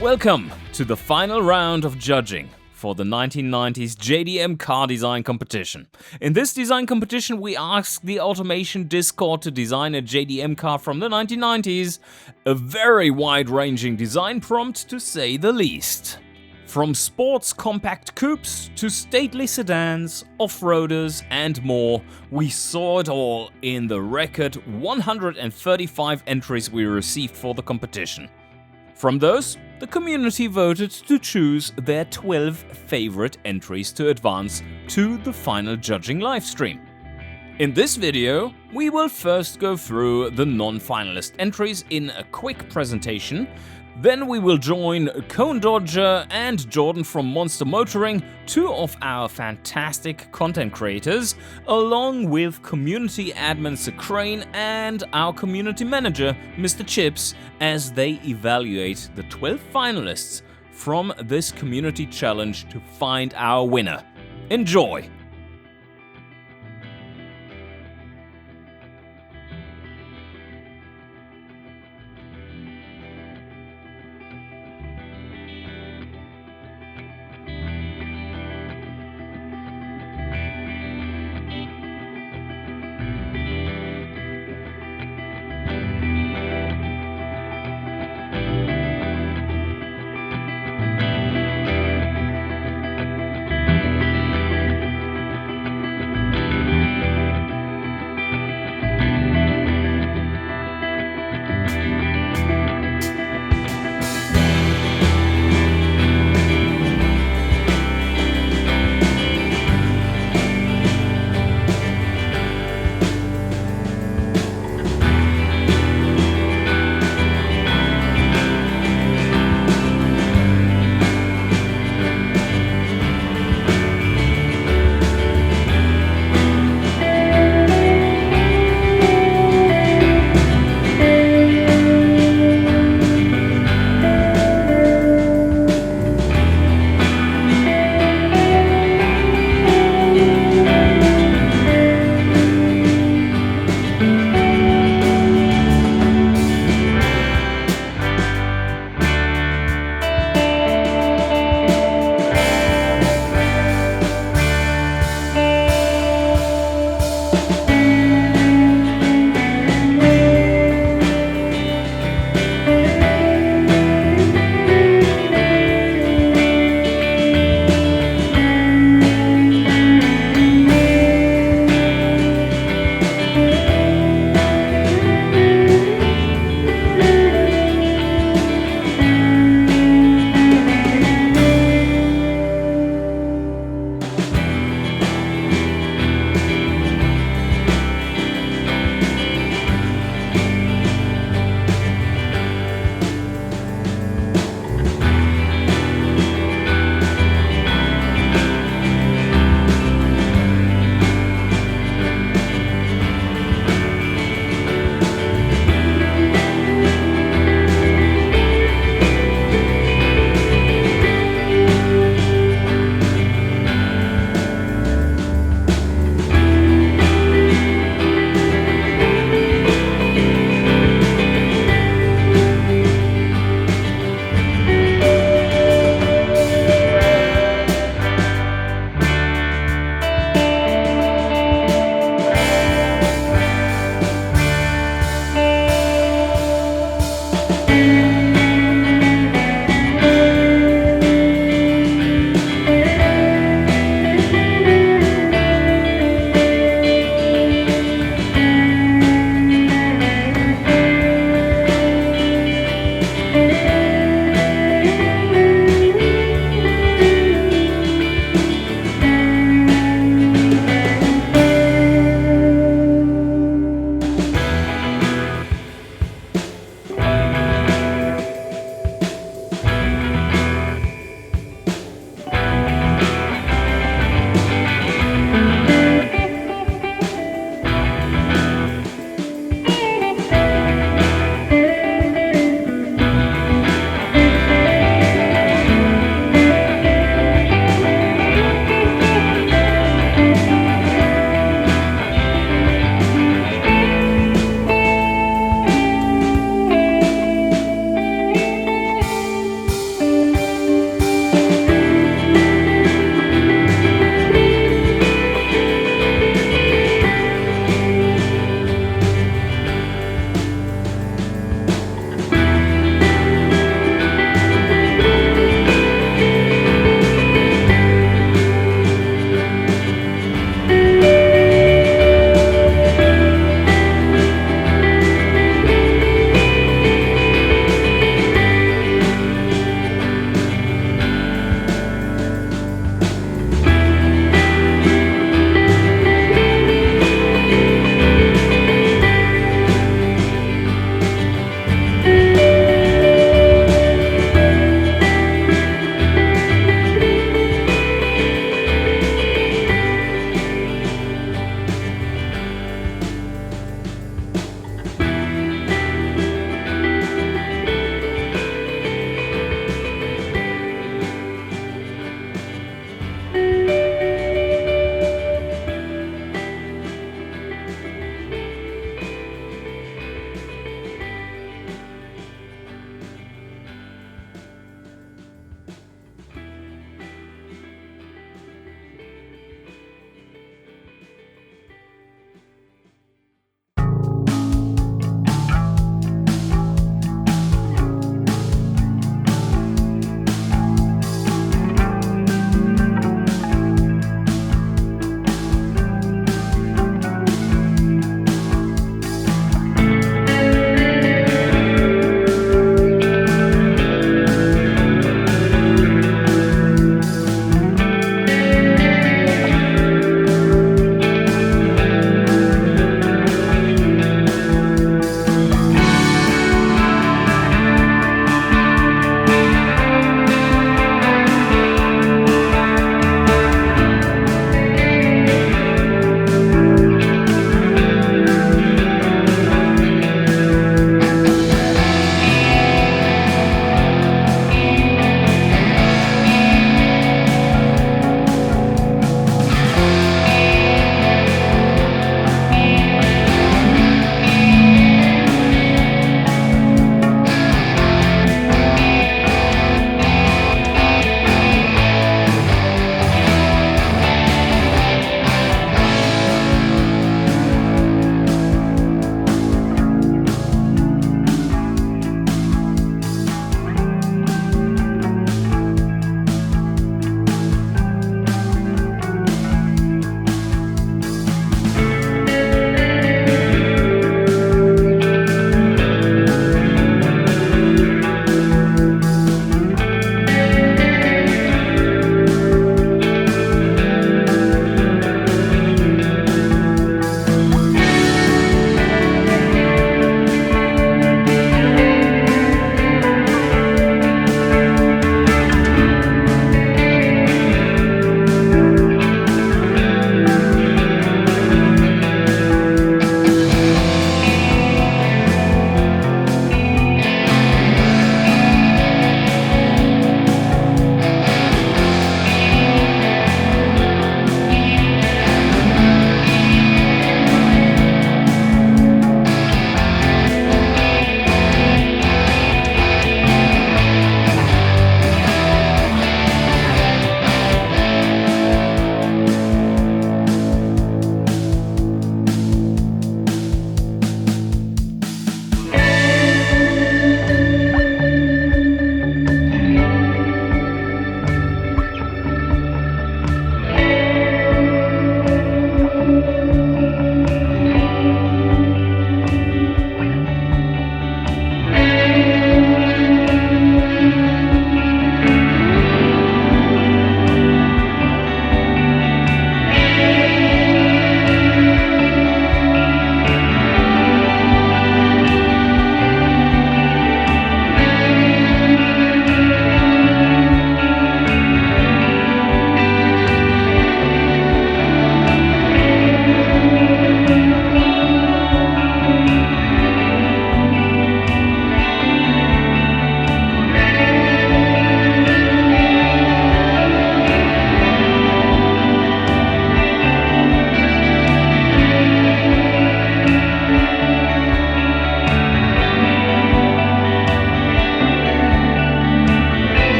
Welcome to the final round of judging for the 1990s JDM car design competition. In this design competition, we asked the Automation Discord to design a JDM car from the 1990s, a very wide-ranging design prompt to say the least. From sports compact coupes to stately sedans, off-roaders and more, we saw it all in the record 135 entries we received for the competition. From those, the community voted to choose their 12 favorite entries to advance to the final judging livestream. In this video, we will first go through the non-finalist entries in a quick presentation. Then we will join Cone Dodger and Jordan from Monster Motoring, two of our fantastic content creators, along with community admin Crane and our community manager, Mr. Chips, as they evaluate the 12 finalists from this community challenge to find our winner. Enjoy!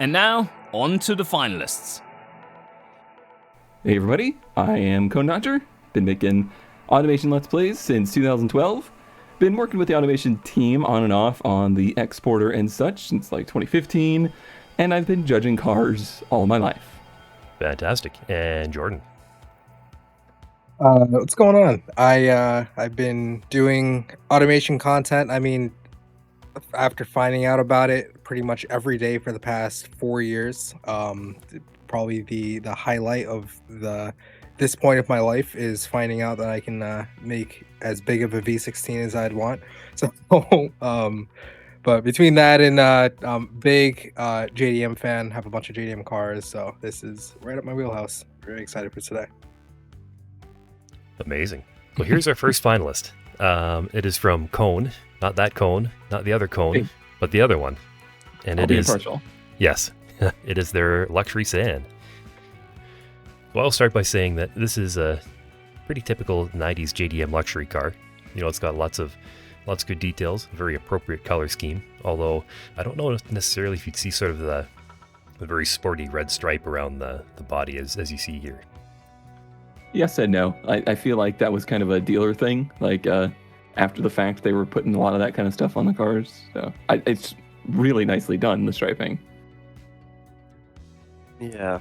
And now, on to the finalists. Hey everybody, I am Cone Dodger. Been making automation Let's Plays since 2012. Been working with the automation team on and off on the exporter and such since like 2015. And I've been judging cars all my life. Fantastic. And Jordan? What's going on? I've been doing automation content. I mean, after finding out about it pretty much every day for the past 4 years, probably the highlight of this point of my life is finding out that I can make as big of a V16 as I'd want. So, but between that and big JDM fan, have a bunch of JDM cars. So this is right up my wheelhouse. Very excited for today. Amazing. Well, here's our first finalist. It is from Cone, not that Cone, not the other Cone, but the other one. And I'll it be is impartial. Yes, it is their luxury sedan. Well, I'll start by saying that this is a pretty typical 90s JDM luxury car. You know, it's got lots of good details, very appropriate color scheme. Although I don't know necessarily if you'd see sort of the very sporty red stripe around the body as you see here. Yes and no. I feel like that was kind of a dealer thing. Like after the fact, they were putting a lot of that kind of stuff on the cars. So it's really nicely done, the striping. Yeah,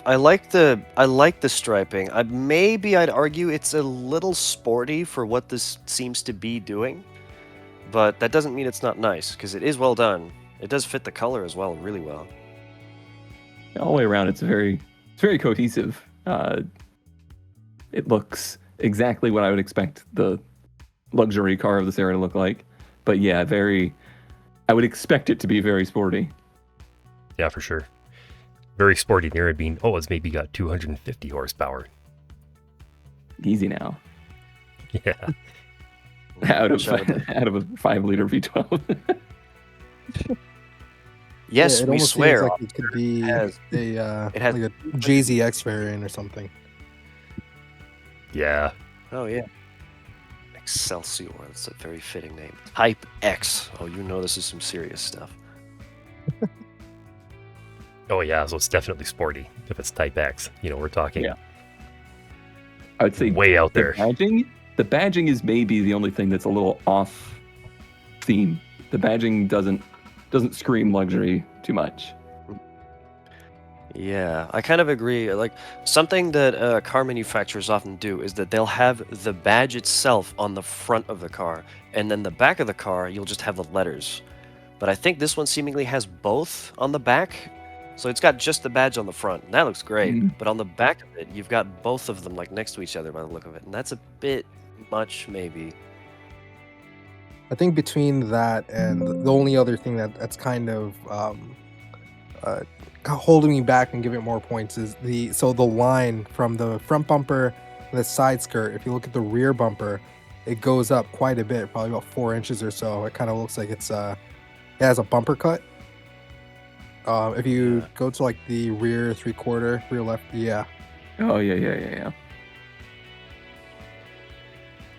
I like the striping. I'd argue it's a little sporty for what this seems to be doing, but that doesn't mean it's not nice because it is well done. It does fit the color as well, really well. All the way around, it's very cohesive. It looks exactly what I would expect the luxury car of this era to look like. But yeah, I would expect it to be very sporty. Yeah, for sure. Very sporty near it being, it's maybe got 250 horsepower. Easy now. Yeah. out of a 5-liter V12. Yes, Yeah, it we almost swear. seems like it could be it has like a JZX variant or something. Yeah. Oh yeah. Excelsior. That's a very fitting name. Type X. Oh, you know this is some serious stuff. Oh yeah, so it's definitely sporty. If it's Type X, we're talking. Yeah. I would say way out there. The badging is maybe the only thing that's a little off theme. The badging doesn't scream luxury too much. Yeah, I kind of agree. Like something that car manufacturers often do is that they'll have the badge itself on the front of the car, and then the back of the car you'll just have the letters. But I think this one seemingly has both on the back. So it's got just the badge on the front, and that looks great. Mm-hmm. But on the back of it, you've got both of them like next to each other by the look of it, and that's a bit much, maybe. I think between that and the only other thing that's kind of holding me back and giving it more points is the line from the front bumper and the side skirt. If you look at the rear bumper, it goes up quite a bit, probably about 4 inches or so. It kind of looks like it has a bumper cut. If you go to like the rear 3/4, rear left, yeah. Oh yeah.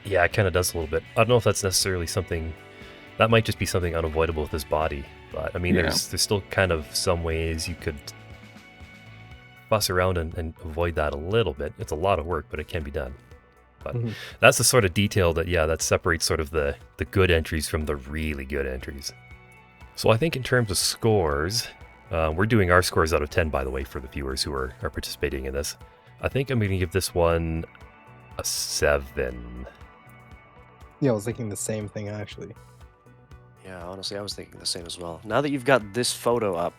Yeah, it kind of does a little bit. I don't know if that's necessarily something that might just be something unavoidable with this body, but I mean, there's still kind of some ways you could fuss around and avoid that a little bit. It's a lot of work, but it can be done. But that's the sort of detail that separates sort of the good entries from the really good entries. So I think in terms of scores, we're doing our scores out of 10, by the way, for the viewers who are participating in this. I think I'm going to give this one a 7. Yeah, I was thinking the same thing, actually. Yeah, honestly, I was thinking the same as well. Now that you've got this photo up,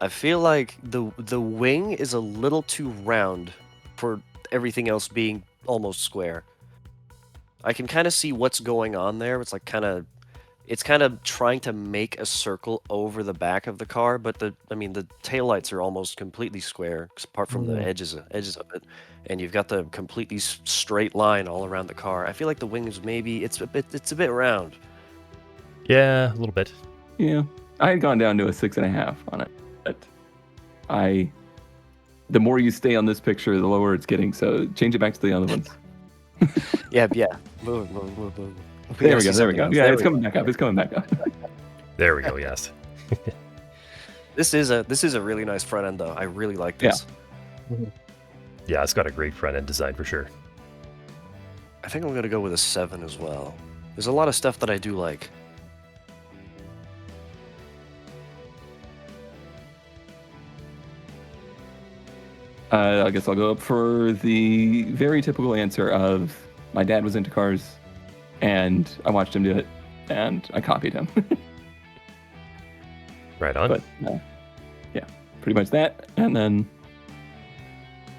I feel like the wing is a little too round for everything else being almost square. I can kind of see what's going on there. It's kind of trying to make a circle over the back of the car, but the taillights are almost completely square, apart from the edges of it, and you've got the completely straight line all around the car. I feel like the wings it's a bit round. Yeah, a little bit. Yeah, I had gone down to a 6.5 on it, but the more you stay on this picture, the lower it's getting. So change it back to the other ones. Yeah. Move. There we go. Yeah, it's coming back up. There we go, yes. This is a really nice front end, though. I really like this. Yeah, it's got a great front end design for sure. I think I'm gonna go with a 7 as well. There's a lot of stuff that I do like. I guess I'll go up for the very typical answer of my dad was into cars, and I watched him do it, and I copied him. Right on. But yeah, pretty much that, and then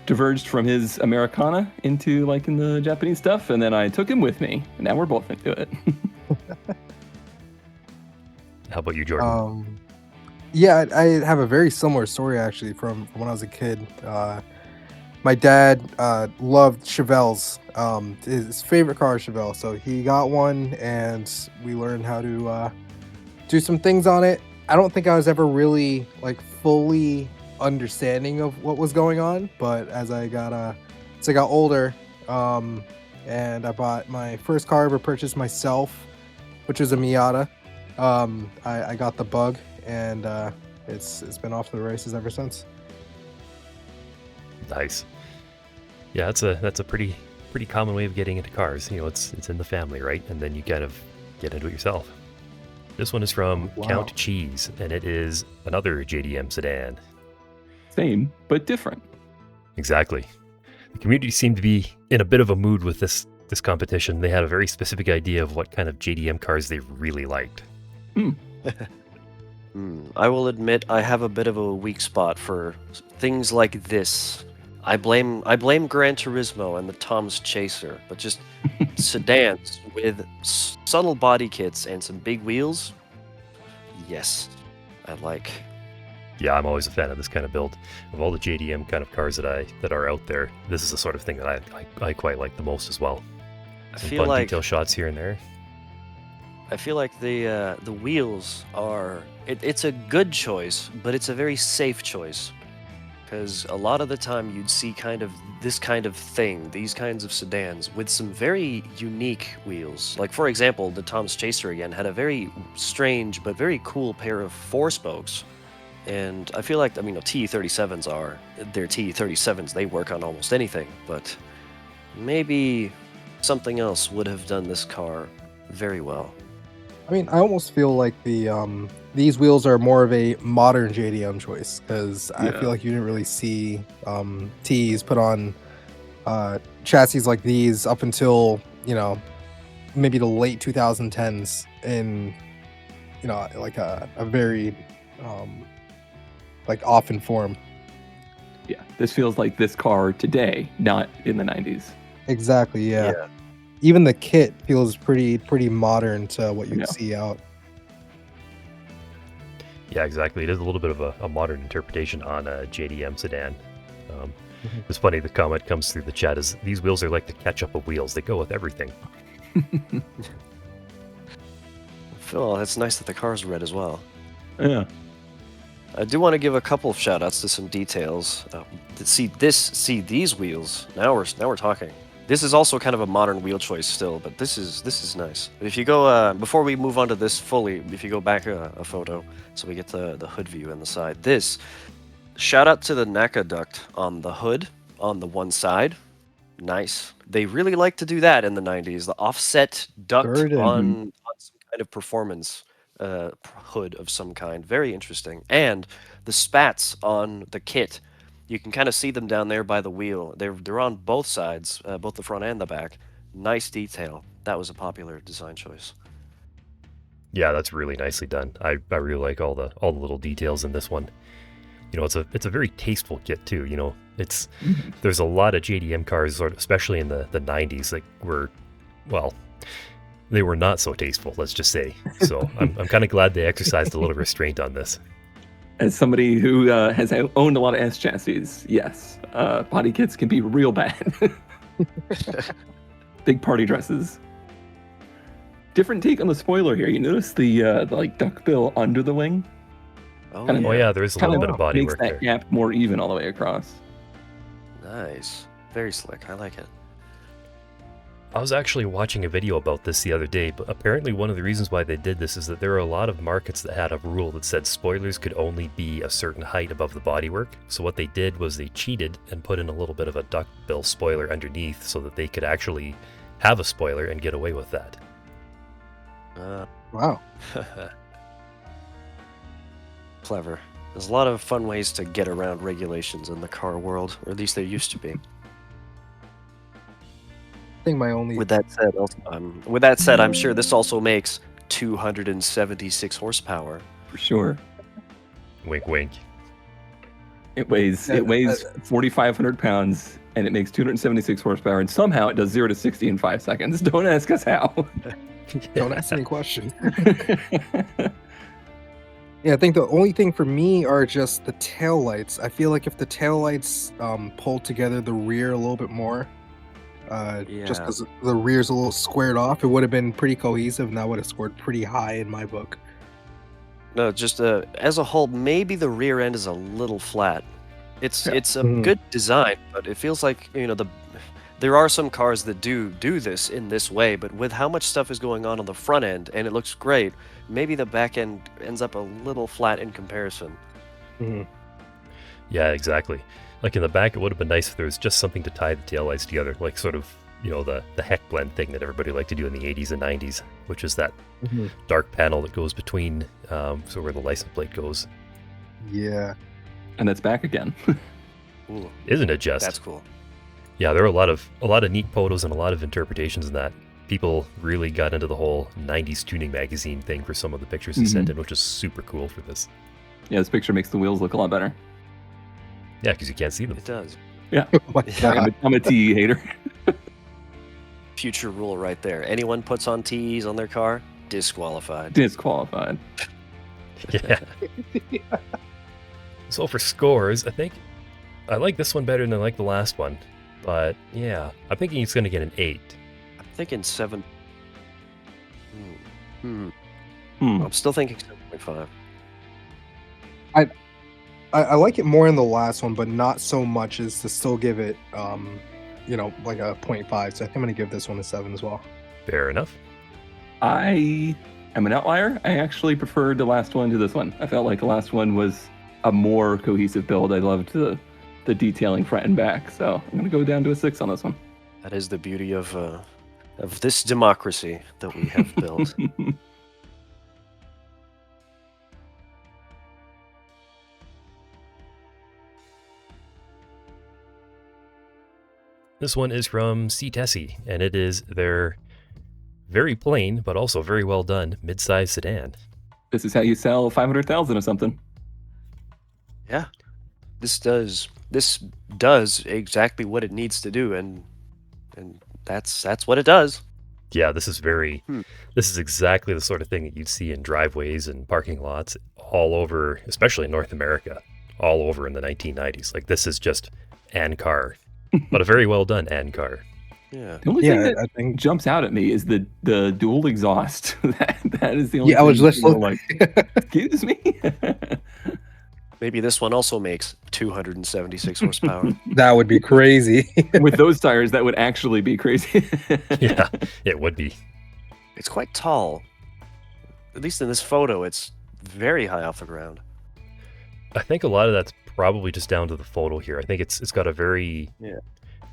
diverged from his Americana into liking the Japanese stuff, and then I took him with me, and now we're both into it. How about you, Jordan? Yeah, I have a very similar story actually from when I was a kid. My dad loved Chevelles. His favorite car is Chevelle, so he got one, and we learned how to do some things on it. I don't think I was ever really like fully understanding of what was going on, but as I got older, and I bought my first car I ever purchased myself, which was a Miata. I got the Bug, and it's been off to the races ever since. Nice. Yeah, that's a pretty common way of getting into cars. You know, it's in the family, right? And then you kind of get into it yourself. This one is from Count Cheese, and it is another JDM sedan. Same, but different. Exactly. The community seemed to be in a bit of a mood with this competition. They had a very specific idea of what kind of JDM cars they really liked. I will admit I have a bit of a weak spot for things like this. I blame Gran Turismo and the Tom's Chaser, but just sedans with subtle body kits and some big wheels. Yes, I like. Yeah, I'm always a fan of this kind of build. Of all the JDM kind of cars that are out there, this is the sort of thing that I quite like the most as well. Some feel fun like detail shots here and there. I feel like the wheels are it's a good choice, but it's a very safe choice. Because a lot of the time you'd see this kind of thing, these kinds of sedans with some very unique wheels. Like for example, the Tom's Chaser again had a very strange but very cool pair of 4 spokes. And I feel like, TE37s they're TE37s, they work on almost anything, but maybe something else would have done this car very well. I almost feel like these wheels are more of a modern JDM choice, because I feel like you didn't really see T's put on chassis like these up until maybe the late 2010s in like a very like often form. Yeah, this feels like this car today, not in the 90s. Exactly. Yeah. Even the kit feels pretty modern to what you see out. Yeah, exactly. It is a little bit of a modern interpretation on a JDM sedan. It's funny, the comment comes through the chat is, these wheels are like the ketchup of wheels. They go with everything. Phil, it's nice that the car's red as well. Yeah. I do want to give a couple of shout-outs to some details. See these wheels. Now we're talking. This is also kind of a modern wheel choice still, but this is nice. If you go before we move on to this fully, if you go back a photo, so we get the hood view and the side. This shout out to the NACA duct on the hood on the one side. Nice. They really like to do that in the 90s. The offset duct on some kind of performance hood of some kind. Very interesting. And the spats on the kit. You can kind of see them down there by the wheel. They're on both sides, both the front and the back. Nice detail. That was a popular design choice. Yeah, that's really nicely done. I really like all the little details in this one. It's a very tasteful kit too. There's a lot of JDM cars, especially in the 90s, that were, well, they were not so tasteful, let's just say. So I'm kind of glad they exercised a little restraint on this. As somebody who has owned a lot of S chassis, yes, body kits can be real bad. Big party dresses. Different take on the spoiler here. You notice the like duckbill under the wing? Oh, yeah, there is a little bit of body makes work that there. gap more even all the way across. Nice. Very slick. I like it. I was actually watching a video about this the other day, but apparently one of the reasons why they did this is that there are a lot of markets that had a rule that said spoilers could only be a certain height above the bodywork. So what they did was they cheated and put in a little bit of a duckbill spoiler underneath so that they could actually have a spoiler and get away with that. Wow. Clever. There's a lot of fun ways to get around regulations in the car world, or at least there used to be. I think my only With that said, I'm sure this also makes 276 horsepower. For sure. Wink, wink. It weighs 4,500 pounds, and it makes 276 horsepower, and somehow it does 0 to 60 in 5 seconds. Don't ask us how. don't ask any questions. Yeah, I think the only thing for me are just the tail lights. I feel like if the tail lights pulled together the rear a little bit more, just because the rear's a little squared off, it would have been pretty cohesive, and that would have scored pretty high in my book. No, just as a whole, maybe the rear end is a little flat. It's a good design, but it feels like there are some cars that do this in this way, but with how much stuff is going on the front end, and it looks great, maybe the back end ends up a little flat in comparison. Mm-hmm. Yeah, exactly. Like in the back, it would have been nice if there was just something to tie the taillights together, like sort of, the heck blend thing that everybody liked to do in the 80s and 90s, which is that dark panel that goes between, so where the license plate goes. Yeah. And that's back again. Ooh, Isn't it just? that's cool. Yeah, there are a lot of neat photos and a lot of interpretations in that. People really got into the whole 90s tuning magazine thing for some of the pictures they sent in, which is super cool for this. Yeah, this picture makes the wheels look a lot better. Yeah, because you can't see them. It does. Yeah. Oh my God. I'm a TE hater. Future rule right there. Anyone puts on TEs on their car, disqualified. Disqualified. Yeah. So for scores, I think I like this one better than I like the last one. But yeah, I'm thinking it's going to get an 8. I'm thinking 7. I'm still thinking 7.5. I like it more in the last one, but not so much as to still give it, like a 0.5. So I think I'm going to give this one a 7 as well. Fair enough. I am an outlier. I actually preferred the last one to this one. I felt like the last one was a more cohesive build. I loved the detailing front and back. So I'm going to go down to a 6 on this one. That is the beauty of this democracy that we have built. This one is from C-Tessie, and it is their very plain, but also very well done, mid-size sedan. This is how you sell 500,000 or something. Yeah, this does exactly what it needs to do, and that's what it does. Yeah, this is this is exactly the sort of thing that you'd see in driveways and parking lots all over, especially in North America, all over in the 1990s. Like, this is just an car, but a very well done an car. Yeah. The only thing that jumps out at me is the dual exhaust. that is the only. Yeah, I was just like, excuse me. Maybe this one also makes 276 horsepower. That would be crazy. With those tires, that would actually be crazy. Yeah, it would be. It's quite tall. At least in this photo, it's very high off the ground. I think a lot of that's probably just down to the photo here. I think it's got a very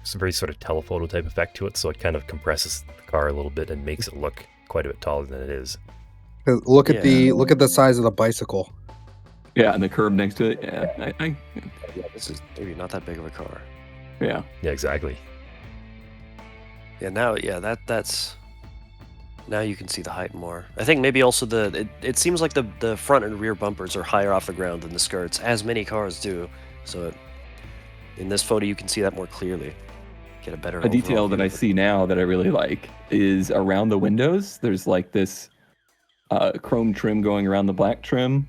sort of telephoto type effect to it, so it kind of compresses the car a little bit and makes it look quite a bit taller than it is. Look at the size of the bicycle. Yeah, and the curb next to it. Yeah, Yeah, this is maybe not that big of a car. Yeah. Yeah, exactly. Yeah, now, that's... Now you can see the height more. I think maybe also it seems like the front and rear bumpers are higher off the ground than the skirts, as many cars do. So in this photo, you can see that more clearly. Get a better A detail that I see now that I really like is around the windows. There's like this chrome trim going around the black trim.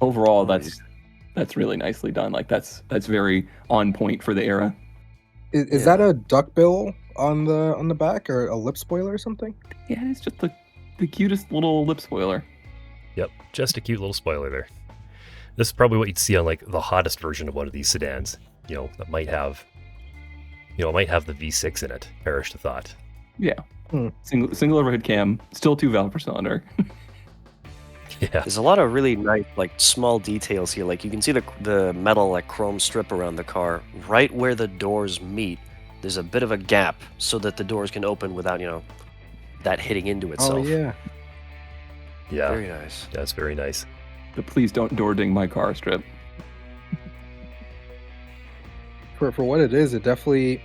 Overall, that's really nicely done. Like that's very on point for the era. Is that a duckbill on the back, or a lip spoiler or something? Yeah, it's just the cutest little lip spoiler. Yep, just a cute little spoiler there. This is probably what you'd see on like the hottest version of one of these sedans. That might have the V6 in it. Perish the thought. Yeah. Hmm. Single overhead cam, still 2 valve per cylinder. Yeah. There's a lot of really nice, like, small details here. Like, you can see the metal, like, chrome strip around the car. Right where the doors meet, there's a bit of a gap so that the doors can open without, that hitting into itself. Oh yeah. Yeah. Very nice. That's very nice. The please don't door ding my car strip. For what it is, it definitely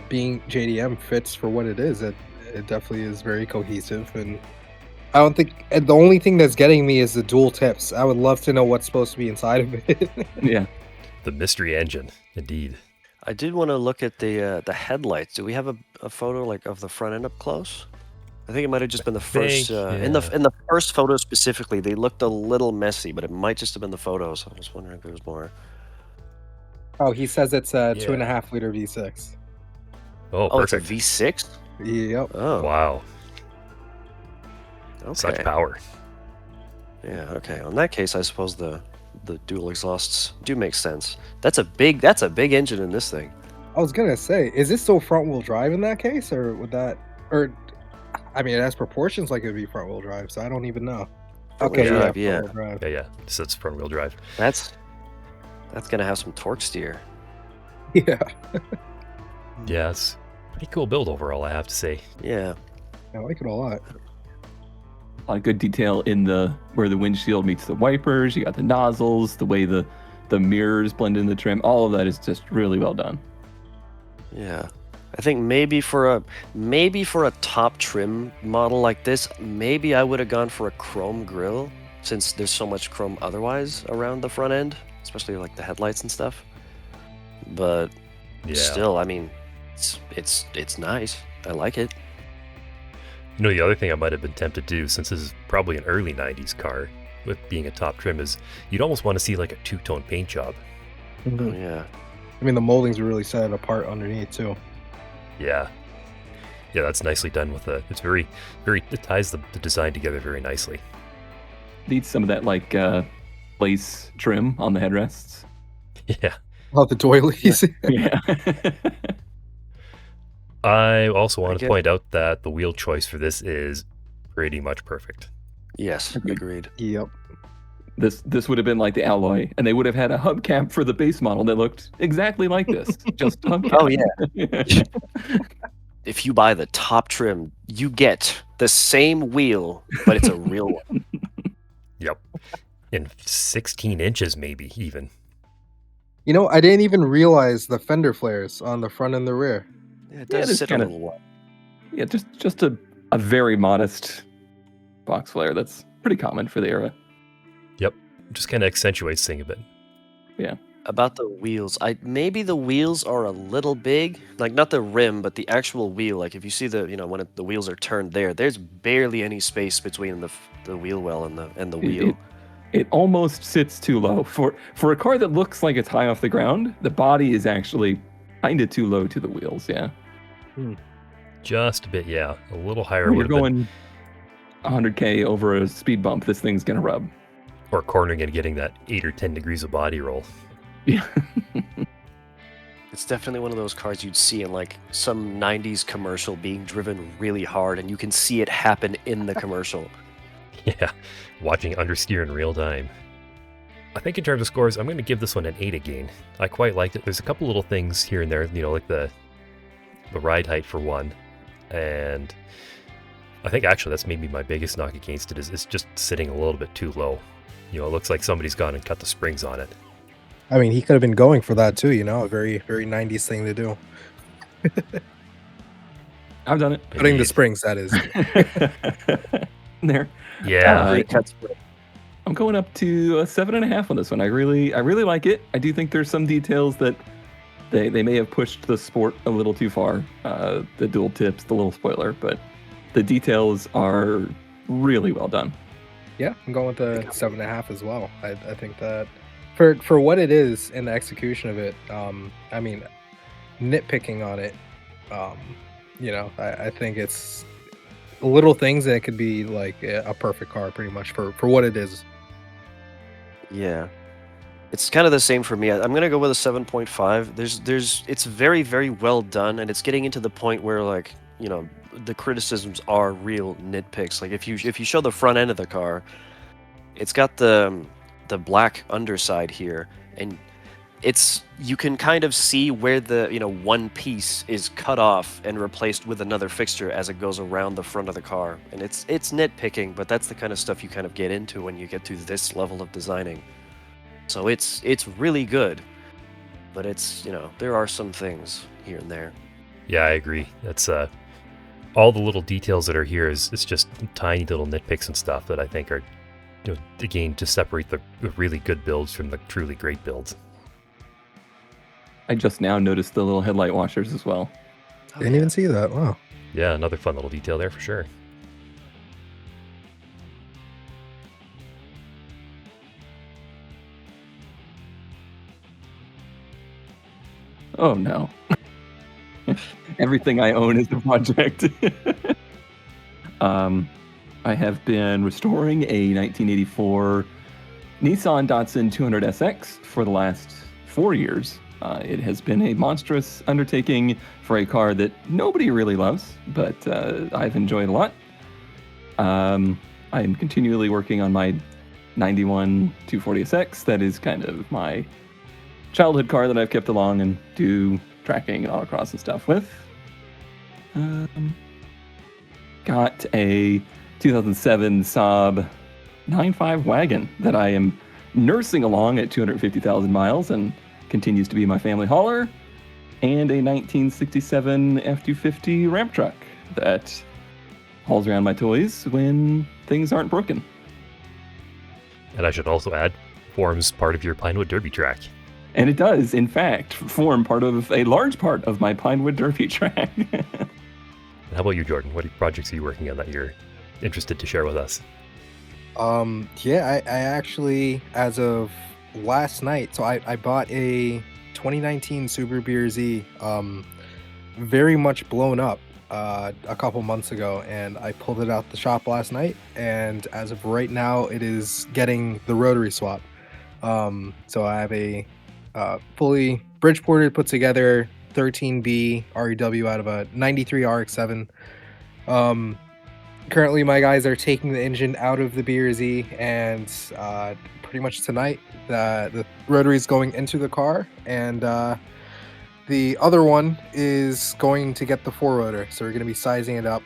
being JDM fits for what it is. It definitely is very cohesive, and I don't think the only thing that's getting me is the dual tips. I would love to know what's supposed to be inside of it. Yeah. The mystery engine, indeed. I did want to look at the headlights. Do we have a photo like of the front end up close? I think it might have just been the first in the first photo specifically. They looked a little messy, but it might just have been the photos. I was wondering if there was more. Oh, he says it's a 2.5 liter V6. Oh, Oh, it's a perfect. V6. Yep. Oh, Wow. okay. Such power. Yeah. Okay. In that case, I suppose the dual exhausts do make sense. That's a big engine in this thing. I was gonna say, is this still front wheel drive in that case, or would that, or I mean, it has proportions like it'd be front wheel drive, so I don't even know. Okay, Front-wheel yeah, drive, yeah. front-wheel drive. Yeah. So it's front wheel drive. That's gonna have some torque steer. Yeah, Yeah, it's pretty cool build overall, I have to say. Yeah. I like it a lot. A lot of good detail in where the windshield meets the wipers. You got the nozzles, the way the mirrors blend in the trim. All of that is just really well done. Yeah. I think maybe for a top trim model like this, maybe I would have gone for a chrome grille, since there's so much chrome otherwise around the front end, especially like the headlights and stuff. But Yeah. still, I mean, it's nice. I like it. You know, the other thing I might have been tempted to do, since this is probably an early 90s car, with being a top trim, is you'd almost want to see like a two-tone paint job. Oh, yeah. I mean, the moldings are really set apart underneath too. Yeah. Yeah, that's nicely done with it's very, it ties the design together very nicely. Needs some of that like lace trim on the headrests. Yeah. Oh, the doilies. Yeah. I also want to Okay. point out that the wheel choice for this is pretty much perfect. Yes, agreed. Yep. This would have been like the alloy, and they would have had a hubcap for the base model that looked exactly like this. Just hubcap. Oh, yeah. If you buy the top trim, you get the same wheel, but it's a real one. Yep. In 16 inches, maybe even. You know, I didn't even realize the fender flares on the front and the rear. Yeah, it Yeah, does this sit a kinda- little while. Yeah, just a very modest box flare. That's pretty common for the era. Just kind of accentuates things a bit. About the wheels, maybe the wheels are a little big, like not the rim, but the actual wheel. Like if you see when the wheels are turned there's barely any space between the wheel well and the wheel. It almost sits too low for a car that looks like it's high off the ground. The body is actually kind of too low to the wheels. Yeah, Just a bit, yeah. A little higher when would you're have been, going 100k over a speed bump, this thing's gonna rub. or cornering and getting that 8 or 10 degrees of body roll. Yeah. It's definitely one of those cars you'd see in like some 90s commercial being driven really hard, and you can see it happen in the commercial. Yeah, watching understeer in real time. I think in terms of scores, I'm going to give this one an 8 again. I quite liked it. There's a couple little things here and there, like the ride height for one. And I think actually that's maybe my biggest knock against it is it's just sitting a little bit too low. It looks like somebody's gone and cut the springs on it. I mean, he could have been going for that too. A very, very 90s thing to do. I've done it. Putting the Indeed. springs, that is. There. Yeah, Great cut spring. I'm going up to a 7.5 on this one. I really like it. I do think there's some details that they may have pushed the sport a little too far. The dual tips, the little spoiler, but the details are really well done. Yeah, I'm going with the 7.5 as well. I think that for what it is in the execution of it, I mean, nitpicking on it, I think it's little things that could be like a perfect car pretty much for what it is. Yeah. It's kind of the same for me. I'm gonna go with a 7.5. It's very, very well done, and it's getting into the point where, like, you know, the criticisms are real nitpicks. Like if you show the front end of the car, it's got the black underside here, and you can kind of see where the, you know, one piece is cut off and replaced with another fixture as it goes around the front of the car. And it's nitpicking, but that's the kind of stuff you kind of get into when you get to this level of designing. So it's really good, but it's, you know, there are some things here and there. Yeah, I agree. That's all the little details that are here it's just tiny little nitpicks and stuff that I think are, you know, again, to separate the really good builds from the truly great builds. I just now noticed the little headlight washers as well. Didn't even see that. Wow. Yeah, another fun little detail there for sure. Oh no. Everything I own is a project. I have been restoring a 1984 Nissan Datsun 200SX for the last 4 years. It has been a monstrous undertaking for a car that nobody really loves, but I've enjoyed a lot. I am continually working on my 91 240SX. That is kind of my childhood car that I've kept along and do tracking and autocross and stuff with. Got a 2007 Saab 9.5 wagon that I am nursing along at 250,000 miles and continues to be my family hauler, and a 1967 F-250 ramp truck that hauls around my toys when things aren't broken. And I should also add, forms part of your Pinewood Derby track. And it does, in fact, form a large part of my Pinewood Derby track. How about you, Jordan? What projects are you working on that you're interested to share with us? Yeah, I actually, as of last night, so I bought a 2019 Subaru BRZ, very much blown up a couple months ago, and I pulled it out the shop last night, and as of right now, it is getting the rotary swap. So I have a fully Bridgeported, put together 13B REW out of a 93 RX-7. Currently, my guys are taking the engine out of the BRZ, and pretty much tonight, the rotary is going into the car, and the other one is going to get the 4-rotor. So we're going to be sizing it up.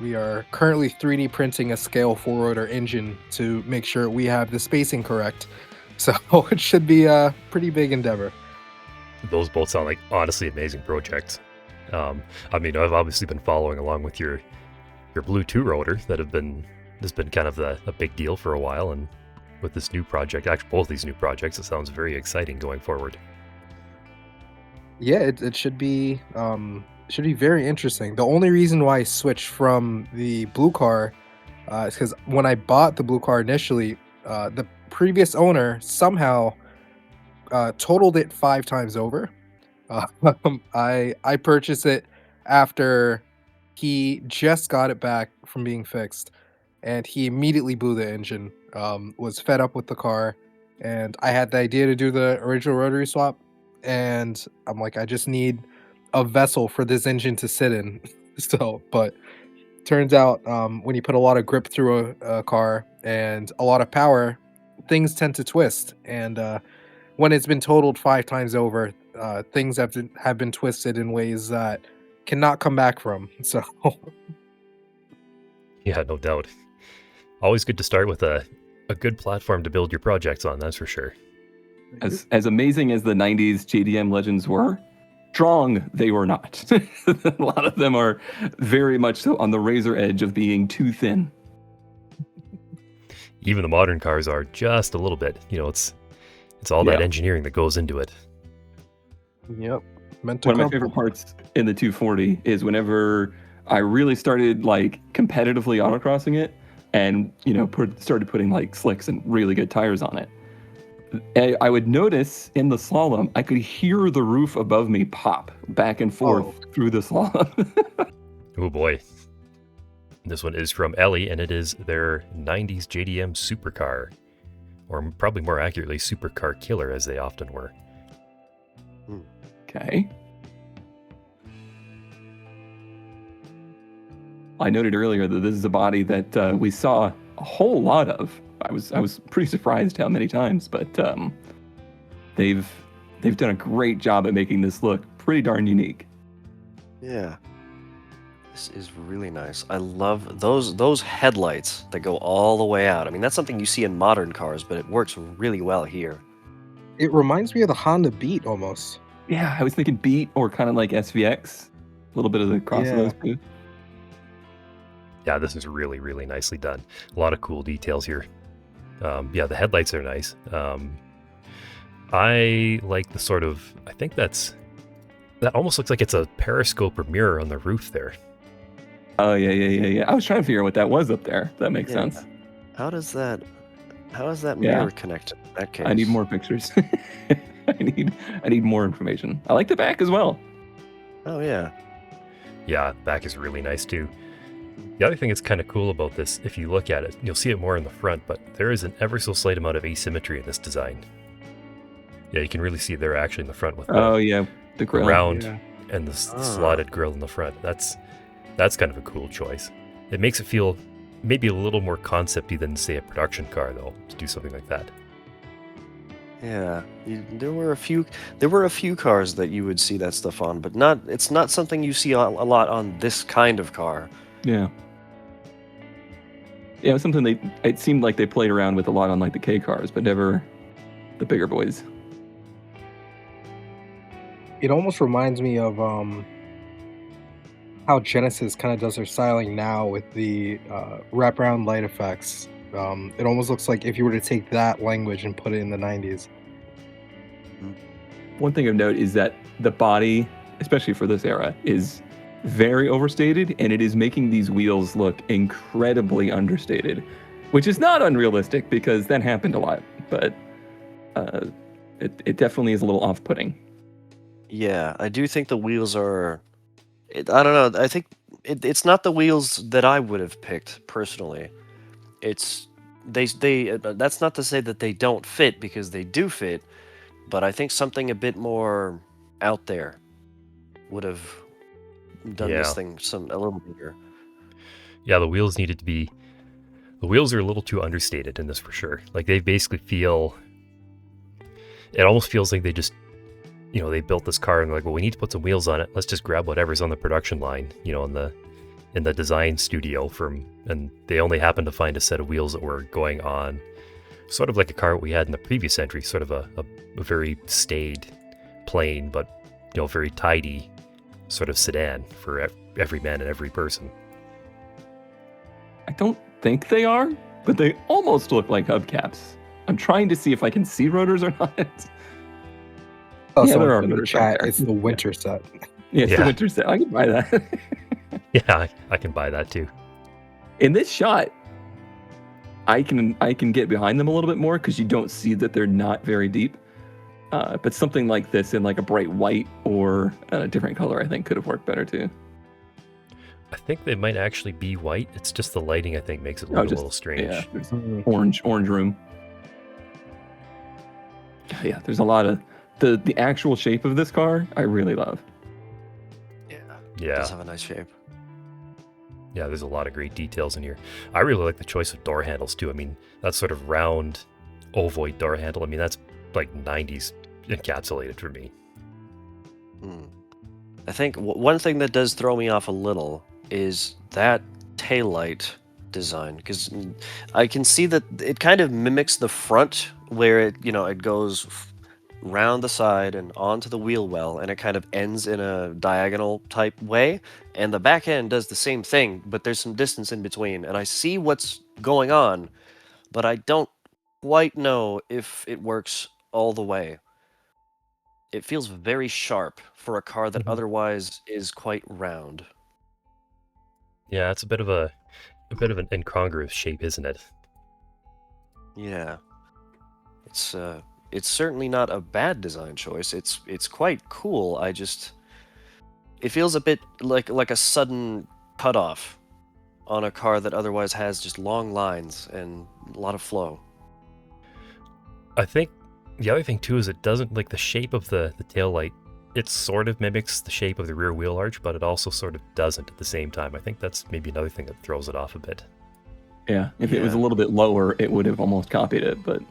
We are currently 3D printing a scale 4-rotor engine to make sure we have the spacing correct. So it should be a pretty big endeavor. Those both sound like honestly amazing projects. I mean, I've obviously been following along with your Blue 2-rotor that has been kind of a big deal for a while, and with this new project, actually both these new projects, it sounds very exciting going forward. Yeah, it should be very interesting. The only reason why I switched from the blue car is because when I bought the blue car initially, the previous owner somehow totaled it 5 times over. I purchased it after he just got it back from being fixed, and he immediately blew the engine. Was fed up with the car, and I had the idea to do the original rotary swap, and I'm like, I just need a vessel for this engine to sit in. So, but turns out when you put a lot of grip through a car and a lot of power, things tend to twist, and when it's been totaled 5 times over, things have been twisted in ways that cannot come back from. So Yeah, no doubt. Always good to start with a good platform to build your projects on, that's for sure. As amazing as the 90s JDM legends were, strong they were not. A lot of them are very much so on the razor edge of being too thin. Even the modern cars are just a little bit. You know, it's all that engineering that goes into it. Yep. One of my favorite parts in the 240 is whenever I really started like competitively autocrossing it, and started putting like slicks and really good tires on it. I would notice in the slalom, I could hear the roof above me pop back and forth through the slalom. Oh boy. This one is from Ellie, and it is their 90s JDM supercar. or probably more accurately, supercar killer, as they often were. Okay. I noted earlier that this is a body that we saw a whole lot of. I was pretty surprised how many times, but they've done a great job at making this look pretty darn unique. Yeah. This is really nice. I love those headlights that go all the way out. I mean, that's something you see in modern cars, but it works really well here. It reminds me of the Honda Beat almost. Yeah, I was thinking Beat or kind of like SVX. A little bit of the cross of those two. Yeah, this is really, really nicely done. A lot of cool details here. Yeah, the headlights are nice. I like the sort of, I think that almost looks like it's a periscope or mirror on the roof there. Oh, yeah. I was trying to figure out what that was up there. That makes sense. How does that mirror connect in that case? I need more pictures. I need more information. I like the back as well. Oh, yeah. Yeah, back is really nice too. The other thing that's kind of cool about this, if you look at it, you'll see it more in the front, but there is an ever so slight amount of asymmetry in this design. Yeah, you can really see it there actually in the front with the grill. round and the slotted grill in the front. That's kind of a cool choice. It makes it feel maybe a little more concept-y than, say, a production car, though, to do something like that. Yeah, there were a few cars that you would see that stuff on, but it's not something you see a lot on this kind of car. Yeah. Yeah, it was something it seemed like they played around with a lot on like the K cars, but never the bigger boys. It almost reminds me of how Genesis kind of does their styling now with the wraparound light effects. It almost looks like if you were to take that language and put it in the 90s. One thing of note is that the body, especially for this era, is very overstated, and it is making these wheels look incredibly understated, which is not unrealistic because that happened a lot, but it definitely is a little off-putting. Yeah, I do think the wheels are... I don't know, I think it's not the wheels that I would have picked, personally. It's... that's not to say that they don't fit, because they do fit, but I think something a bit more out there would have done this thing a little bigger. Yeah, the wheels are a little too understated in this for sure. Like they basically it almost feels like they just, they built this car and they're like, well, we need to put some wheels on it. Let's just grab whatever's on the production line, in the design studio and they only happened to find a set of wheels that were going on sort of like a car we had in the previous entry, sort of a very staid, plain, but very tidy sort of sedan for every man and every person. I don't think they are, but they almost look like hubcaps. I'm trying to see if I can see rotors or not. Oh, yeah, so there are in the rotors chat, right there. it's the winter set. Yeah, it's the winter set. I can buy that. Yeah, I can buy that too. In this shot, I can get behind them a little bit more because you don't see that they're not very deep. But something like this in like a bright white or a different color, I think could have worked better too. I think they might actually be white. It's just the lighting, I think, makes it look a little strange. Yeah, there's orange room. Yeah, there's a lot of the actual shape of this car. I really love. Yeah, it does have a nice shape. Yeah, there's a lot of great details in here. I really like the choice of door handles too. I mean, that sort of round, ovoid door handle. I mean, that's like 90s encapsulated for me. I think one thing that does throw me off a little is that taillight design, because I can see that it kind of mimics the front where it goes round the side and onto the wheel well, and it kind of ends in a diagonal type way, and the back end does the same thing, but there's some distance in between, and I see what's going on, but I don't quite know if it works all the way. It feels very sharp for a car that otherwise is quite round. Yeah, it's a bit of an incongruous shape, isn't it? Yeah. It's certainly not a bad design choice. It's quite cool. It feels a bit like a sudden cutoff on a car that otherwise has just long lines and a lot of flow. I think the other thing too is it doesn't, like the shape of the tail light, it sort of mimics the shape of the rear wheel arch, but it also sort of doesn't at the same time. I think that's maybe another thing that throws it off a bit. Yeah, if it was a little bit lower, it would have almost copied it, but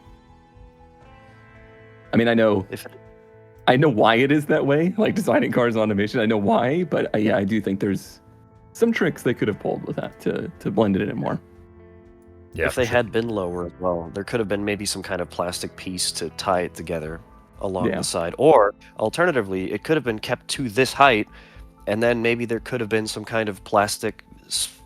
I mean, I know why it is that way, like designing cars on animation. I know why, but yeah, I do think there's some tricks they could have pulled with that to blend it in more. Yeah, if they had been lower as well, there could have been maybe some kind of plastic piece to tie it together along the side. Or alternatively, it could have been kept to this height, and then maybe there could have been some kind of plastic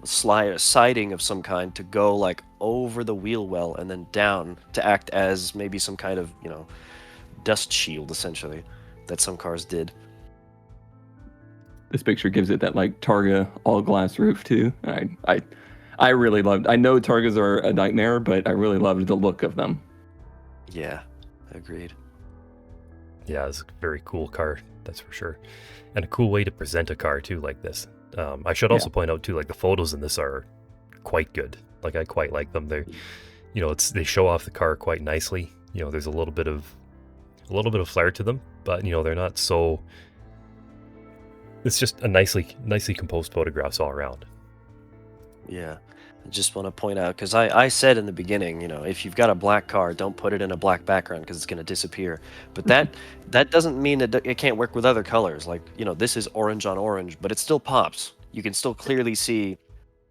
siding of some kind to go like over the wheel well and then down to act as maybe some kind of, dust shield, essentially, that some cars did. This picture gives it that like Targa all glass roof too. I really loved. I know Targas are a nightmare, but I really loved the look of them. Yeah, agreed. Yeah, it's a very cool car, that's for sure, and a cool way to present a car too, like this. I should also point out too, like the photos in this are quite good. Like I quite like them. They, they show off the car quite nicely. There's a little bit of flair to them, but they're not so. It's just a nicely composed photographs all around. Yeah, I just want to point out, because I said in the beginning, if you've got a black car, don't put it in a black background because it's going to disappear. But that doesn't mean that it can't work with other colors. Like, this is orange on orange, but it still pops. You can still clearly see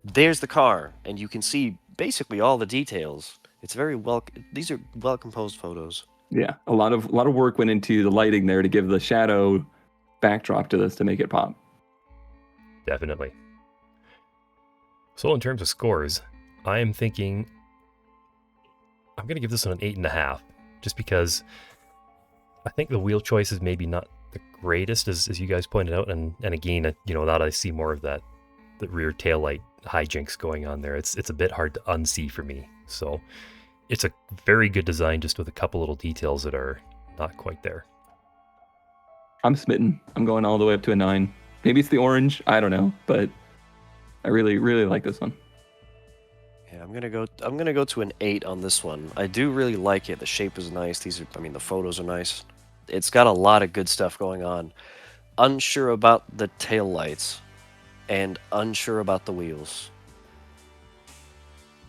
there's the car, and you can see basically all the details. It's very these are well composed photos. Yeah, a lot of work went into the lighting there to give the shadow backdrop to this to make it pop. Definitely. So in terms of scores, I am thinking I'm going to give this one an 8.5, just because I think the wheel choice is maybe not the greatest, as you guys pointed out, and again, now that I see more of the rear taillight hijinks going on there, it's a bit hard to unsee for me. So it's a very good design, just with a couple little details that are not quite there. I'm smitten. I'm going all the way up to a 9. Maybe it's the orange. I don't know, but I really, really like this one. Yeah, I'm gonna go to an 8 on this one. I do really like it. The shape is nice. The photos are nice. It's got a lot of good stuff going on. Unsure about the tail lights, and unsure about the wheels.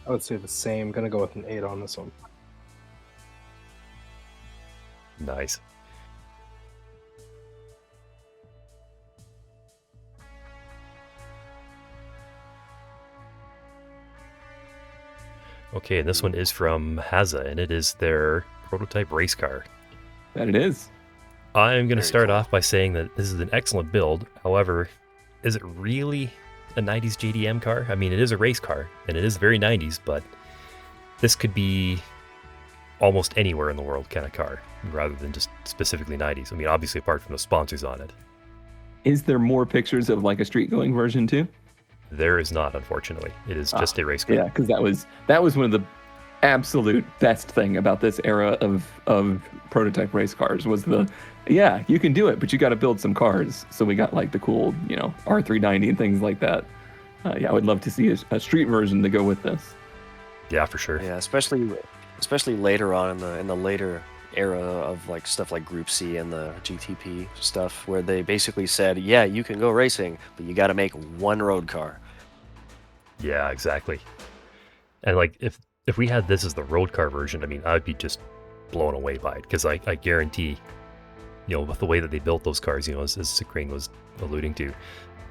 I would say the same. Gonna go with an 8 on this one. Nice. Okay, and this one is from Haza, and it is their prototype race car. That it is. I'm going to start off by saying that this is an excellent build. However, is it really a 90s JDM car? I mean, it is a race car, and it is very 90s, but this could be almost anywhere in the world kind of car, rather than just specifically 90s. I mean, obviously, apart from the sponsors on it. Is there more pictures of like a street-going version too? There is not, unfortunately. It is just a race car. Yeah, because that was one of the absolute best thing about this era of prototype race cars was you can do it, but you got to build some cars. So we got like the cool, R390 and things like that. I would love to see a street version to go with this. Yeah, for sure. Yeah, especially later on in the later era of like stuff like Group C and the GTP stuff, where they basically said, yeah, you can go racing, but you got to make one road car. Yeah, exactly. And like if we had this as the road car version, I mean, I'd be just blown away by it, because I guarantee, with the way that they built those cars, as Sakreen was alluding to,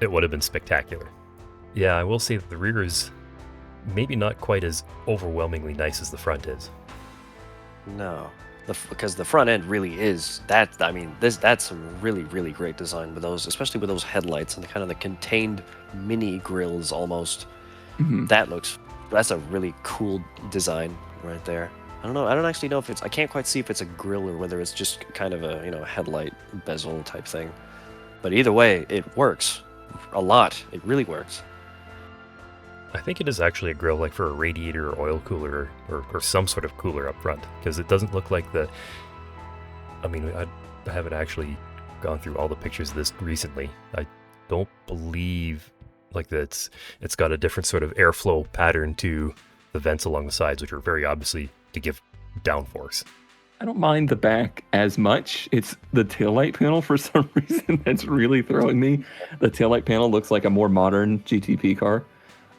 it would have been spectacular. Yeah, I will say that the rear is maybe not quite as overwhelmingly nice as the front is. No, because the front end really is that. I mean, that's some really, really great design with those, especially with those headlights and the contained mini grills almost. Mm-hmm. That's a really cool design right there. I don't know. I don't actually know if I can't quite see if it's a grill or whether it's just kind of a headlight bezel type thing. But either way, it works a lot. It really works. I think it is actually a grill, like for a radiator or oil cooler or some sort of cooler up front, because it doesn't look like I haven't actually gone through all the pictures of this recently. I don't believe like that it's got a different sort of airflow pattern to the vents along the sides, which are very obviously to give downforce. I don't mind the back as much. It's the taillight panel for some reason that's really throwing me. The taillight panel looks like a more modern GTP car.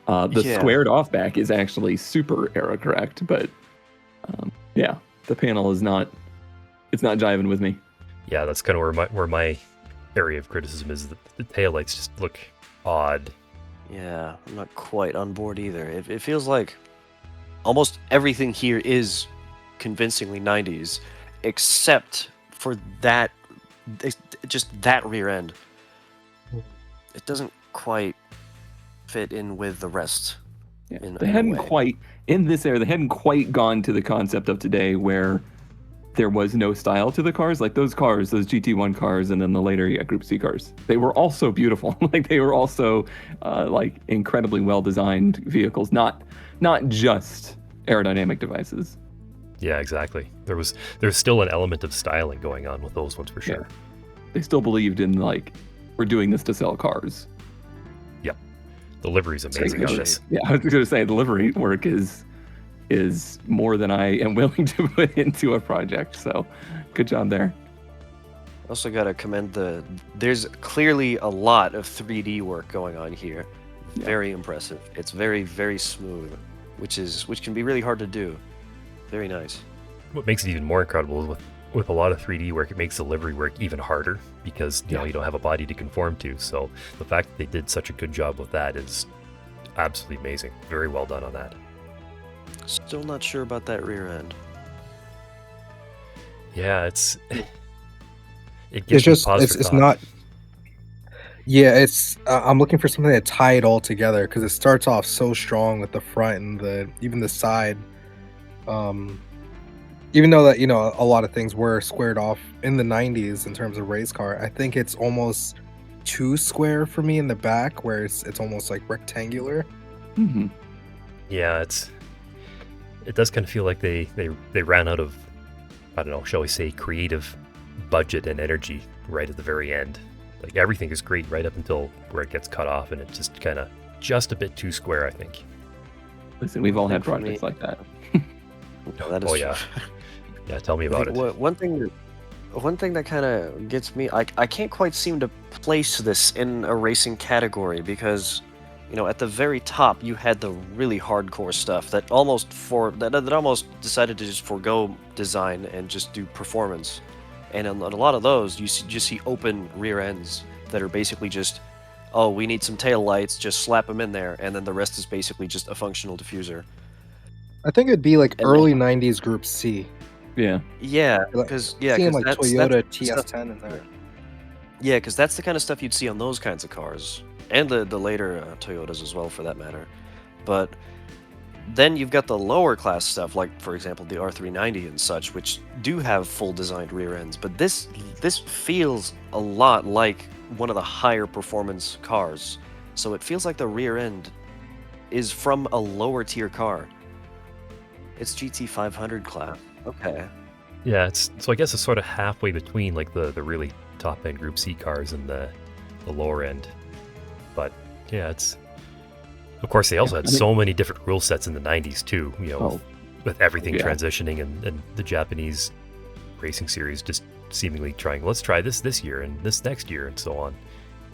The Yeah. squared off back is actually super era correct, but yeah, the panel is not. It's not jiving with me. Yeah, that's kind of where my area of criticism is that the taillights just look odd. Yeah, I'm not quite on board either. It feels like almost everything here is convincingly 90s, except for that, just that rear end. It doesn't quite fit in with the rest. Yeah. In They a hadn't way. quite in this era. They hadn't quite gone to the concept of today where there was no style to the cars. Like those cars, those GT1 cars, and then the later Group C cars. They were also beautiful. Like they were also like incredibly well designed vehicles, not just aerodynamic devices. Yeah, exactly. There's still an element of styling going on with those ones for sure. Yeah. They still believed in like we're doing this to sell cars. Yep. The livery's amazing on this. Yeah, I was going to say the livery work is more than I am willing to put into a project. So, good job there. Also gotta commend there's clearly a lot of 3D work going on here. Yeah. Very impressive. It's very, very smooth, which can be really hard to do. Very nice. What makes it even more incredible is with a lot of 3D work, it makes the livery work even harder because you know you don't have a body to conform to. So the fact that they did such a good job with that is absolutely amazing. Very well done on that. Still not sure about that rear end. Yeah, it It's gives me just pause it's for it's thought. not. Yeah, it's I'm looking for something to tie it all together because it starts off so strong with the front and even the side. Even though that a lot of things were squared off in the 90s in terms of race car, I think it's almost too square for me in the back, where it's almost like rectangular. Mm-hmm. Yeah, it does kind of feel like they ran out of, I don't know, shall we say, creative budget and energy right at the very end. Like everything is great right up until where it gets cut off, and it's just kind of just a bit too square, I think. Listen, we've all had For me- projects like that. That is Oh yeah, yeah. Tell me I about think it. One thing that kind of gets me, I can't quite seem to place this in a racing category because, at the very top you had the really hardcore stuff that almost decided to just forego design and just do performance, and in a lot of those you just see open rear ends that are basically just, oh, we need some tail lights, just slap them in there, and then the rest is basically just a functional diffuser. I think it'd be like And- early 90s Group C. Yeah. Yeah, Like, because Seeing like that's Toyota the stuff- TS10 in there. Yeah, because that's the kind of stuff you'd see on those kinds of cars, and the later Toyotas as well, for that matter. But then you've got the lower class stuff, like for example the R390 and such, which do have full designed rear ends. But this feels a lot like one of the higher performance cars, so it feels like the rear end is from a lower tier car. It's GT500 class. Okay. Yeah, so I guess it's sort of halfway between like the really top end Group C cars and the lower end. But yeah, it's of course they also had so many different rule sets in the 90s too. With everything transitioning and the Japanese racing series just seemingly trying, let's try this year and this next year and so on.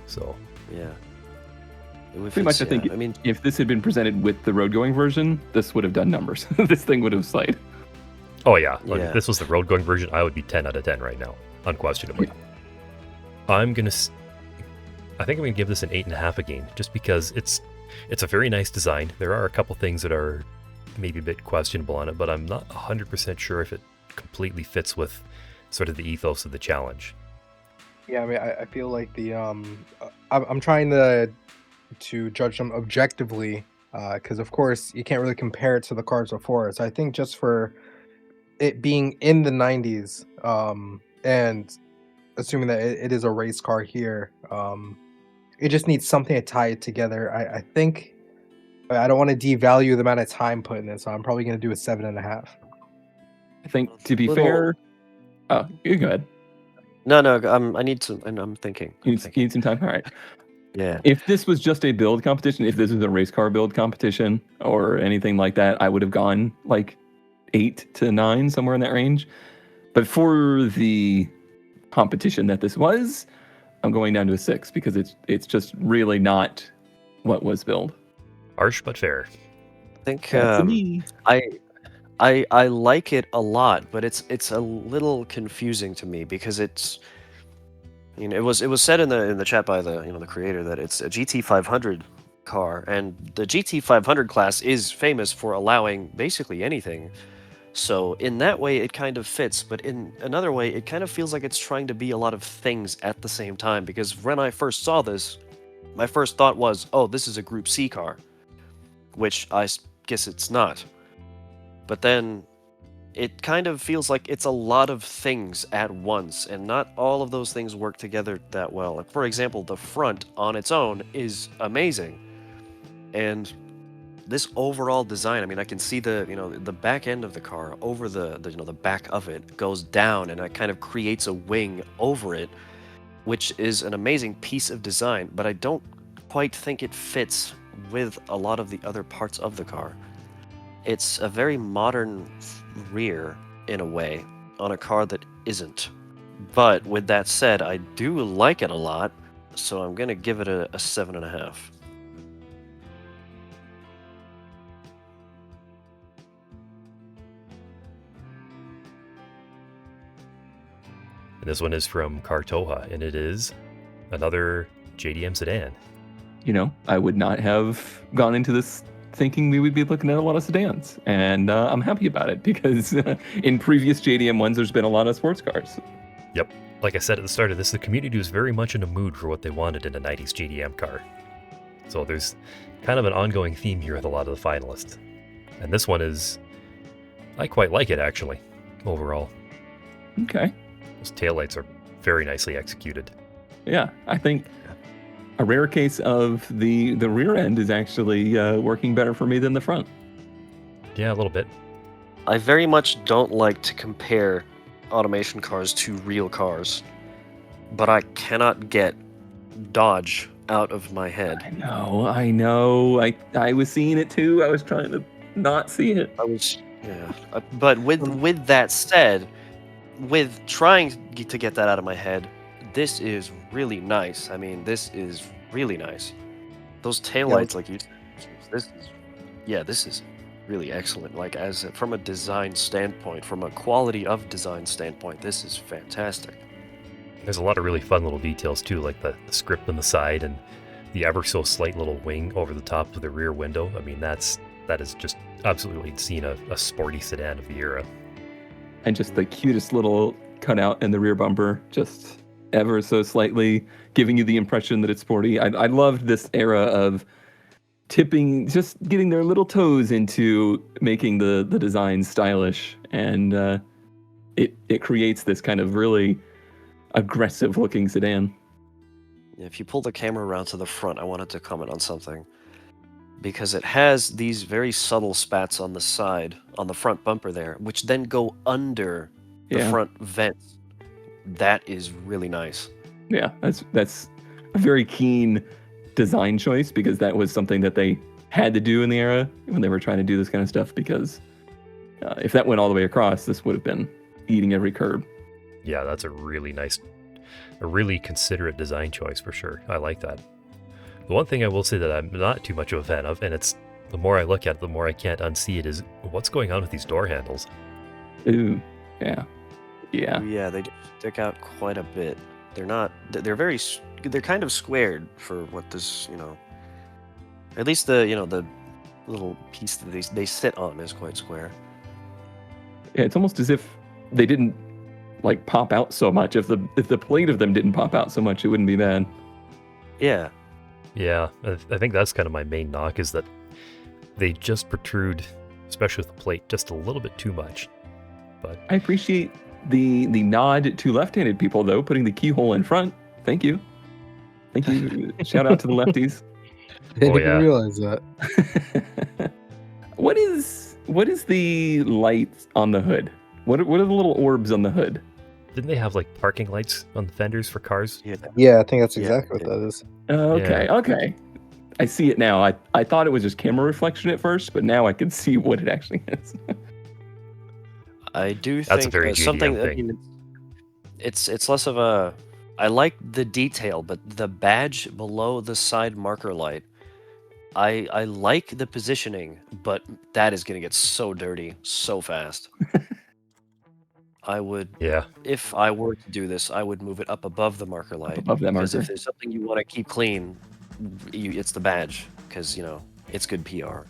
So Yeah. Pretty much, I think if this had been presented with the road going version, this would have done numbers. This thing would have slayed. oh yeah, like Yeah. if this was the road going version, I would be 10 out of 10 right now, unquestionably. I think I'm gonna give this an 8.5 again, just because it's a very nice design. There are a couple things that are maybe a bit questionable on it, but I'm not 100% sure if it completely fits with sort of the ethos of the challenge. Yeah, I mean, I feel like I'm trying to judge them objectively, because of course you can't really compare it to the cars before. So I think just for it being in the 90s, and assuming that it is a race car here, it just needs something to tie it together. I think I don't want to devalue the amount of time put in it, so I'm probably going to do a 7.5. I think, to be Little- fair... Oh, you go ahead. No, I need some, and I'm thinking. You need some time? All right. Yeah. If this was just a build competition, if this was a race car build competition or anything like that, I would have gone like 8 to 9, somewhere in that range. But for the competition that this was, I'm going down to a 6 because it's just really not what was billed. Harsh but fair. I think That's me. I like it a lot, but it's a little confusing to me because it's, it was said in the chat by the creator that it's a GT500 car, and the GT500 class is famous for allowing basically anything. So in that way it kind of fits, but in another way it kind of feels like it's trying to be a lot of things at the same time, because when I first saw this, my first thought was, oh, this is a Group C car, which I guess it's not. But then it kind of feels like it's a lot of things at once, and not all of those things work together that well. Like, for example, the front on its own is amazing, and this overall design, I mean, I can see the back end of the car over the back of it goes down, and it kind of creates a wing over it, which is an amazing piece of design, but I don't quite think it fits with a lot of the other parts of the car. It's a very modern rear, in a way, on a car that isn't. But with that said, I do like it a lot, so I'm gonna give it a 7.5. And this one is from Kartoha, and it is another JDM sedan. I would not have gone into this thinking we would be looking at a lot of sedans, and I'm happy about it because in previous JDM ones, there's been a lot of sports cars. Yep. Like I said at the start of this, the community was very much in a mood for what they wanted in a 90s JDM car. So there's kind of an ongoing theme here with a lot of the finalists. And this one I quite like it, actually, overall. Okay. Those taillights are very nicely executed. Yeah, I think a rare case of the rear end is actually working better for me than the front. Yeah, a little bit. I very much don't like to compare automation cars to real cars, but I cannot get Dodge out of my head. I know. I was seeing it too. I was trying to not see it. But with that said, with trying to get that out of my head, this is really nice. I mean, this is really nice. Those taillights, like you said, this is really excellent. Like, from a design standpoint, from a quality of design standpoint, this is fantastic. There's a lot of really fun little details too, like the script on the side and the ever so slight little wing over the top of the rear window. I mean, that is just absolutely seen a sporty sedan of the era. And just the cutest little cutout in the rear bumper, just ever so slightly giving you the impression that it's sporty. I loved this era of tipping, just getting their little toes into making the design stylish, and it creates this kind of really aggressive looking sedan. If you pull the camera around to the front, I wanted to comment on something, because it has these very subtle spats on the side, on the front bumper there, which then go under the front vents. That is really nice. Yeah, that's a very keen design choice, because that was something that they had to do in the era when they were trying to do this kind of stuff, because if that went all the way across, this would have been eating every curb. Yeah, that's a really nice, a really considerate design choice for sure. I like that. The one thing I will say that I'm not too much of a fan of, and it's the more I look at it, the more I can't unsee it, is what's going on with these door handles. Ooh, yeah. Yeah. Yeah, they stick out quite a bit. They're kind of squared for what this, at least the little piece that they sit on is quite square. Yeah, it's almost as if they didn't pop out so much. If the plate of them didn't pop out so much, it wouldn't be bad. Yeah. Yeah, I think that's kind of my main knock, is that they just protrude, especially with the plate, just a little bit too much. But I appreciate the nod to left-handed people, though, putting the keyhole in front. Thank you. Shout out to the lefties. I didn't even realize that. What is the light on the hood? What are the little orbs on the hood? Didn't they have parking lights on the fenders for cars? Yeah, I think that's exactly what that is. Okay. I see it now. I thought it was just camera reflection at first, but now I can see what it actually is. I do That's a think very something. JDM I thing. mean, it's less of a. I like the detail, but the badge below the side marker light. I like the positioning, but that is gonna get so dirty so fast. I would, Yeah. if I were to do this, I would move it up above the marker light. above that Because if marker. there's something you want to keep clean, it's the badge. Because it's good PR.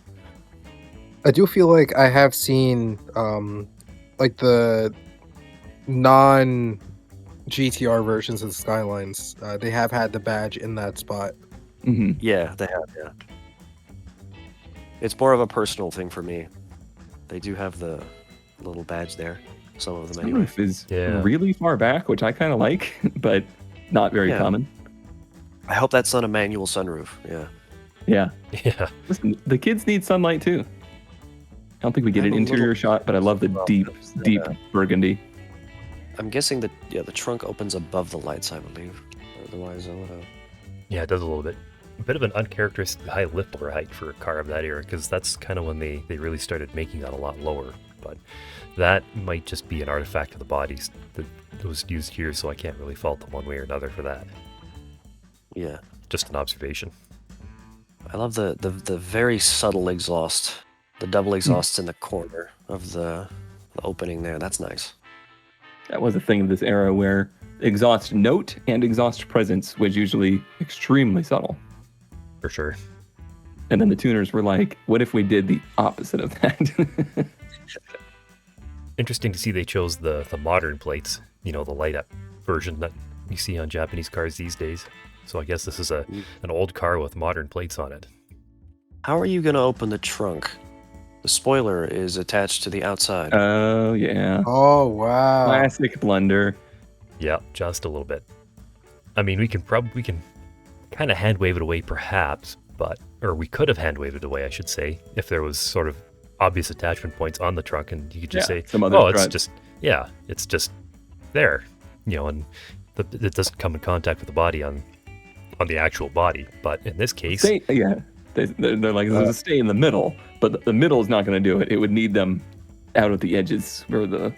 I do feel like I have seen like the non GTR versions of the Skylines. They have had the badge in that spot. Hmm. Yeah, they have. Yeah. It's more of a personal thing for me. They do have the little badge there. Some of them anyway. Sunroof is Yeah. really far back, which I kind of like, but not very Yeah. common. I hope that's not a manual sunroof. Yeah. Yeah. Yeah. Listen, the kids need sunlight too. I don't think we get I'm an a little interior shot, but I love the well, deep that's, burgundy. I'm guessing that the trunk opens above the lights, I believe. Otherwise, I would have. Yeah, it does a little bit. A bit of an uncharacteristic high lip bar height for a car of that era, because that's kind of when they really started making that a lot lower. But that might just be an artifact of the bodies that was used here, so I can't really fault them one way or another for that. Yeah. Just an observation. I love the very subtle exhaust. The double exhausts in the corner of the opening there. That's nice. That was a thing of this era where exhaust note and exhaust presence was usually extremely subtle. For sure. And then the tuners were like, what if we did the opposite of that? Interesting to see they chose the modern plates, the light up version that you see on Japanese cars these days. So I guess this is an old car with modern plates on it. How are you going to open the trunk? The spoiler is attached to the outside. Oh, yeah. Oh wow! Classic blunder. Yeah, just a little bit. I mean, we can kind of hand wave it away perhaps, or we could have hand waved it away, I should say, if there was sort of obvious attachment points on the trunk, and you could just say, some other "Oh, strut. it's just there," and it doesn't come in contact with the body on the actual body. But in this case, They're like, there's a stay in the middle, but the middle is not going to do it. It would need them out at the edges where the...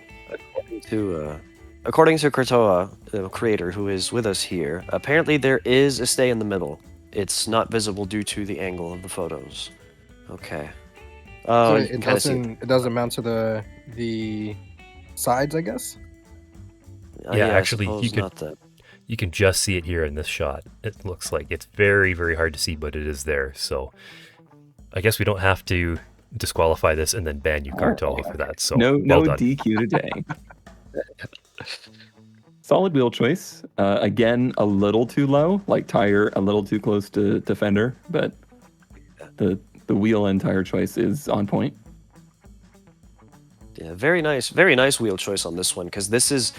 According to Kurtoa, the creator who is with us here, apparently there is a stay in the middle. It's not visible due to the angle of the photos. Okay. So You it can kinda see doesn't mount to the sides, I guess. Yeah, I actually, suppose not that. you can just see it here in this shot. It looks like it's very, very hard to see, but it is there. So I guess we don't have to disqualify this and then ban you, Kartoa, for that. So No well done. DQ today. Solid wheel choice. Again, a little too low, like tire a little too close to fender, but the wheel and tire choice is on point. Yeah, very nice wheel choice on this one, because this is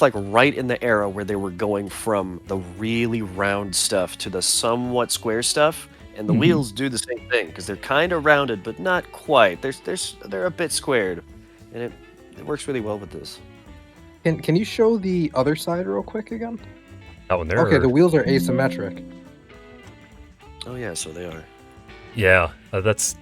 like right in the era where they were going from the really round stuff to the somewhat square stuff, and the wheels do the same thing because they're kind of rounded but not quite. They're a bit squared, and it works really well with this. Can you show the other side real quick again? That one there. Okay, or- the wheels are asymmetric. Oh yeah, so they are. Yeah, that's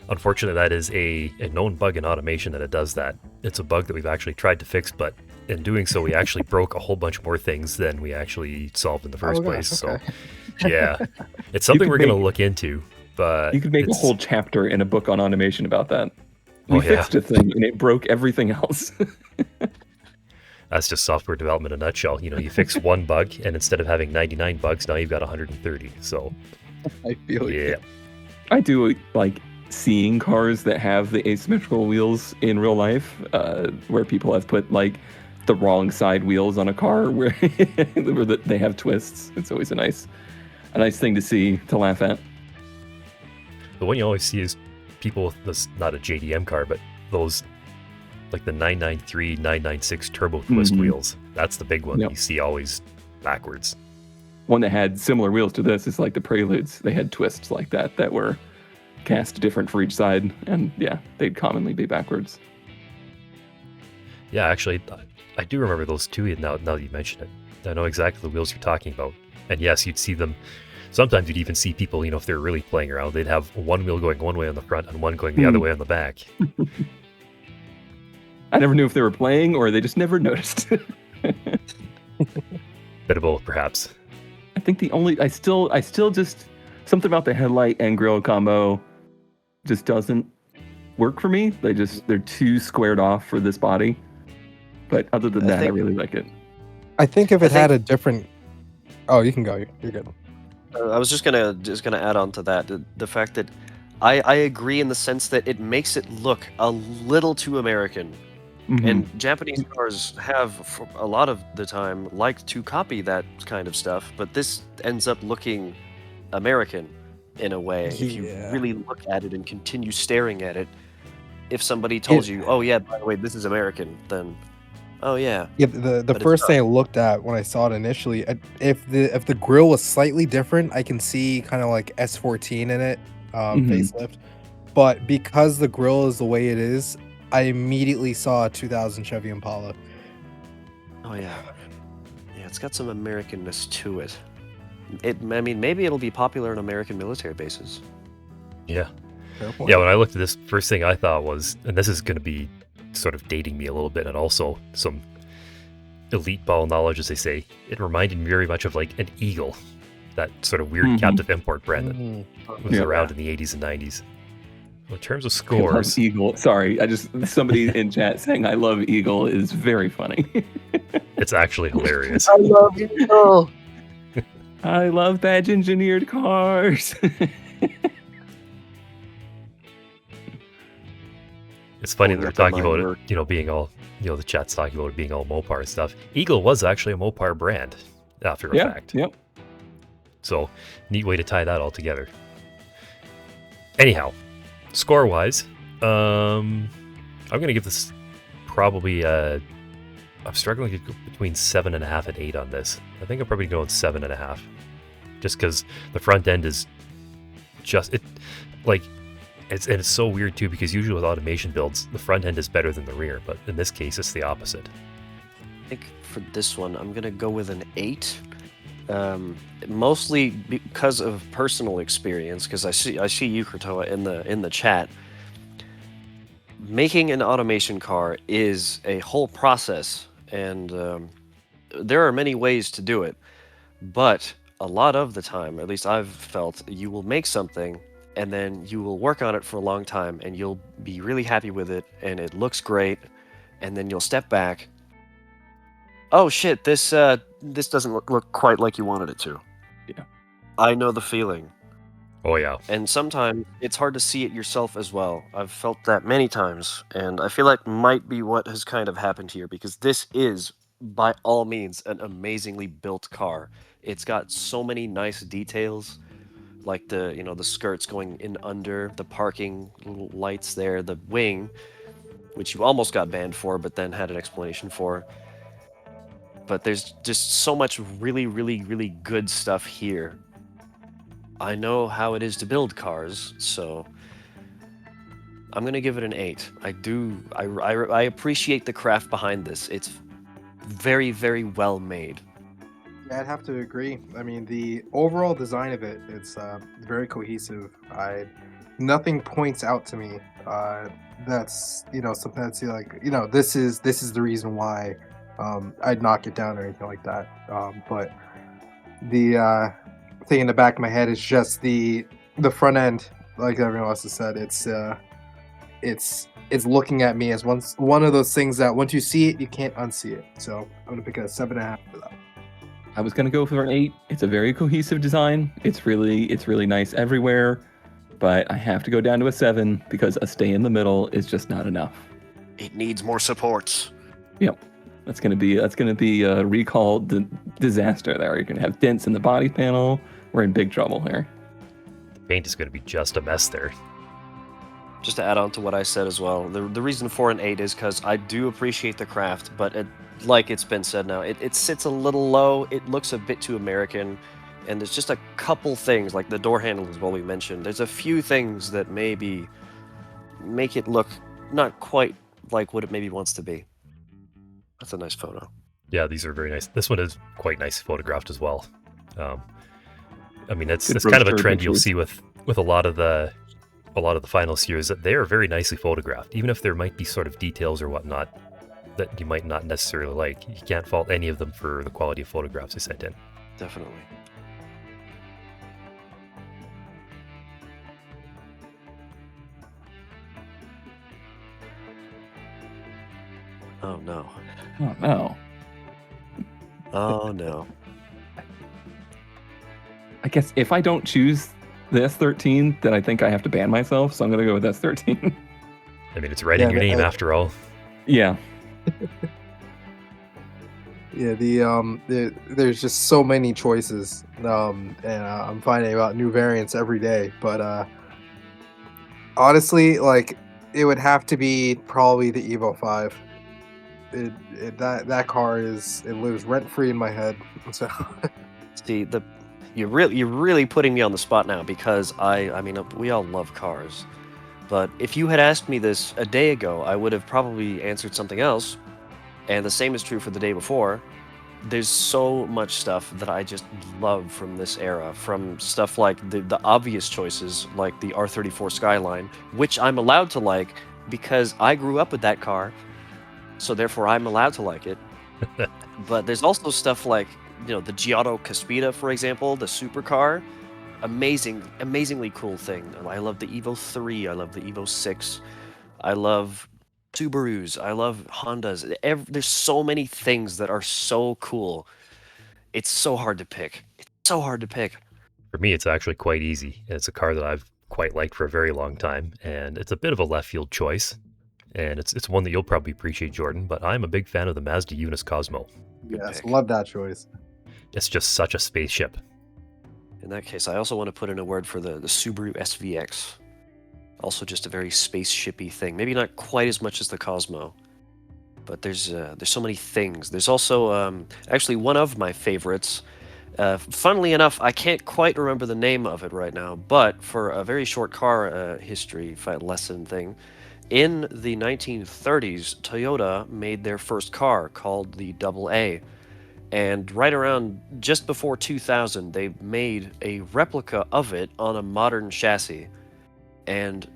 unfortunate. That is a known bug in automation that it does that. It's a bug that we've actually tried to fix, but in doing so, we actually broke a whole bunch more things than we actually solved in the first Oh, gosh, place. okay. So, yeah, it's something could we're going to make- look into. But You could make a it's- whole chapter in a book on automation about that. We Oh, yeah. fixed a thing and it broke everything else. That's just software development in a nutshell. You fix one bug, and instead of having 99 bugs, now you've got 130. So, I feel you. yeah. I do like seeing cars that have the asymmetrical wheels in real life, where people have put like the wrong side wheels on a car where they have twists. It's always a nice thing to see, to laugh at. The one you always see is people with this, not a JDM car, but those like the 993, 996 turbo twist Mhm. wheels. That's the big one Yep. that you see always backwards. One that had similar wheels to this is like the Preludes. They had twists like that were cast different for each side, and yeah, they'd commonly be backwards. Yeah, actually, I do remember those two now that you mention it. I know exactly the wheels you're talking about. And yes, you'd see them. Sometimes you'd even see people, if they're really playing around, they'd have one wheel going one way on the front and one going the other way on the back. I never knew if they were playing or they just never noticed. Bit of both, perhaps. I think I still just something about the headlight and grill combo just doesn't work for me. They're too squared off for this body. But other than that, I really like it. I think if it had a different. Oh, you can go. You're good. I was just gonna add on to that the fact that I agree in the sense that it makes it look a little too American. Mm-hmm. And Japanese cars have, for a lot of the time, liked to copy that kind of stuff, but this ends up looking American in a way. If you really look at it and continue staring at it, if somebody told you, oh yeah, by the way, this is American, then, oh yeah. Yeah, the first thing I looked at when I saw it initially, if the grill was slightly different, I can see kind of like S14 in it, facelift. But because the grill is the way it is, I immediately saw a 2000 Chevy Impala. Oh yeah, yeah, it's got some Americanness to it. I mean, maybe it'll be popular in American military bases. Yeah. Yeah, when I looked at this, first thing I thought was, and this is going to be sort of dating me a little bit, and also some elite ball knowledge, as they say, it reminded me very much of like an Eagle, that sort of weird captive import brand that was around in the 80s and 90s. Well, in terms of scores, Eagle. Sorry, somebody in chat saying I love Eagle is very funny. It's actually hilarious. I love Eagle. I love badge engineered cars. It's funny they're talking about it, being all, the chat's talking about it being all Mopar and stuff. Eagle was actually a Mopar brand after a fact. Yep. So, neat way to tie that all together. Anyhow, score-wise, I'm going to give this probably, I'm struggling to go between 7.5 and 8 on this. I think I'm probably going 7.5. Just because the front end is it's so weird too, because usually with automation builds, the front end is better than the rear, but in this case, it's the opposite. I think for this one, I'm going to go with an 8. Mostly because of personal experience, because I see you, Kratoa, in the chat. Making an automation car is a whole process, and there are many ways to do it. But a lot of the time, at least I've felt, you will make something, and then you will work on it for a long time, and you'll be really happy with it, and it looks great, and then you'll step back. Oh shit! This doesn't look quite like you wanted it to. Yeah, I know the feeling. Oh yeah. And sometimes it's hard to see it yourself as well. I've felt that many times, and I feel like might be what has kind of happened here, because this is, by all means, an amazingly built car. It's got so many nice details, like the skirts going in under, the parking little lights there, the wing, which you almost got banned for, but then had an explanation for. But there's just so much really, really, really good stuff here. I know how it is to build cars, so I'm going to give it an 8. I appreciate the craft behind this. It's very, very well made. Yeah, I'd have to agree. I mean, the overall design of it's very cohesive. Nothing points out to me that's something that's like this is the reason why I'd knock it down or anything like that. But the thing in the back of my head is just the front end, like everyone else has said. It's looking at me as one of those things that once you see it, you can't unsee it. So I'm gonna pick a 7.5 for that. I was gonna go for an 8. It's a very cohesive design. It's really nice everywhere, but I have to go down to a 7 because a stay in the middle is just not enough. It needs more supports. Yep. That's gonna be a recall disaster there. You're gonna have dents in the body panel. We're in big trouble here. The paint is gonna be just a mess there. Just to add on to what I said as well, the reason for an 8 is because I do appreciate the craft, but like it's been said now, it sits a little low. It looks a bit too American, and there's just a couple things, like the door handle is what we mentioned. There's a few things that maybe make it look not quite like what it maybe wants to be. That's a nice photo. Yeah, these are very nice. This one is quite nice photographed as well. I mean, it's kind of a trend you'll see with a lot of the a lot of the finalists here is that they are very nicely photographed, even if there might be sort of details or whatnot that you might not necessarily like. You can't fault any of them for the quality of photographs they sent in. Definitely. Oh no. Oh no. Oh no. I guess if I don't choose the S13, then I think I have to ban myself, so I'm going to go with S13. I mean, it's right in your name after all. Yeah. Yeah, there's just so many choices, and I'm finding out new variants every day. But honestly, like, it would have to be probably the Evo 5. That car lives rent free in my head. So See, you're really putting me on the spot now, because I mean, we all love cars, but if you had asked me this a day ago, I would have probably answered something else, and the same is true for the day before. There's so much stuff that I just love from this era, from stuff like the obvious choices, like the R34 Skyline, which I'm allowed to like because I grew up with that car, so therefore I'm allowed to like it. But there's also stuff like, the Giotto Caspita, for example, the supercar. Amazingly cool thing. I love the Evo 3, I love the Evo 6, I love Subarus, I love Hondas. There's so many things that are so cool. It's so hard to pick. For me, it's actually quite easy. It's a car that I've quite liked for a very long time, and it's a bit of a left field choice. And it's one that you'll probably appreciate, Jordan, but I'm a big fan of the Mazda Yunus Cosmo. yes, love that choice. It's just such a spaceship. In that case, I also want to put in a word for the Subaru SVX. Also just a very spaceshipy thing. Maybe not quite as much as the Cosmo, but there's so many things. There's also actually one of my favorites. Funnily enough, I can't quite remember the name of it right now, but for a very short car history lesson thing, in the 1930s, Toyota made their first car called the Double A. And right around just before 2000, they made a replica of it on a modern chassis. And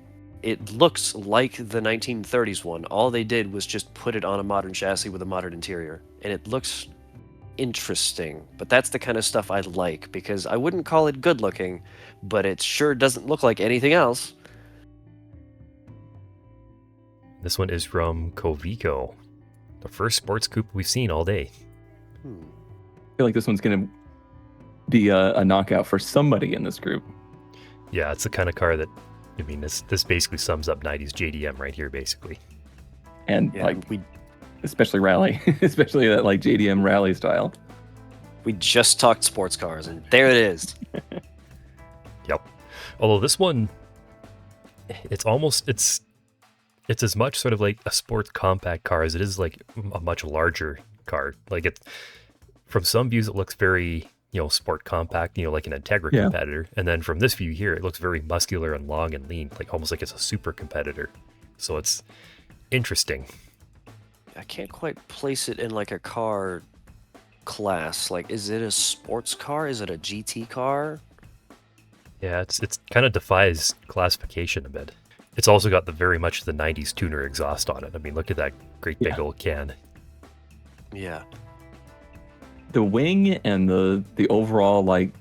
it looks like the 1930s one. All they did was just put it on a modern chassis with a modern interior. And it looks interesting. But that's the kind of stuff I like, because I wouldn't call it good looking, but it sure doesn't look like anything else. This one is from Covico, the first sports coupe we've seen all day. I feel like this one's going to be a knockout for somebody in this group. Yeah, it's the kind of car that, I mean, this basically sums up 90s JDM right here, basically. And especially rally, especially that like JDM rally style. We just talked sports cars, and there it is. Yep. Although this one, it's as much sort of like a sports compact car as it is like a much larger car. Like it, from some views, it looks very, sport compact, like an Integra competitor. And then from this view here, it looks very muscular and long and lean, like almost like it's a super competitor. So it's interesting. I can't quite place it in like a car class. Like, is it a sports car? Is it a GT car? Yeah, it's kind of defies classification a bit. It's also got very much the 90s tuner exhaust on it. I mean, look at that great big old can. Yeah. The wing and the overall like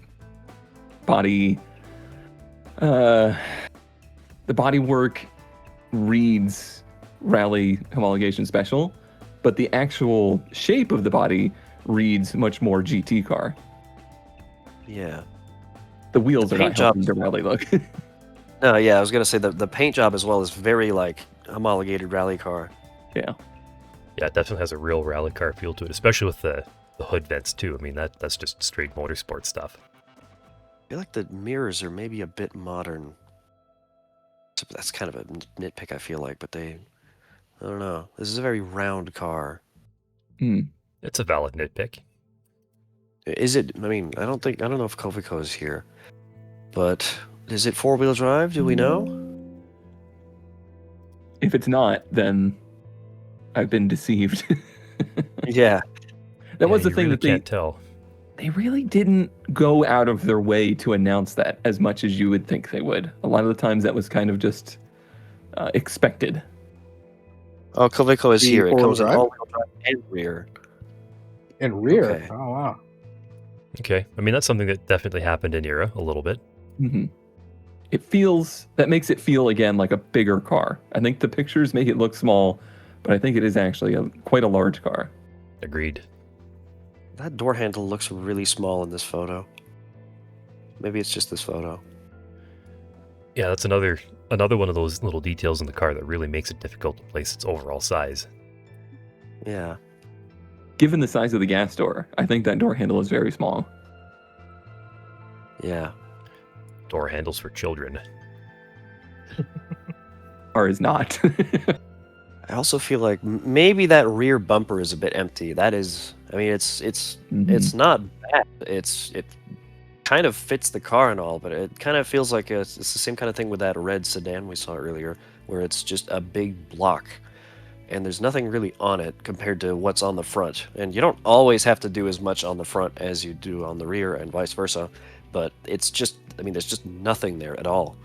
body, the bodywork reads rally homologation special, but the actual shape of the body reads much more GT car. Yeah. The wheels are not helping the rally look. No, yeah, I was gonna say the paint job as well is very like homologated rally car. Yeah. Yeah, it definitely has a real rally car feel to it, especially with the hood vents too. I mean, that's just straight motorsport stuff. I feel like the mirrors are maybe a bit modern. That's kind of a nitpick, I feel like, but I don't know. This is a very round car. It's a valid nitpick. Is it? I mean, I don't know if Covico is here, but is it four-wheel drive? Do we know? If it's not, then I've been deceived. Yeah. That was the thing really that they can't tell. they really didn't go out of their way to announce that as much as you would think they would. A lot of the times that was kind of just expected. Oh, Covico is The here. It four-wheel comes in drive? all-wheel drive and rear. In rear. Okay. Oh wow. Okay. I mean, that's something that definitely happened in Era a little bit. Mm-hmm. That makes it feel again like a bigger car. I think the pictures make it look small, but I think it is actually quite a large car. Agreed. That door handle looks really small in this photo. Maybe it's just this photo. Yeah, that's another one of those little details in the car that really makes it difficult to place its overall size. Yeah. Given the size of the gas door, I think that door handle is very small. Yeah. Door handles for children. Or is not. I also feel like maybe that rear bumper is a bit empty. That is, I mean, it's Mhm. not bad. It kind of fits the car and all, but it kind of feels like it's the same kind of thing with that red sedan we saw earlier, where it's just a big block, and there's nothing really on it compared to what's on the front. And you don't always have to do as much on the front as you do on the rear, and vice versa. But it's just, I mean, there's just nothing there at all.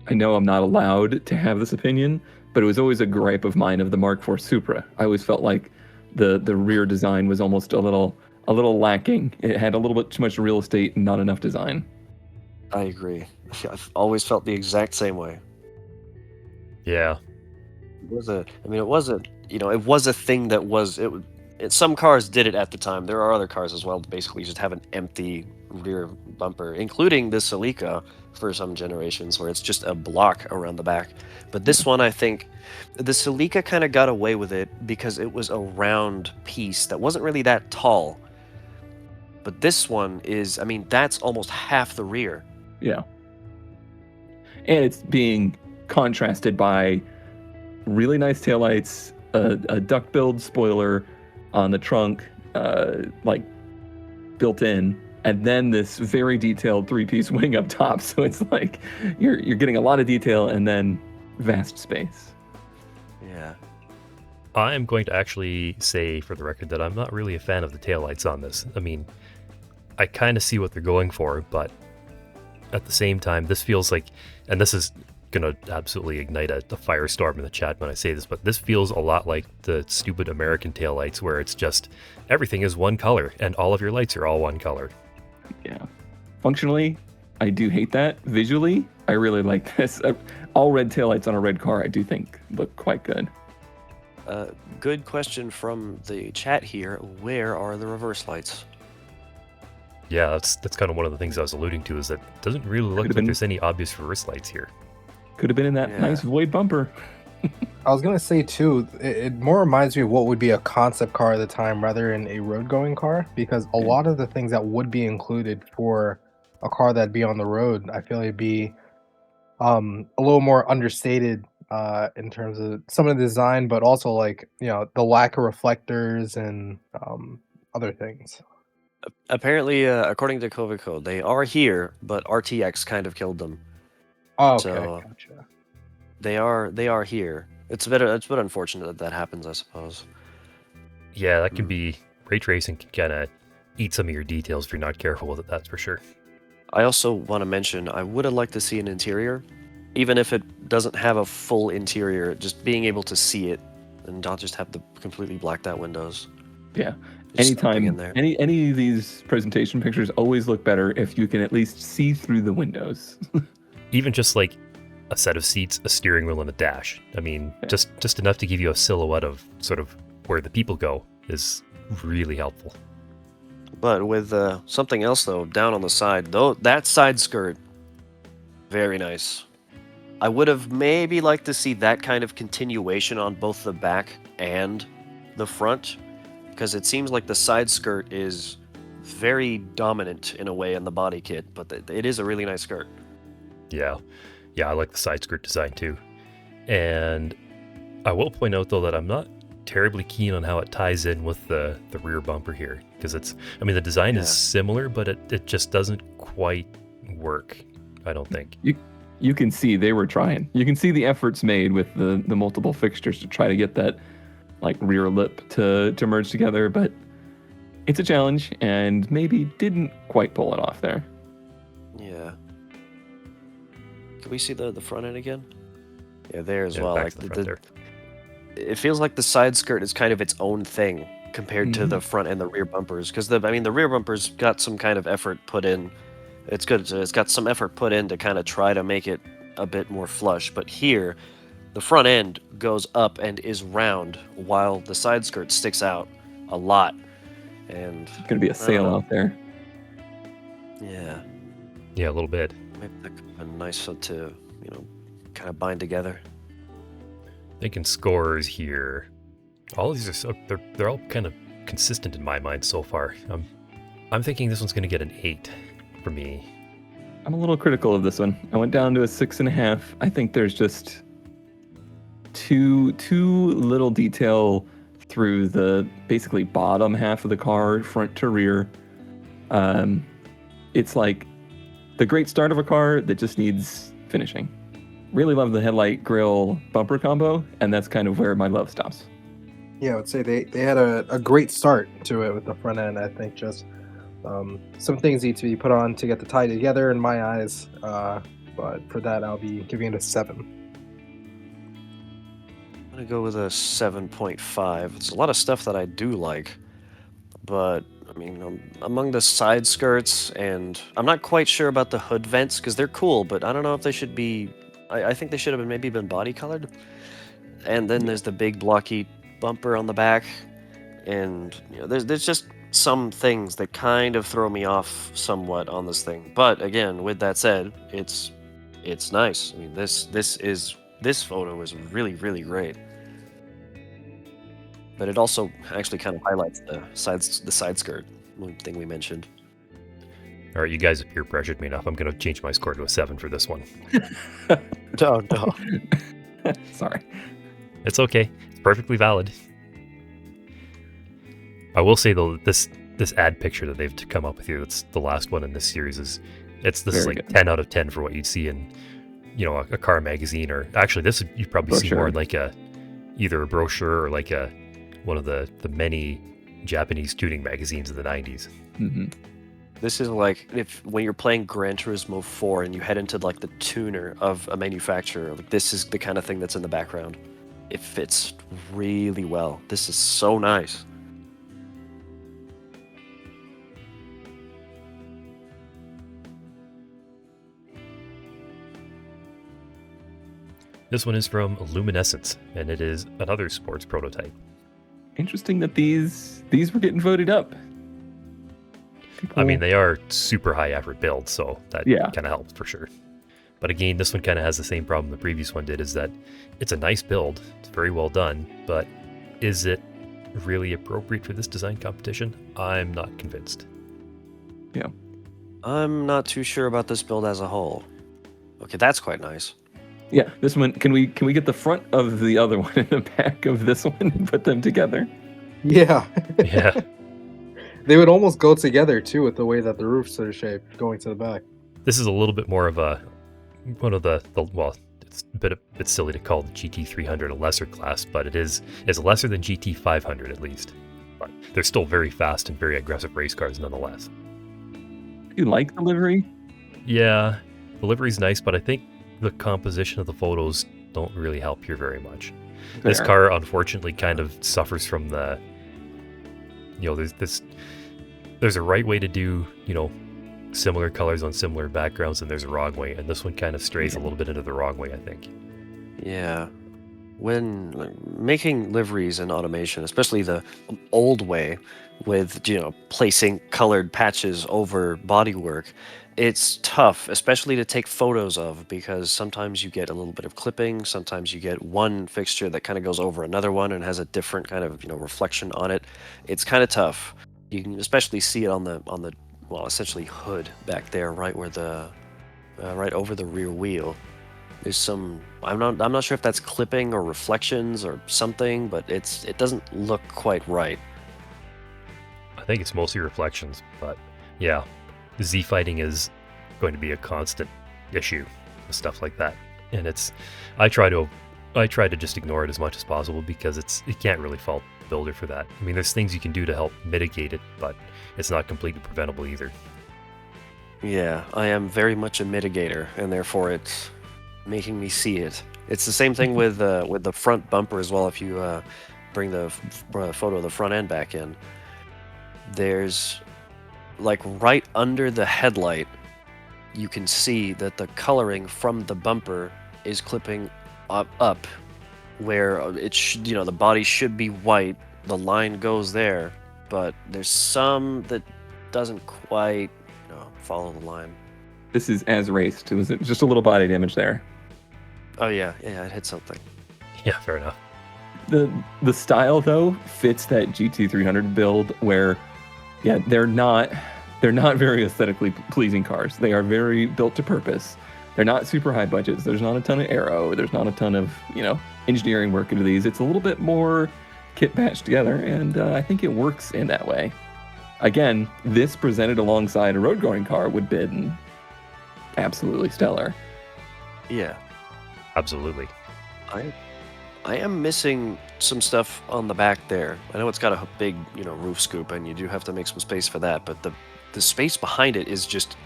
I know I'm not allowed to have this opinion, but it was always a gripe of mine of the Mark IV Supra. I always felt like the rear design was almost a little lacking. It had a little bit too much real estate and not enough design. I agree. I've always felt the exact same way. Yeah. It was a thing that was some cars did it at the time. There are other cars as well that basically just have an empty rear bumper, including the Celica for some generations, where it's just a block around the back. But this one, I think, the Celica kind of got away with it because it was a round piece that wasn't really that tall. But this one is, I mean, that's almost half the rear. Yeah. And it's being contrasted by really nice taillights, a duck-billed spoiler on the trunk, like built in, and then this very detailed three-piece wing up top. So it's like you're getting a lot of detail and then vast space. Yeah. I am going to actually say for the record that I'm not really a fan of the taillights on this. I mean, I kind of see what they're going for, but at the same time, this feels like, and this is going to absolutely ignite a firestorm in the chat when I say this, but this feels a lot like the stupid American taillights where it's just everything is one color and all of your lights are all one color. Yeah. Functionally, I do hate that. Visually, I really like this. All red taillights on a red car, I do think look quite good. Good question from the chat here. Where are the reverse lights? Yeah, that's kind of one of the things I was alluding to, is that it doesn't really look like there's any obvious reverse lights here. Could have been in that nice void bumper. I was gonna say too, it more reminds me of what would be a concept car at the time rather than a road going car, because a lot of the things that would be included for a car that'd be on the road, I feel it'd be a little more understated in terms of some of the design, but also like, you know, the lack of reflectors and other things. Apparently, according to Covico, they are here, but RTX kind of killed them. Oh, okay, So- gotcha. They are here. It's a bit unfortunate that happens, I suppose. Yeah, that can be, ray tracing can kind of eat some of your details if you're not careful with it, that's for sure. I also want to mention, I would have liked to see an interior, even if it doesn't have a full interior, just being able to see it and not just have the completely blacked out windows. Yeah. Just something Anytime, in there. any of these presentation pictures always look better if you can at least see through the windows. Even just like a set of seats, a steering wheel, and a dash. I mean, just enough to give you a silhouette of sort of where the people go is really helpful. But with something else though, down on the side, though, that side skirt, very nice. I would have maybe liked to see that kind of continuation on both the back and the front, because it seems like the side skirt is very dominant in a way in the body kit, but it is a really nice skirt. Yeah, I like the side skirt design too. And I will point out though that I'm not terribly keen on how it ties in with the rear bumper here, because the design is similar, but it just doesn't quite work, I don't think. You can see they were trying. You can see the efforts made with the multiple fixtures to try to get that like rear lip to merge together, but it's a challenge, and maybe didn't quite pull it off there. Yeah. Can we see the front end again? Yeah, there as Yeah, well. back Like to the front there. it feels like the side skirt is kind of its own thing compared to the front and the rear bumpers, because the rear bumpers got some kind of effort put in. It's good. It's got some effort put in to kind of try to make it a bit more flush. But here, the front end goes up and is round, while the side skirt sticks out a lot. And It's gonna be a sail out there. yeah, Yeah, a little bit. maybe that could be nice to kind of bind together. Thinking scores here. All these are they're all kind of consistent in my mind so far. I'm thinking this one's going to get an 8 for me. I'm a little critical of this one. I went down to a 6.5. I think there's just too little detail through the basically bottom half of the car, front to rear. It's like the great start of a car that just needs finishing. Really love the headlight grill bumper combo, and that's kind of where my love stops. Yeah, I would say they had a great start to it with the front end. I think just some things need to be put on to get the tie together in my eyes. But for that, I'll be giving it a 7. I'm gonna go with a 7.5. It's a lot of stuff that I do like, but I mean, among the side skirts, and I'm not quite sure about the hood vents because they're cool, but I don't know if they should be. I think they should have maybe been body colored. And then there's the big blocky bumper on the back, and there's just some things that kind of throw me off somewhat on this thing. But again, with that said, it's nice. I mean, this photo is really, really great. But it also actually kind of highlights the side skirt, one thing we mentioned. All right, you guys have peer pressured me enough. I'm going to change my score to a 7 for this one. No. Sorry. It's okay. It's perfectly valid. I will say though, this ad picture that they've come up with here, that's the last one in this series, is Very like good. 10 out of 10 for what you'd see in a car magazine, or actually this you'd probably see more in like either a brochure or like one of the many Japanese tuning magazines of the 90s. Mm-hmm. This is like when you're playing Gran Turismo 4 and you head into like the tuner of a manufacturer, like this is the kind of thing that's in the background. It fits really well. This is so nice. This one is from Luminescence, and it is another sports prototype. Interesting that these were getting voted up. I mean, they are super high effort builds, so that kind of helps for sure. But again, this one kind of has the same problem the previous one did, is that it's a nice build, it's very well done, but is it really appropriate for this design competition? I'm not convinced. Yeah. I'm not too sure about this build as a whole. Okay, that's quite nice. Yeah, this one, can we get the front of the other one and the back of this one and put them together? Yeah. Yeah. They would almost go together too with the way that the roofs are shaped going to the back. This is a little bit more of one of the well, it's a bit silly to call the GT300 a lesser class, but it's lesser than GT500 at least. But they're still very fast and very aggressive race cars nonetheless. Do you like the livery? Yeah, the livery's nice, but I think the composition of the photos don't really help here very much. This Fair. car unfortunately kind of suffers from the, there's a right way to do, similar colors on similar backgrounds, and there's a wrong way, and this one kind of strays a little bit into the wrong way, I think. Yeah. When making liveries in automation, especially the old way with, placing colored patches over bodywork, it's tough, especially to take photos of, because sometimes you get a little bit of clipping, sometimes you get one fixture that kind of goes over another one and has a different kind of, reflection on it. It's kind of tough. You can especially see it on the essentially hood back there, right where right over the rear wheel. There's some, I'm not sure if that's clipping or reflections or something, but it doesn't look quite right. I think it's mostly reflections, but yeah, the Z fighting is going to be a constant issue with stuff like that, and I try to just ignore it as much as possible, because it can't really fall builder for that. I mean, there's things you can do to help mitigate it, but it's not completely preventable either. Yeah, I am very much a mitigator, and therefore it's making me see it. It's the same thing with the front bumper as well. If you bring the photo of the front end back in, there's like right under the headlight, you can see that the coloring from the bumper is clipping up where it should, the body should be white. The line goes there, but there's some that doesn't quite follow the line. This is as raced. It was just a little body damage there. Oh yeah, it hit something. Yeah, fair enough. The style though fits that GT300 build where, yeah, they're not very aesthetically pleasing cars. They are very built to purpose. They're not super high budgets. There's not a ton of aero. There's not a ton of engineering work into these. It's a little bit more kit patched together, and I think it works in that way. Again, this presented alongside a road-going car would have been absolutely stellar. Yeah. Absolutely. I am missing some stuff on the back there. I know it's got a big, roof scoop, and you do have to make some space for that, but the space behind it is just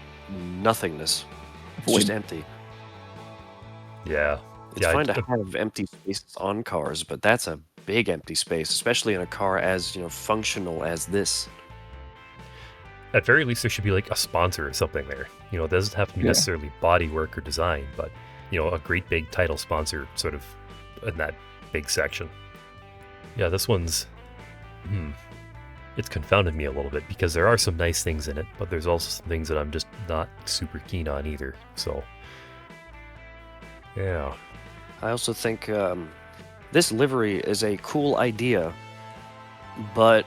nothingness. It's just empty. Yeah. It's fine to have empty spaces on cars, but that's a big empty space, especially in a car as, functional as this. At very least, there should be like a sponsor or something there. It doesn't have to be necessarily body work or design, but a great big title sponsor sort of in that big section. Yeah, this one's it's confounded me a little bit because there are some nice things in it, but there's also some things that I'm just not super keen on either. So yeah. I also think this livery is a cool idea, but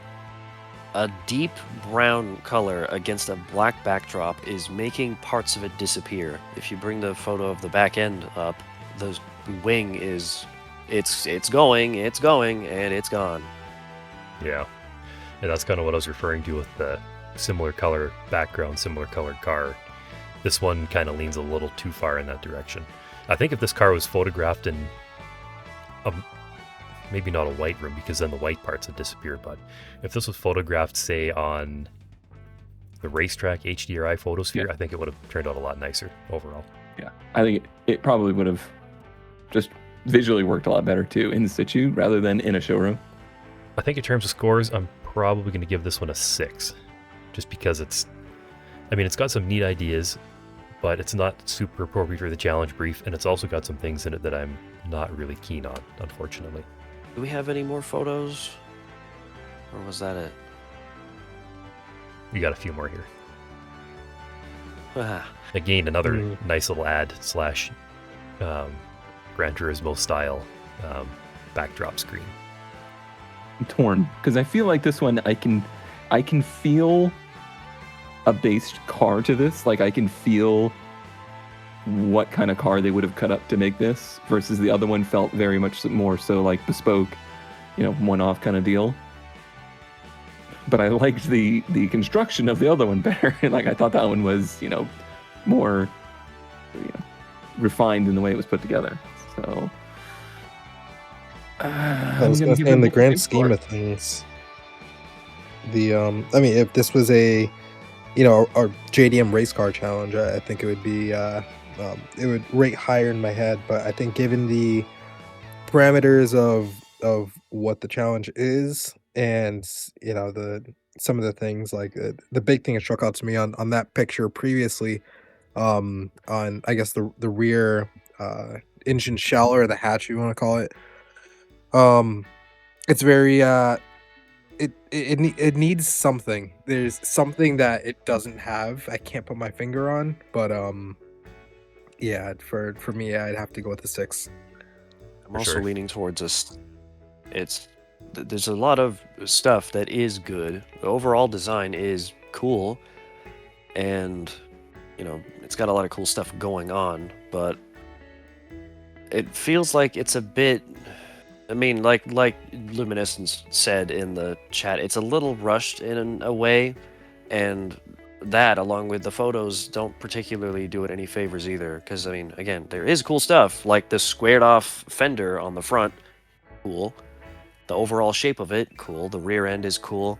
a deep brown color against a black backdrop is making parts of it disappear. If you bring the photo of the back end up, the wing is it's going, and it's gone. Yeah. And that's kind of what I was referring to with the similar color background, similar colored car. This one kind of leans a little too far in that direction. I think if this car was photographed in maybe not a white room, because then the white parts would disappear, but if this was photographed, say, on the racetrack HDRI photosphere, I think it would have turned out a lot nicer overall. Yeah, I think it probably would have just visually worked a lot better too in situ rather than in a showroom. I think in terms of scores, I'm probably going to give this one a 6, just because it's got some neat ideas, but it's not super appropriate for the challenge brief, and it's also got some things in it that I'm not really keen on, unfortunately. Do we have any more photos? Or was that it? We got a few more here. Ah. Again, another nice little ad / Gran Turismo style backdrop screen. I'm torn because I feel like this one I can feel a based car to this. Like I can feel what kind of car they would have cut up to make this versus the other one felt very much more so like bespoke, one-off kind of deal. But I liked the construction of the other one better. Like I thought that one was, more refined in the way it was put together. So I was going to say in the grand scheme of things, if this was a JDM race car challenge, I think it would be it would rate higher in my head. But I think given the parameters of what the challenge is, and some of the things like the big thing that struck out to me on that picture previously, on I guess the rear engine shell or the hatch, you want to call it. It's very it needs something. There's something that it doesn't have. I can't put my finger on, but yeah, for me, I'd have to go with the 6. I'm also leaning towards this. There's a lot of stuff that is good. The overall design is cool, and it's got a lot of cool stuff going on, but it feels like it's a bit. I mean, like Luminescence said in the chat, it's a little rushed in a way, and that, along with the photos, don't particularly do it any favors either. Because, again, there is cool stuff, like the squared-off fender on the front, cool, The overall shape of it, cool. The rear end is cool.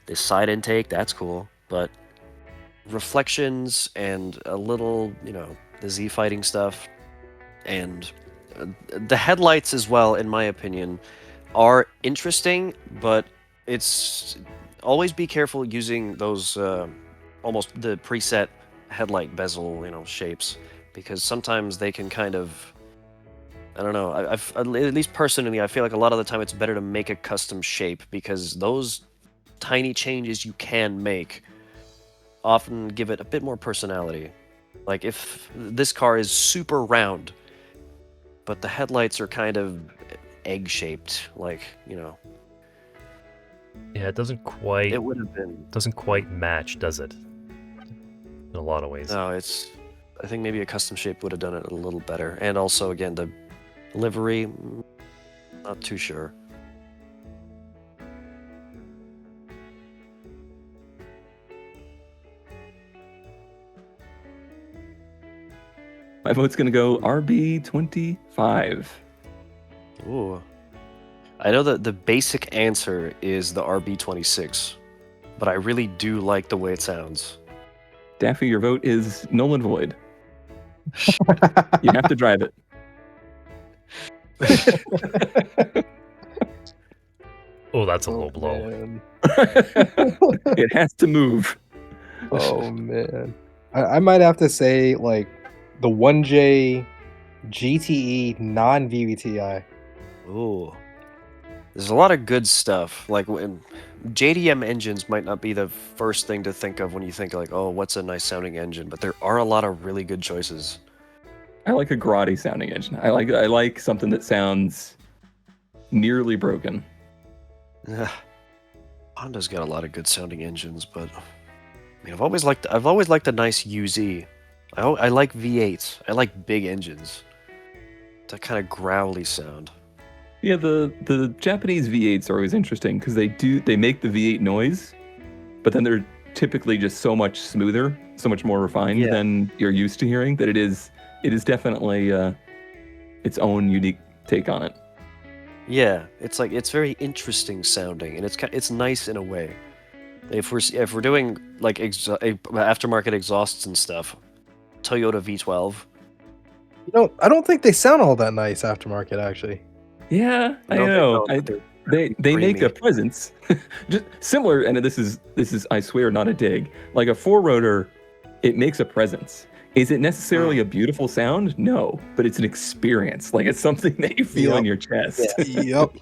The side intake, that's cool. But reflections and a little, the Z fighting stuff, and the headlights as well, in my opinion, are interesting, but it's always be careful using those almost the preset headlight bezel, shapes, because sometimes they can kind of, I don't know. At least personally, I feel like a lot of the time it's better to make a custom shape, because those tiny changes you can make often give it a bit more personality. Like if this car is super round, but the headlights are kind of egg-shaped, Yeah, it doesn't quite. it would have been. Doesn't quite match, does it? In a lot of ways. No, I think maybe a custom shape would have done it a little better. And also, again, the livery, not too sure. My vote's going to go RB25. Ooh. I know that the basic answer is the RB26, but I really do like the way it sounds. Daffy, your vote is null and void. You have to drive it. Oh, that's a low blow. Man. It has to move. Oh man, I might have to say like the 1J GTE non-VVTi. Ooh. There's a lot of good stuff. Like when JDM engines might not be the first thing to think of when you think like, oh, what's a nice sounding engine? But there are a lot of really good choices. I like a grotty sounding engine. I like something that sounds nearly broken. Honda's got a lot of good sounding engines, but I mean, I've always liked a nice UZ. I like V8s. I like big engines. That kind of growly sound. Yeah, the Japanese V8s are always interesting because they make the V8 noise, but then they're typically just so much smoother, so much more refined than you're used to hearing, that it is definitely its own unique take on it. Yeah, it's very interesting sounding, and it's nice in a way. If we're doing like aftermarket exhausts and stuff, Toyota V12. I don't think they sound all that nice aftermarket actually. Yeah, I know. They make a presence, just similar. And this is I swear not a dig. Like a four rotor, it makes a presence. Is it necessarily a beautiful sound? No, but it's an experience. Like it's something that you feel in your chest. Yep.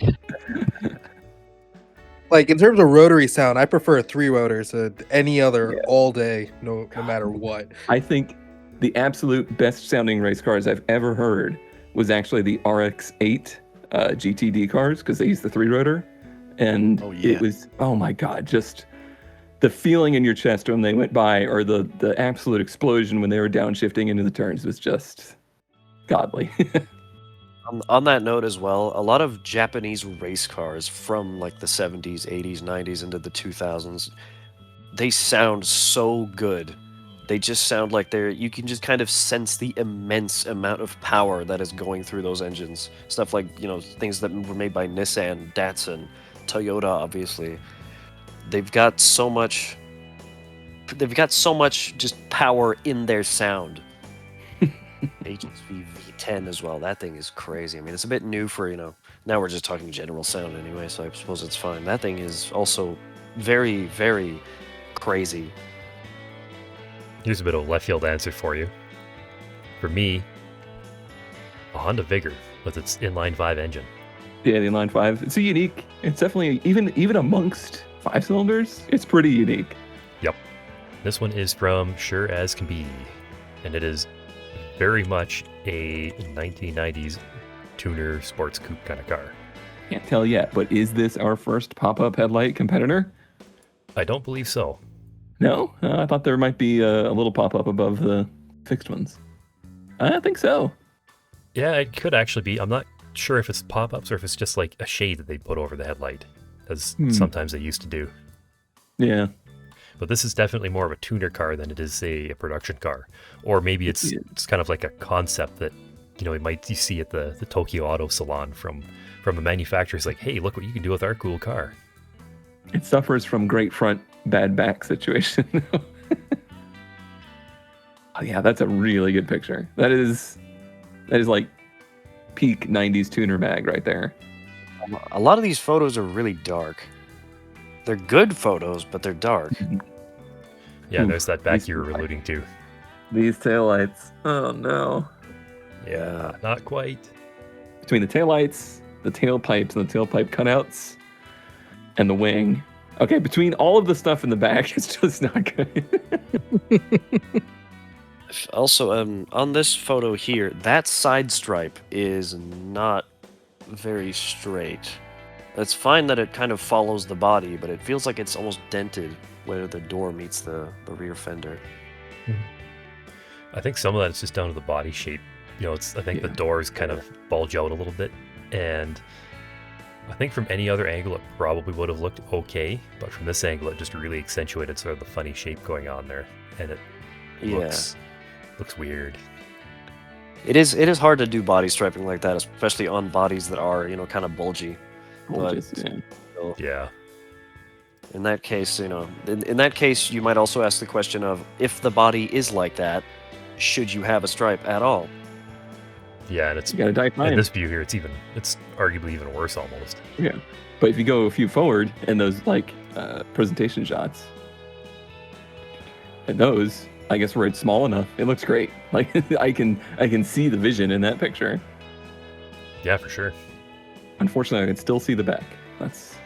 Like in terms of rotary sound, I prefer three rotors to any other all day, no matter what. I think the absolute best sounding race cars I've ever heard was actually the RX-8 GTD cars, because they use the three rotor, and it was, oh my god, just the feeling in your chest when they went by, or the absolute explosion when they were downshifting into the turns was just godly. On that note as well, a lot of Japanese race cars from like the 70s, 80s, 90s into the 2000s, they sound so good. They just sound like you can just kind of sense the immense amount of power that is going through those engines. Stuff like, things that were made by Nissan, Datsun, Toyota, obviously. They've got so much just power in their sound. HSV V10 as well. That thing is crazy. I mean, it's a bit new for, now we're just talking general sound anyway, so I suppose it's fine. That thing is also very, very crazy. Here's a bit of a left field answer for you. For me, a Honda Vigor with its inline 5 engine. Yeah, the inline 5. It's unique. It's definitely, even amongst 5 cylinders, it's pretty unique. Yep. This one is from Sure As Can Be, and it is very much a 1990s tuner sports coupe kind of car. Can't tell yet, but is this our first pop-up headlight competitor? I don't believe so. No? I thought there might be a little pop-up above the fixed ones. I think so. Yeah, it could actually be. I'm not sure if it's pop-ups or if it's just like a shade that they put over the headlight, as sometimes they used to do. Yeah. But this is definitely more of a tuner car than it is, say, a production car. Or maybe it's kind of like a concept that you see at the Tokyo Auto Salon from a manufacturer. It's like, hey, look what you can do with our cool car. It suffers from great front, bad back situation. Oh yeah, that's a really good picture. That is like peak 90s tuner mag right there. A lot of these photos are really dark. They're good photos, but they're dark. Yeah, Oof, there's that back these you were taillights. alluding to. These taillights. Oh no. Yeah, not quite. Between the taillights, the tailpipes and the tailpipe cutouts, and the wing. Okay, between all of the stuff in the back, it's just not good. Also, on this photo here, that side stripe is not very straight. It's fine that it kind of follows the body, but it feels like it's almost dented where the door meets the rear fender. I think some of that is just down to the body shape. I think the doors kind of bulge out a little bit, and I think from any other angle it probably would have looked okay, but from this angle it just really accentuated sort of the funny shape going on there, and it looks weird. It is hard to do body striping like that, especially on bodies that are, kind of bulgy. Yeah. In that case, in that case, you might also ask the question of, if the body is like that, should you have a stripe at all? Yeah, and it's You gotta die in fine. this view here, it's arguably even worse almost. Yeah. But if you go a few forward in those presentation shots, and those, I guess where it's small enough, it looks great. Like I can see the vision in that picture. Yeah, for sure. Unfortunately, I can still see the back. That's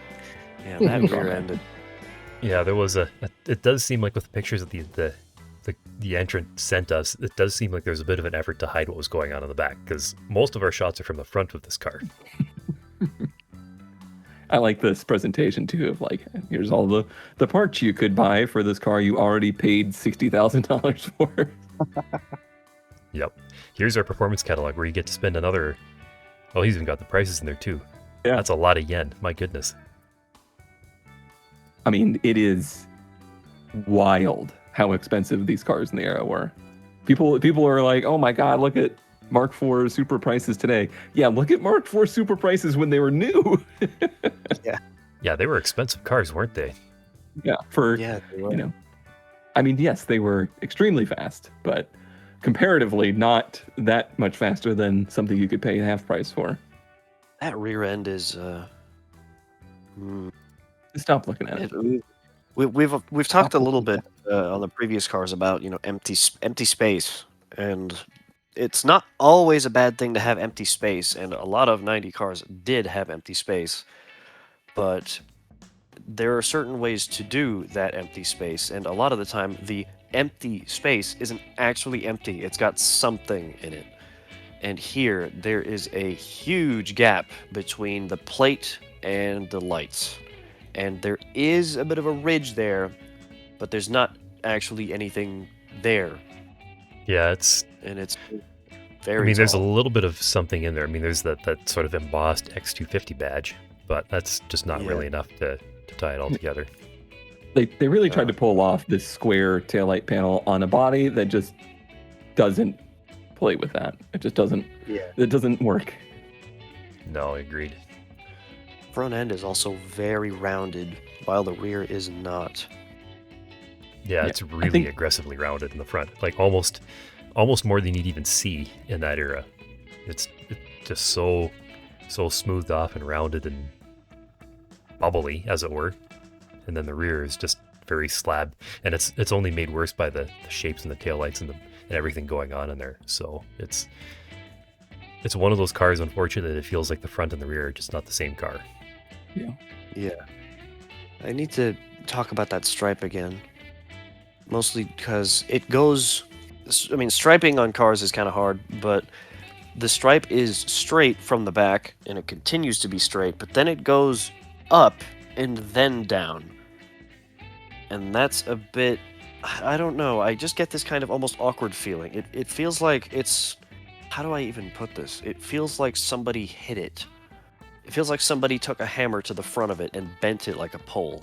That rear ended. Yeah, there was it does seem like with the pictures that the entrant sent us, it does seem like there's a bit of an effort to hide what was going on in the back, because most of our shots are from the front of this car. I like this presentation too of here's all the parts you could buy for this car you already paid $60,000 for. Yep. Here's our performance catalog where you get to spend another. Oh, he's even got the prices in there too. Yeah. That's a lot of yen. My goodness. I mean, it is wild how expensive these cars in the era were. People are like, oh my God, look at Mark IV Super prices today. Yeah, look at Mark IV Super prices when they were new. Yeah, they were expensive cars, weren't they? Yeah, They were. I mean, yes, they were extremely fast, but comparatively not that much faster than something you could pay half price for. That rear end is. Stop looking at it. We've talked a little bit on the previous cars about empty space, and it's not always a bad thing to have empty space, and a lot of 90 cars did have empty space, but there are certain ways to do that empty space, and a lot of the time the empty space isn't actually empty, it's got something in it. And here there is a huge gap between the plate and the lights, and there is a bit of a ridge there, but there's not actually anything there, Yeah, it's very there's a tall. little bit of something in there. I mean, there's that sort of embossed X250 badge, but that's just not really enough to tie it all together. They really tried to pull off this square taillight panel on a body that just doesn't play with that. It just doesn't. Yeah. It doesn't work. No, agreed. Front end is also very rounded, while the rear is not. Yeah, it's really think- aggressively rounded in the front, like almost more than you'd even see in that era. It's just so smoothed off and rounded and bubbly, as it were. And then the rear is just very slab, and it's only made worse by the shapes and the taillights and everything going on in there. So it's one of those cars, unfortunately, it feels like the front and the rear are just not the same car. Yeah. I need to talk about that stripe again. Mostly because it goes. I mean, striping on cars is kind of hard, but the stripe is straight from the back, and it continues to be straight, but then it goes up and then down. And that's a bit. I don't know. I just get this kind of almost awkward feeling. It feels like it's. How do I even put this? It feels like somebody hit it. It feels like somebody took a hammer to the front of it and bent it like a pole.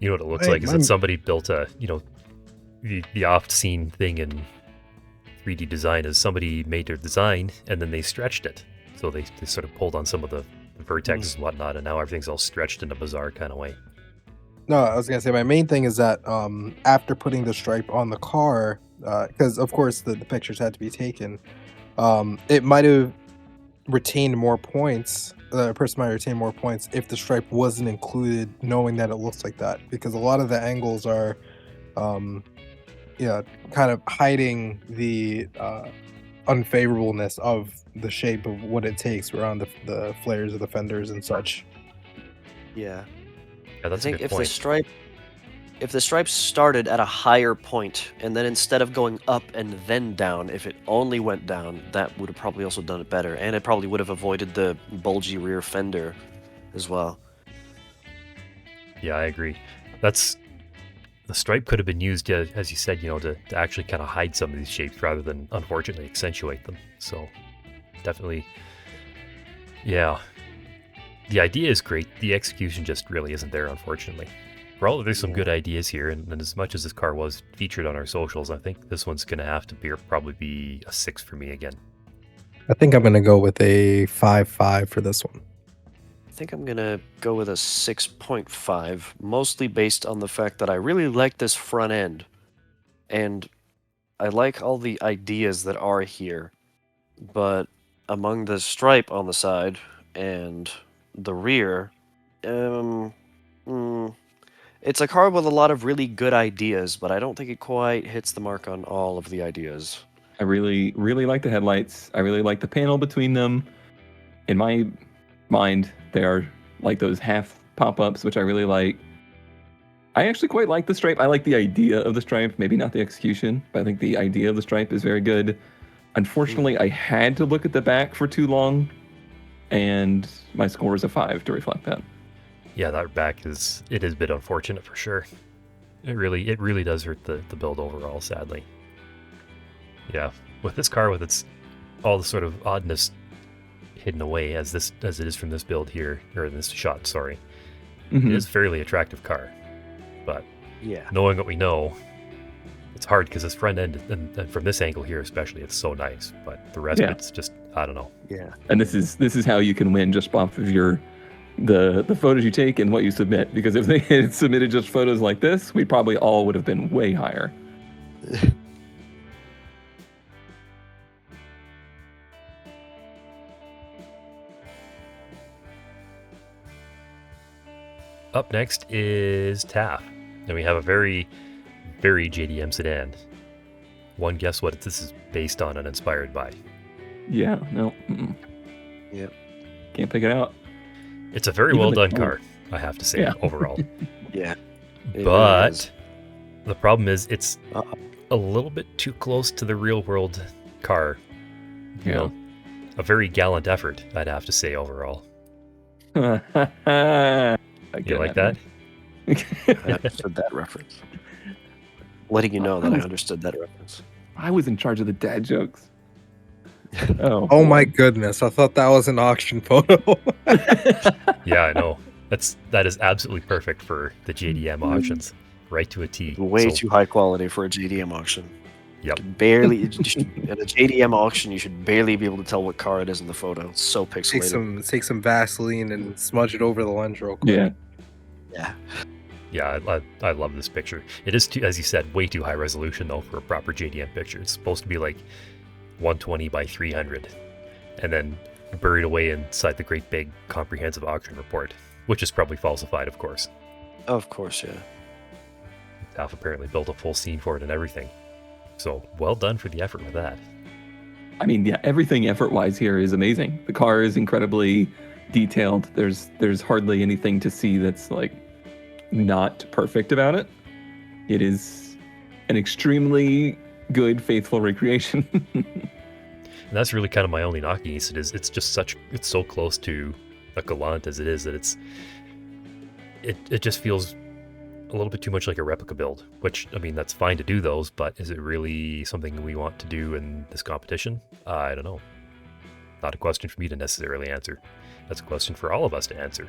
You know what it looks Hey, like is that somebody built a, the oft-seen thing in 3D design is somebody made their design and then they stretched it. So they sort of pulled on some of the vertexes and whatnot, and now everything's all stretched in a bizarre kind of way. No, I was gonna say my main thing is that after putting the stripe on the car, because of course the pictures had to be taken, it might have retained more points. The person might retain more points if the stripe wasn't included, knowing that it looks like that. Because a lot of the angles are, kind of hiding the unfavorableness of the shape of what it takes around the flares of the fenders and such. Yeah. Yeah, that's I think a good if point. if the stripe started at a higher point, and then instead of going up and then down, if it only went down, that would have probably also done it better, and it probably would have avoided the bulgy rear fender as well. Yeah, I agree. The stripe could have been used, as you said, to actually kind of hide some of these shapes rather than unfortunately accentuate them. So definitely, yeah. The idea is great. The execution just really isn't there, unfortunately. For all that there's some good ideas here, and as much as this car was featured on our socials, I think this one's going to have to probably be a 6 for me again. I think I'm gonna go with a 5.5 for this one. I think I'm gonna go with a 6.5, mostly based on the fact that I really like this front end, and I like all the ideas that are here, but among the stripe on the side and the rear, it's a car with a lot of really good ideas, but I don't think it quite hits the mark on all of the ideas. I really, really like the headlights. I really like the panel between them. In my mind, they are like those half pop-ups, which I really like. I actually quite like the stripe. I like the idea of the stripe, maybe not the execution, but I think the idea of the stripe is very good. Unfortunately, I had to look at the back for too long, and my score is a 5 to reflect that. Yeah, that back is a bit unfortunate for sure. It really does hurt the build overall, sadly. Yeah, with this car, with its all the sort of oddness hidden away as it is from this build here, or this shot, sorry, It is a fairly attractive car. But Yeah. knowing what we know, it's hard because this front end, and from this angle here especially, it's so nice. But the rest of it's just, I don't know. Yeah. And this is how you can win, just off of the photos you take and what you submit. Because if they had submitted just photos like this, we probably all would have been way higher. Up next is TAF, and we have a very, very JDM sedan. One guess what this is based on and inspired by. Yeah, no. Yep. Can't pick it out. It's a very Even well the done color. car, I have to say, Yeah. overall. Yeah. It really But is. the problem is it's Uh-oh. a little bit too close to the real world car. You Yeah. know, a very gallant effort, I'd have to say, overall. You like that? I understood that reference. Letting you know that I understood that reference. I was in charge of the dad jokes. Oh, Oh my goodness, I thought that was an auction photo. Yeah, I know. That is absolutely perfect for the JDM auctions, right to a T. Way So, too high quality for a JDM auction. Yep. Barely at a JDM auction, you should barely be able to tell what car it is in the photo. It's so pixelated. Take some Vaseline and smudge it over the lens real quick. Yeah. Yeah. Yeah, I love this picture. It is, as you said, way too high resolution, though, for a proper JDM picture. It's supposed to be like 120 by 300, and then buried away inside the great big comprehensive auction report, which is probably falsified, of course. Of course, yeah. TAF apparently built a full scene for it and everything. So, well done for the effort with that. I mean, yeah, everything effort-wise here is amazing. The car is incredibly detailed. There's hardly anything to see that's like not perfect about it. It is an extremely good, faithful recreation. And that's really kind of my only knock against it, is it's so close to a Galant as it is that it just feels a little bit too much like a replica build, which, I mean, that's fine to do those, but is it really something we want to do in this competition? I don't know. Not a question for me to necessarily answer. That's a question for all of us to answer.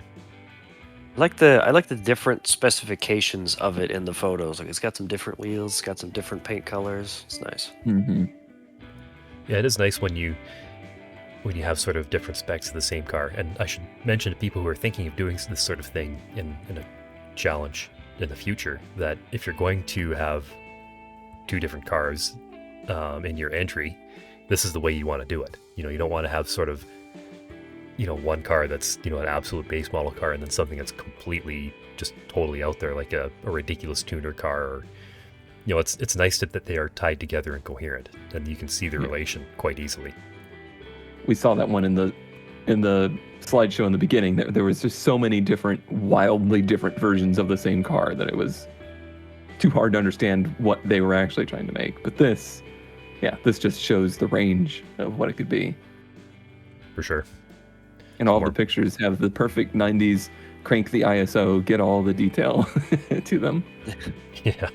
I like the different specifications of it in the photos. Like, it's got some different wheels, it's got some different paint colors. It's nice. Mm-hmm. Yeah, it is nice when you have sort of different specs of the same car. And I should mention to people who are thinking of doing this sort of thing in a challenge in the future, that if you're going to have two different cars in your entry, this is the way you want to do it. You don't want to have sort of, one car that's, an absolute base model car, and then something that's completely just totally out there, like a ridiculous tuner car, or, it's nice that they are tied together and coherent, and you can see the relation quite easily. We saw that one in the slideshow in the beginning. There was just so many different, wildly different versions of the same car that it was too hard to understand what they were actually trying to make. But this just shows the range of what it could be. For sure. And all the pictures have the perfect 90s crank the ISO, get all the detail to them. Yeah.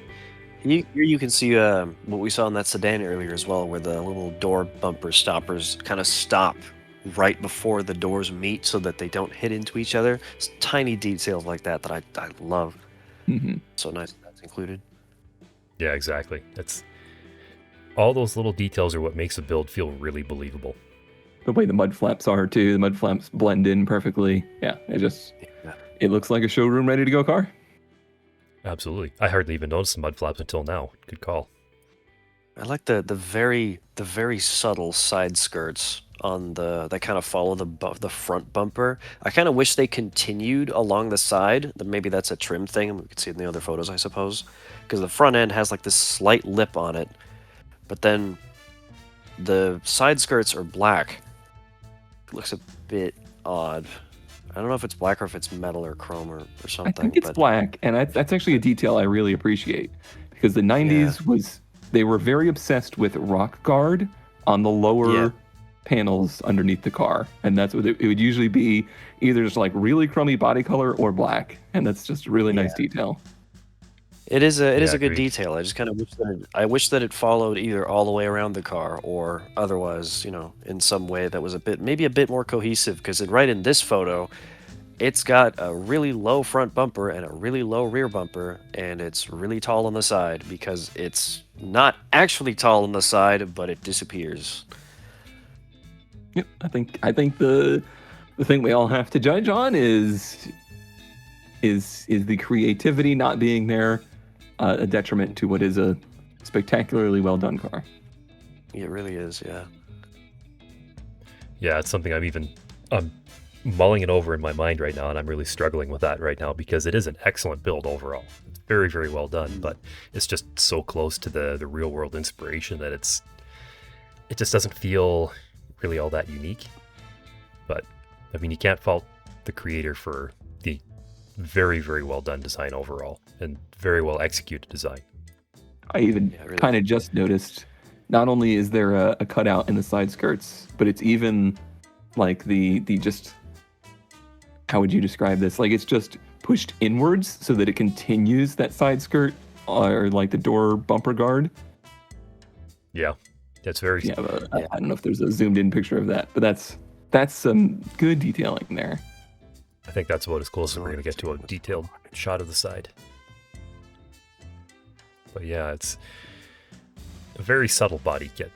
Here you can see what we saw in that sedan earlier as well, where the little door bumper stoppers kind of stop right before the doors meet so that they don't hit into each other. It's tiny details like that I love. Mm-hmm. So nice that's included. Yeah, exactly. That's all those little details are what makes a build feel really believable. The way the mud flaps are too. The mud flaps blend in perfectly. Yeah, it looks like a showroom ready to go car. Absolutely. I hardly even noticed the mud flaps until now. Good call. I like the very subtle side skirts on that kind of follow the front bumper. I kind of wish they continued along the side. Maybe that's a trim thing. We could see it in the other photos, I suppose, because the front end has like this slight lip on it, but then the side skirts are black. It looks a bit odd. I don't know if it's black or if it's metal or chrome or something. I think it's black, and that's actually a detail I really appreciate, because the 90s they were very obsessed with rock guard on the lower panels underneath the car, and that's what it would usually be, either just like really crummy body color or black, and that's just a really nice detail. It is a good detail. I just kind of wish that it followed either all the way around the car or otherwise, in some way that was maybe a bit more cohesive. Because right in this photo, it's got a really low front bumper and a really low rear bumper, and it's really tall on the side because it's not actually tall on the side, but it disappears. Yep, I think the thing we all have to judge on is the creativity not being there. A detriment to what is a spectacularly well done car. It really is, yeah. Yeah, it's something I'm mulling it over in my mind right now, and I'm really struggling with that right now because it is an excellent build overall. It's very, very well done, but it's just so close to the real world inspiration that it just doesn't feel really all that unique. But I mean, you can't fault the creator for the very, very well done design overall and very well executed design. I even kind of just noticed, not only is there a cutout in the side skirts, but it's even like the just, how would you describe this? Like it's just pushed inwards so that it continues that side skirt or like the door bumper guard. Yeah, that's very. Yeah, I don't know if there's a zoomed in picture of that, but that's some good detailing there. I think that's about as close as we're going to get to a detailed shot of the side. But yeah, it's a very subtle body kit.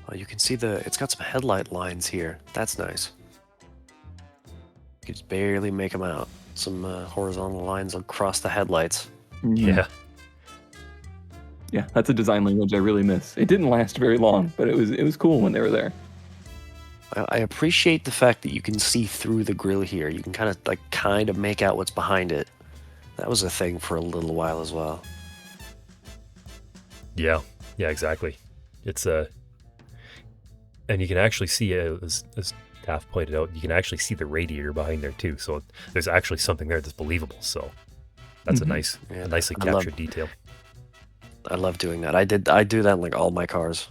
Oh, you can see it's got some headlight lines here. That's nice. You can just barely make them out. Some horizontal lines across the headlights. Yeah. Yeah, that's a design language I really miss. It didn't last very long, but it was cool when they were there. I appreciate the fact that you can see through the grill here. You can kind of make out what's behind it. That was a thing for a little while as well. Yeah, exactly. It's and you can actually see, as Taff pointed out, you can actually see the radiator behind there too. So there's actually something there that's believable. So that's a nicely captured detail. I love doing that. I do that in like all my cars.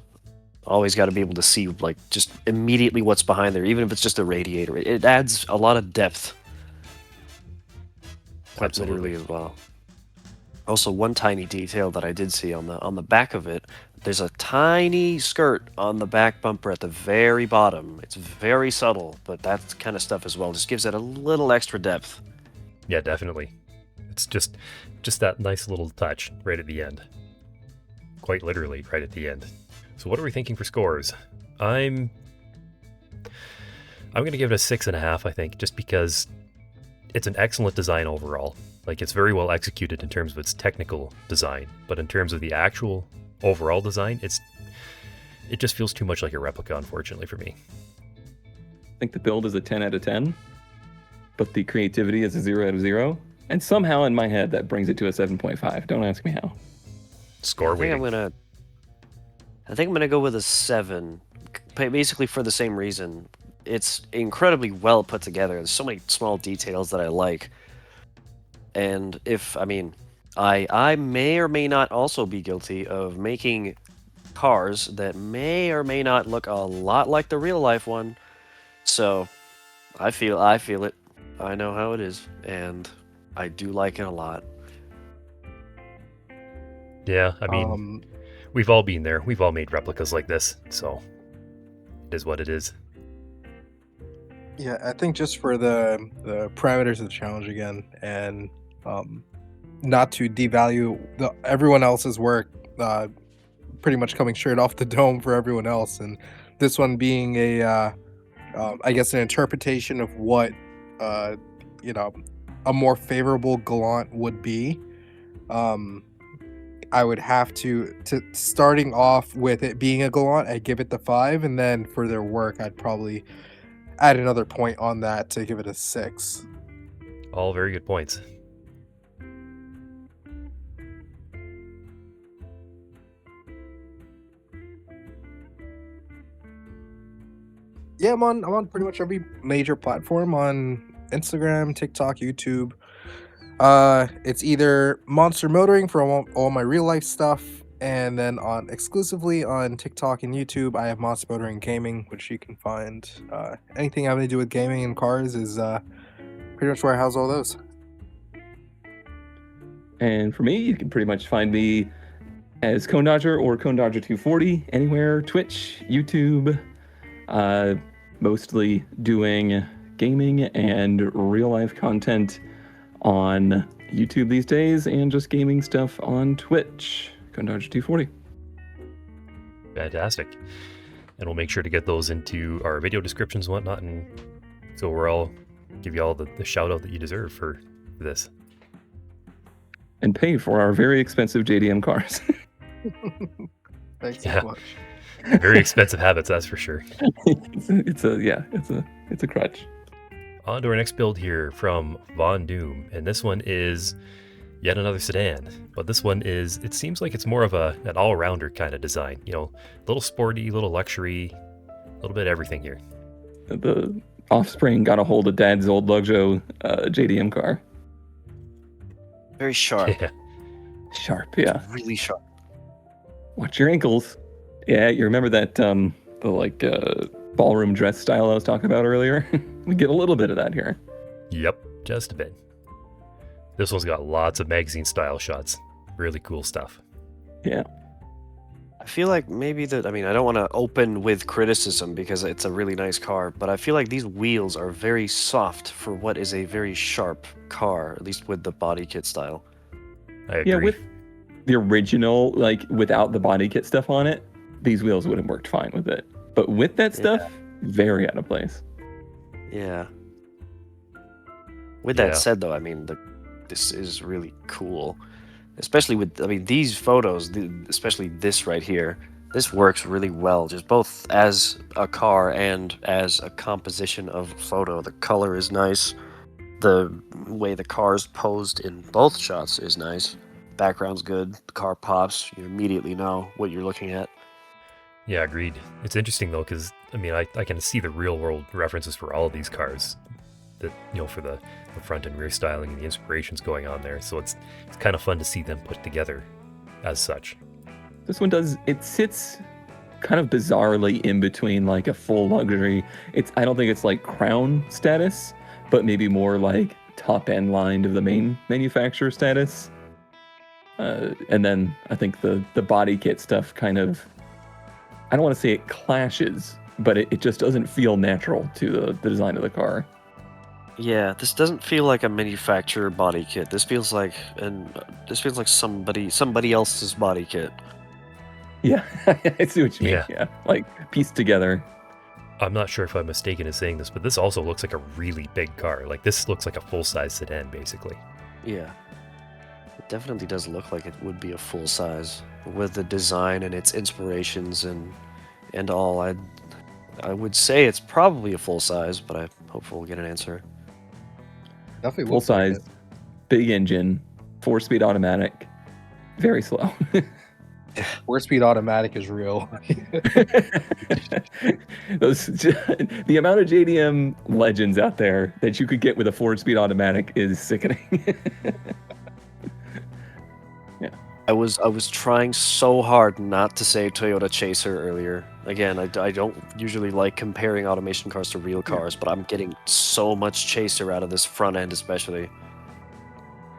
Always got to be able to see like just immediately what's behind there, even if it's just a radiator. It adds a lot of depth. Quite literally as well. Also, one tiny detail that I did see on the back of it, there's a tiny skirt on the back bumper at the very bottom. It's very subtle, but that kind of stuff as well just gives it a little extra depth. Yeah, definitely. It's just that nice little touch right at the end. Quite literally right at the end. So what are we thinking for scores? I'm going to give it a 6.5, I think, just because it's an excellent design overall. Like, it's very well executed in terms of its technical design, but in terms of the actual overall design, it just feels too much like a replica, unfortunately, for me. I think the build is a 10 out of 10, but the creativity is a 0 out of 0. And somehow in my head, that brings it to a 7.5. Don't ask me how. Score I think weighting. I'm gonna go with a 7, basically for the same reason. It's incredibly well put together. There's so many small details that I like, and I may or may not also be guilty of making cars that may or may not look a lot like the real life one. So I feel it. I know how it is, and I do like it a lot. Yeah, I mean, we've all been there. We've all made replicas like this, so it is what it is. Yeah, I think just for the parameters of the challenge again, and not to devalue everyone else's work, pretty much coming straight off the dome for everyone else, and this one being I guess an interpretation of what you know, a more favorable Gallant would be. I would have to starting off with it being a Gallant, I'd give it the 5, and then for their work, I'd probably add another point on that to give it a 6. All very good points. Yeah, I'm on pretty much every major platform on Instagram, TikTok, YouTube. It's either Monster Motoring for all my real life stuff, and then exclusively on TikTok and YouTube, I have Monster Motoring Gaming, which you can find. Anything having to do with gaming and cars is pretty much where I house all those. And for me, you can pretty much find me as Cone Dodger or Cone Dodger 240 anywhere, Twitch, YouTube, mostly doing gaming and real life content on YouTube these days, and just gaming stuff on Twitch, Cone Dodger 240. Fantastic. And we'll make sure to get those into our video descriptions and whatnot, and so we'll give you all the shout out that you deserve for this. And pay for our very expensive JDM cars. Thanks Yeah. so much. Very expensive habits, that's for sure. it's a crutch. On to our next build here from Von Doom, and this one is yet another sedan, but this one it seems like it's more of an all-rounder kind of design, you know, a little sporty, a little luxury, a little bit of everything here. The offspring got a hold of Dad's old Luxo JDM car. Very sharp. Yeah. Sharp, yeah. Really sharp. Watch your ankles. Yeah, you remember that ballroom dress style I was talking about earlier? We get a little bit of that here. Yep, just a bit. This one's got lots of magazine style shots. Really cool stuff. Yeah. I feel like maybe I don't want to open with criticism because it's a really nice car, but I feel like these wheels are very soft for what is a very sharp car, at least with the body kit style. I agree. Yeah, with the original, like without the body kit stuff on it, these wheels would have worked fine with it. But with that stuff, very out of place. Yeah. With that Yeah. said, though, this is really cool. Especially with, these photos, especially this right here, this works really well, just both as a car and as a composition of photo. The color is nice. The way the car's posed in both shots is nice. Background's good. The car pops. You immediately know what you're looking at. Yeah, agreed. It's interesting though, because I can see the real world references for all of these cars. That, you know, for the front and rear styling and the inspirations going on there. So it's kind of fun to see them put together as such. This one it sits kind of bizarrely in between like a full luxury. I don't think it's like crown status, but maybe more like top end line of the main manufacturer status. And then I think the body kit stuff kind of, I don't want to say it clashes, but it just doesn't feel natural to the design of the car. Yeah, this doesn't feel like a manufacturer body kit. This feels like somebody else's body kit. Yeah, I see what you mean. Yeah. Yeah, like pieced together. I'm not sure if I'm mistaken in saying this, but this also looks like a really big car. Like this looks like a full-size sedan, basically. Yeah. It definitely does look like it would be a full size with the design and its inspirations and all. I would say it's probably a full size, but I hope we'll get an answer. Definitely Full looks like size, big engine, 4-speed automatic, very slow. 4-speed automatic is real. The amount of JDM legends out there that you could get with a 4-speed automatic is sickening. I was trying so hard not to say Toyota Chaser earlier. Again, I don't usually like comparing automation cars to real cars, but I'm getting so much Chaser out of this front end, especially.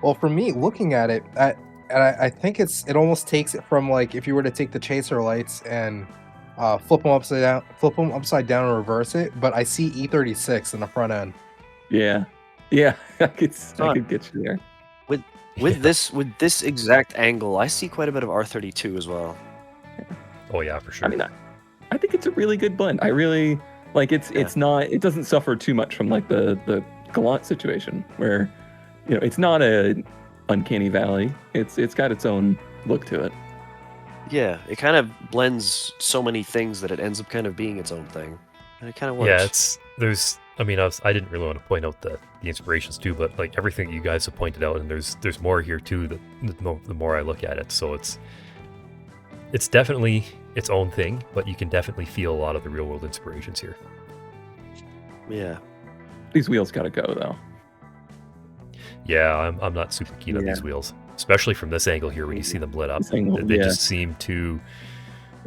Well, for me, looking at it, I think it almost takes it from like if you were to take the Chaser lights and flip them upside down and reverse it. But I see E36 in the front end. Yeah, I could get you there. With this exact angle, I see quite a bit of R32 as well. Oh yeah, for sure. I mean, I think it's a really good blend. I really like it's not, it doesn't suffer too much from like the Gallant situation where, you know, it's not a uncanny valley. It's got its own look to it. Yeah, it kind of blends so many things that it ends up kind of being its own thing, and it kind of works. Yeah, I didn't really want to point out the inspirations too, but like everything you guys have pointed out, and there's more here too. The more I look at it, so it's definitely its own thing, but you can definitely feel a lot of the real world inspirations here. Yeah. These wheels gotta go though. Yeah, I'm not super keen on these wheels, especially from this angle here when you see them lit up. They just seem too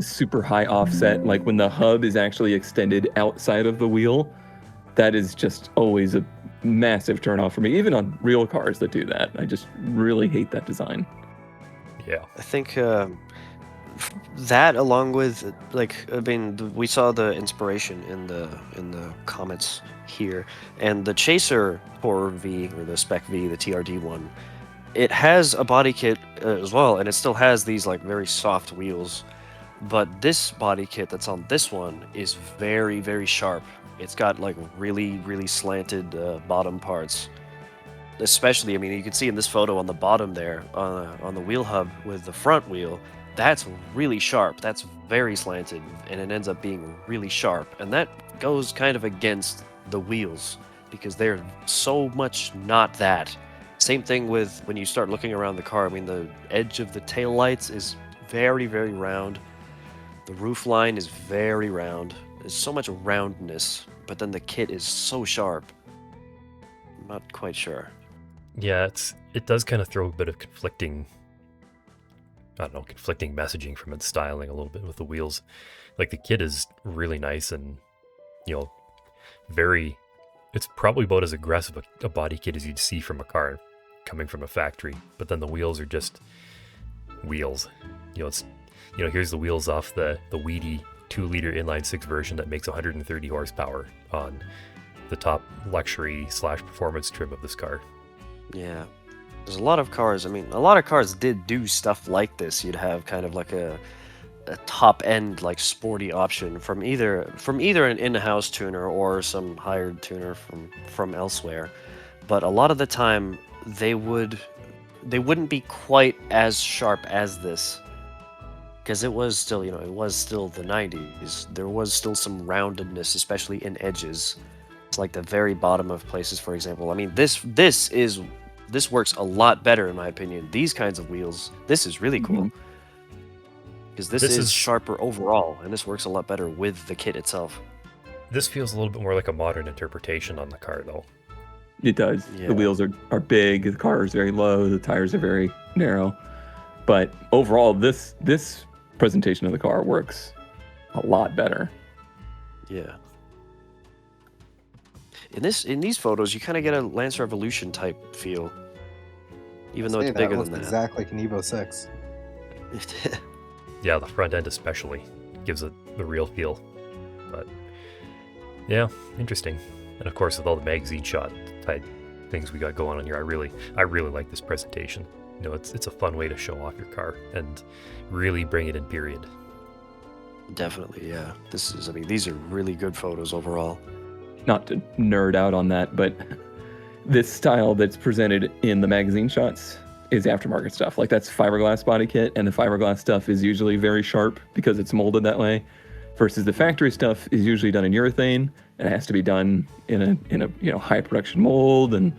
super high offset. Like when the hub is actually extended outside of the wheel, that is just always a massive turnoff for me. Even on real cars that do that, I just really hate that design. Yeah, I think that along with we saw the inspiration in the comments here, and the Chaser 4V or the Spec V, the TRD one, it has a body kit as well, and it still has these like very soft wheels, but this body kit that's on this one is very, very sharp. It's got like really, really slanted bottom parts. Especially, I mean, you can see in this photo on the bottom there, on the wheel hub with the front wheel, that's really sharp. That's very slanted, and it ends up being really sharp. And that goes kind of against the wheels, because they're so much not that. Same thing with when you start looking around the car. I mean, the edge of the tail lights is very, very round. The roof line is very round. There's so much roundness, but then the kit is so sharp. I'm not quite sure. Yeah, it does kind of throw a bit of conflicting messaging from its styling a little bit with the wheels. Like the kit is really nice and, you know, it's probably about as aggressive a body kit as you'd see from a car coming from a factory. But then the wheels are just wheels. Here's the wheels off the weedy 2-liter inline-6 version that makes 130 horsepower on the top luxury / performance trim of this car. Yeah. There's a lot of cars. I mean, a lot of cars did do stuff like this. You'd have kind of like a top end, like sporty option from either an in-house tuner or some hired tuner from elsewhere. But a lot of the time, they wouldn't be quite as sharp as this, because it was still the 90s. There was still some roundedness, especially in edges. It's like the very bottom of places, for example. I mean, this works a lot better in my opinion. These kinds of wheels, this is really cool, because this is sharper overall, and this works a lot better with the kit itself. This feels a little bit more like a modern interpretation on the car, though. It does. Yeah. The wheels are big. The car is very low. The tires are very narrow. But overall, this presentation of the car works a lot better. Yeah. In these photos, you kind of get a Lancer Evolution type feel, even though it's bigger than that. Exactly like an Evo 6. Yeah, the front end especially gives it the real feel. But yeah, interesting. And of course, with all the magazine shot type things we got going on here, I really like this presentation. You know, it's a fun way to show off your car and really bring it in period. Definitely, yeah. These are really good photos overall. Not to nerd out on that, but this style that's presented in the magazine shots is aftermarket stuff. Like, that's fiberglass body kit, and the fiberglass stuff is usually very sharp because it's molded that way, versus the factory stuff is usually done in urethane, and it has to be done in a high production mold, and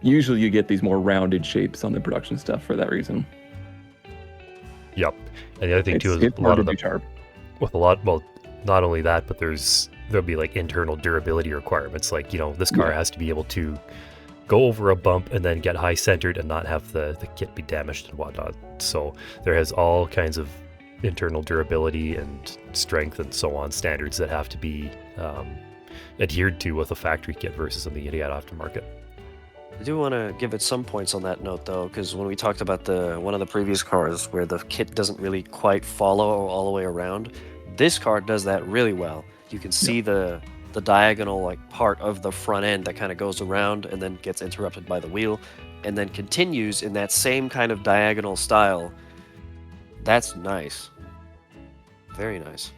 usually you get these more rounded shapes on the production stuff for that reason. Yep. And the other thing too is It's a lot of them them sharp. with a lot. Well, not only that, but there'll be like internal durability requirements. Like, this car has to be able to go over a bump and then get high centered and not have the kit be damaged and whatnot. So there has all kinds of internal durability and strength and so on standards that have to be adhered to with a factory kit versus something you get aftermarket. I do want to give it some points on that note, though, because when we talked about one of the previous cars where the kit doesn't really quite follow all the way around, this car does that really well. You can see the diagonal part of the front end that kind of goes around and then gets interrupted by the wheel, and then continues in that same kind of diagonal style. That's nice. Very nice.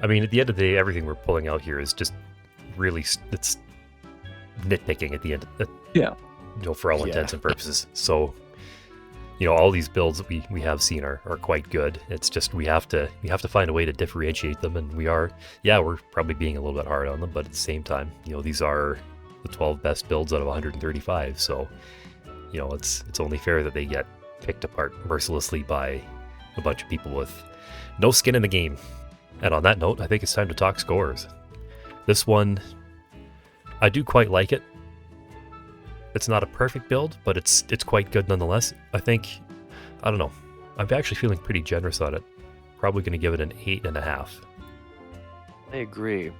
I mean, at the end of the day, everything we're pulling out here is just really it's nitpicking at the end. For all intents and purposes. So, all these builds that we have seen are quite good. It's just we have to find a way to differentiate them, and we're probably being a little bit hard on them, but at the same time, these are the 12 best builds out of 135. So, it's only fair that they get picked apart mercilessly by a bunch of people with no skin in the game. And on that note, I think it's time to talk scores. This one, I do quite like it. It's not a perfect build, but it's quite good nonetheless. I don't know. I'm actually feeling pretty generous on it. Probably going to give it an 8.5. I agree.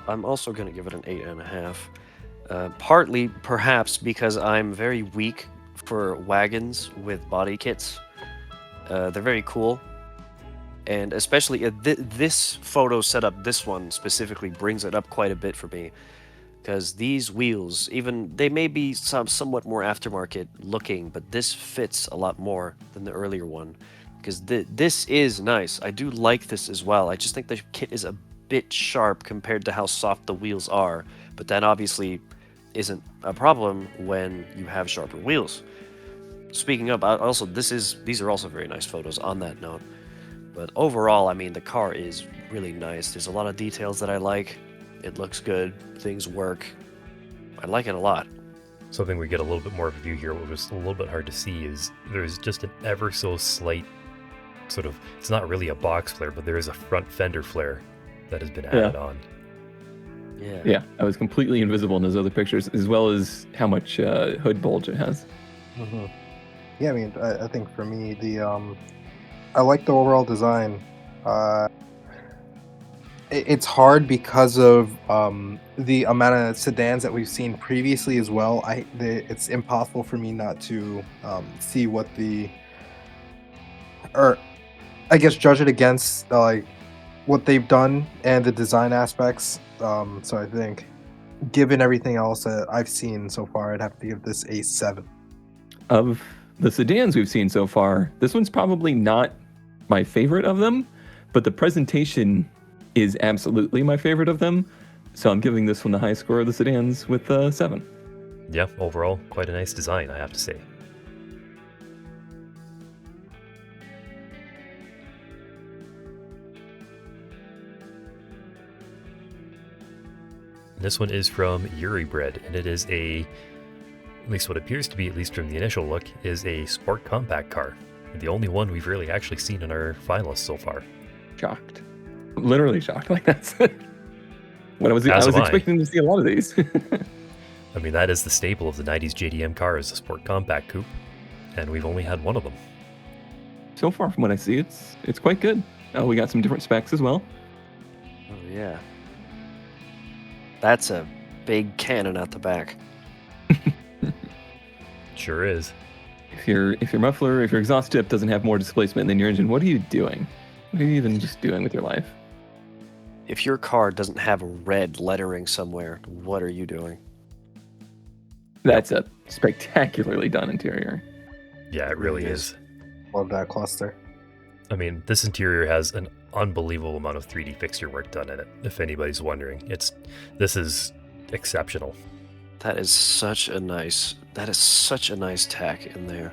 I'm also going to give it an 8.5. Partly, perhaps, because I'm very weak for wagons with body kits. They're very cool. And especially this photo setup, this one specifically, brings it up quite a bit for me. Because these wheels, they may be somewhat more aftermarket looking, but this fits a lot more than the earlier one. Because this is nice. I do like this as well. I just think the kit is a bit sharp compared to how soft the wheels are. But that obviously isn't a problem when you have sharper wheels. Speaking of, also these are also very nice photos on that note. But overall, I mean, the car is really nice. There's a lot of details that I like. It looks good. Things work. I like it a lot. Something we get a little bit more of a view here, what was a little bit hard to see, is there's just an ever so slight sort of, it's not really a box flare, but there is a front fender flare that has been added on. Yeah, I was completely invisible in those other pictures, as well as how much hood bulge it has. Mm-hmm. Yeah, I mean, I think for me, I like the overall design. It's hard because of the amount of sedans that we've seen previously as well. It's impossible for me not to see judge it against what they've done and the design aspects. So I think, given everything else that I've seen so far, I'd have to give this a 7. Of the sedans we've seen so far, this one's probably not my favorite of them, but the presentation is absolutely my favorite of them. So I'm giving this one the high score of the sedans with 7. Yeah, overall, quite a nice design, I have to say. This one is from Yuri Bread, and it is at least what appears to be, at least from the initial look, is a sport compact car. The only one we've really actually seen in our finalists so far. Shocked. Literally shocked. Like, that's what I was expecting to see a lot of these. I mean, that is the staple of the 90s JDM car, is a sport compact coupe, and we've only had one of them. So far from what I see, it's quite good. We got some different specs as well. Oh yeah. That's a big cannon out the back. Sure is. If your muffler, if your exhaust tip doesn't have more displacement than your engine, what are you doing? What are you even just doing with your life? If your car doesn't have red lettering somewhere, what are you doing? That's a spectacularly done interior. Yeah, it really is. Love that cluster. I mean, this interior has an unbelievable amount of 3D fixture work done in it. If anybody's wondering, this is exceptional. That is such a nice tack in there.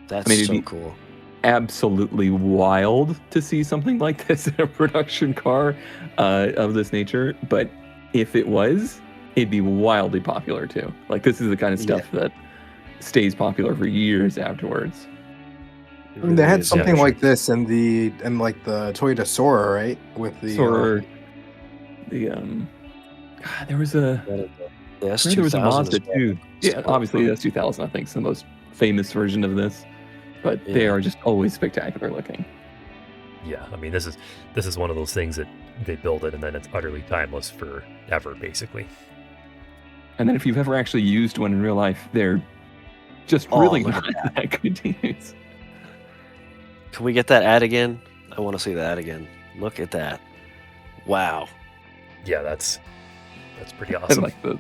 That's it'd so be cool. absolutely wild to see something like this in a production car of this nature, but if it was, it'd be wildly popular too. Like, this is the kind of stuff that stays popular for years afterwards. It They really had is, something yeah. like this in like the Toyota Sora, right? With the Or the God, there was a The S2000 there was a as Mazda well. too. Yeah, obviously the S2000 I think is the most famous version of this, but they Yeah. are just always spectacular looking. Yeah, I mean, this is one of those things that they build it and then it's utterly timeless forever, basically. And then if you've ever actually used one in real life, they're just Oh, really look at not that good to use. Can we get that ad again? I want to see that again. Look at that. Wow. Yeah, that's pretty And awesome. like the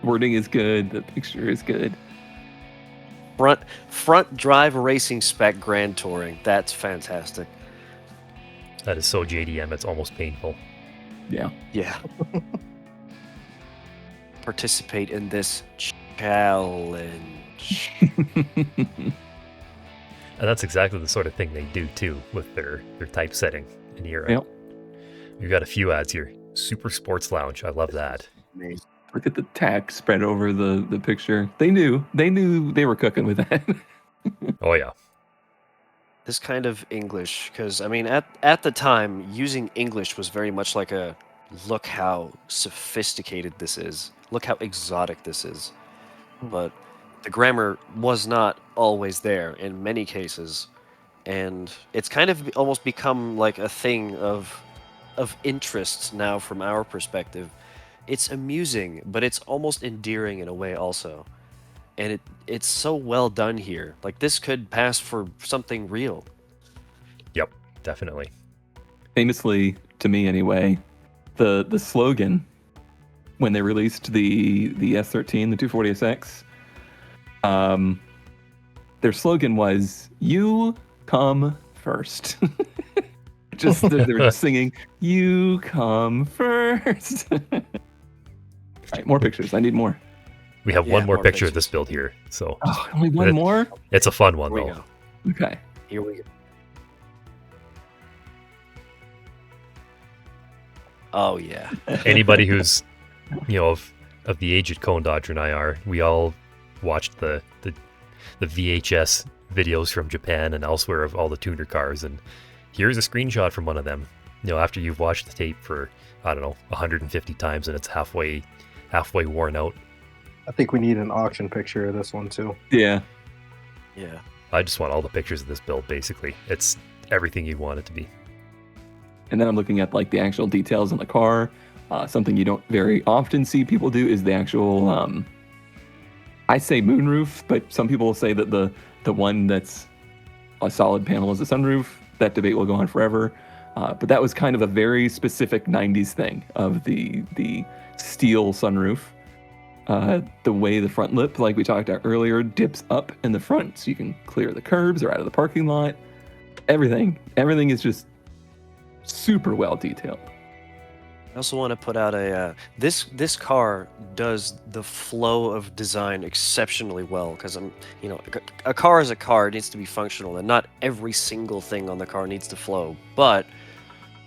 wording is good, the picture is good. Front drive racing spec Grand Touring. That's fantastic. That is so JDM, it's almost painful. Yeah. Yeah. Participate in this challenge. And that's exactly the sort of thing they do too with their typesetting in Europe. Yep. We've got a few ads here. Super Sports Lounge. I love that. Amazing. Look at the tack spread over the picture. They knew they were cooking with that. Oh yeah. This kind of English, because I mean, at the time, using English was very much like a look how sophisticated this is, look how exotic this is. But the grammar was not always there in many cases, and it's kind of almost become like a thing of interest now from our perspective. It's amusing, but it's almost endearing in a way also. And it's so well done here. Like, this could pass for something real. Yep, definitely. Famously, to me anyway, the slogan when they released the S13, the 240SX, their slogan was "You come first." Just they were just singing "You come first." All right, more pictures. I need more. We have Yeah, one more more picture of pictures. this build here. So Oh, only one more? it's a fun one Here we though. go. Okay. Here we go. Oh yeah. Anybody who's of the age that Cone Dodger and I are, we all watched the VHS videos from Japan and elsewhere of all the tuner cars, and here's a screenshot from one of them. After you've watched the tape for, I don't know, 150 times and it's halfway worn out. I think we need an auction picture of this one too. Yeah. Yeah. I just want all the pictures of this build, basically. It's everything you'd want it to be. And then I'm looking at like the actual details on the car. Something you don't very often see people do is the actual, I say moonroof, but some people will say that the one that's a solid panel is a sunroof. That debate will go on forever. But that was kind of a very specific 90s thing of the steel sunroof. The way the front lip, like we talked about earlier, dips up in the front so you can clear the curbs or out of the parking lot. Everything is just super well detailed. I also want to put out this car does the flow of design exceptionally well, because a car is a car. It needs to be functional, and not every single thing on the car needs to flow. But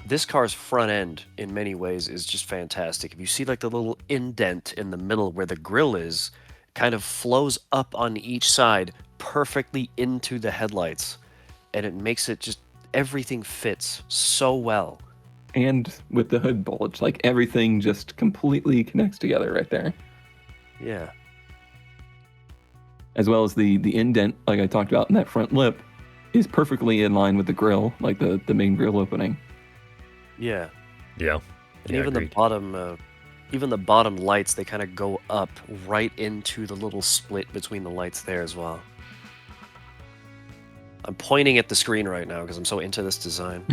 this car's front end, in many ways, is just fantastic. If you see like the little indent in the middle where the grille is, kind of flows up on each side perfectly into the headlights, and it makes it just everything fits so well. And with the hood bulge, like everything just completely connects together right there. Yeah. As well as the indent, like I talked about in that front lip, is perfectly in line with the grille, like the main grille opening. Yeah. Yeah. And Yeah, even agreed. the bottom lights, they kind of go up right into the little split between the lights there as well. I'm pointing at the screen right now because I'm so into this design.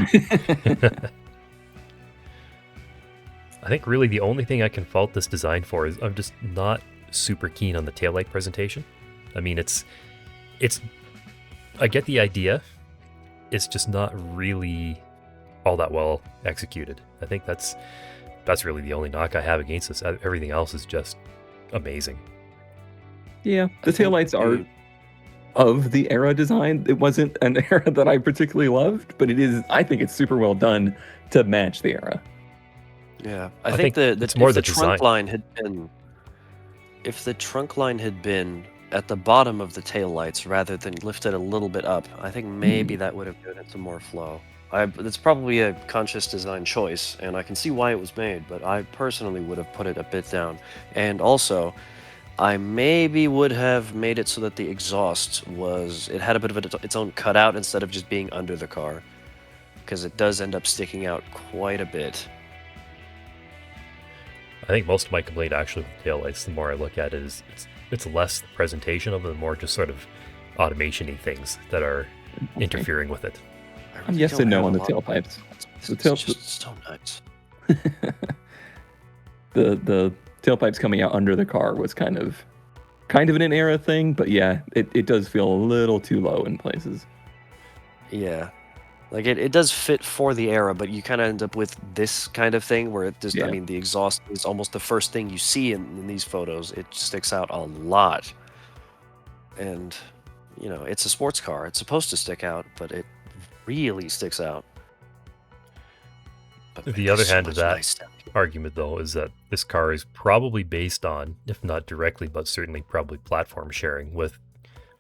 I think really the only thing I can fault this design for is I'm just not super keen on the taillight presentation. I mean, it's I get the idea, it's just not really all that well executed. I think that's really the only knock I have against this. Everything else is just amazing. Yeah, the taillights are of the era design. It wasn't an era that I particularly loved, but I think it's super well done to match the era. Yeah, I think it's more the trunk design. line had been, if the trunk line had been at the bottom of the taillights rather than lifted a little bit up, I think maybe that would have given it some more flow. It's probably a conscious design choice, and I can see why it was made, but I personally would have put it a bit down. And also, I maybe would have made it so that the exhaust it had a bit of its own cutout instead of just being under the car, because it does end up sticking out quite a bit. I think most of my complaint actually with taillights, the more I look at it, is it's less the presentation of them, more just sort of automation-y things that are interfering with it. I'm yes and no on the tailpipes. It's just so nice. The tailpipes coming out under the car was kind of an era thing, but yeah, it does feel a little too low in places. Yeah. Like it does fit for the era, but you kind of end up with this kind of thing where it just, Yeah. I mean, the exhaust is almost the first thing you see in these photos. It sticks out a lot. And, it's a sports car. It's supposed to stick out, but it really sticks out. But The there's other so hand of much that nice stuff. argument, though, is that this car is probably based on, if not directly, but certainly probably platform sharing with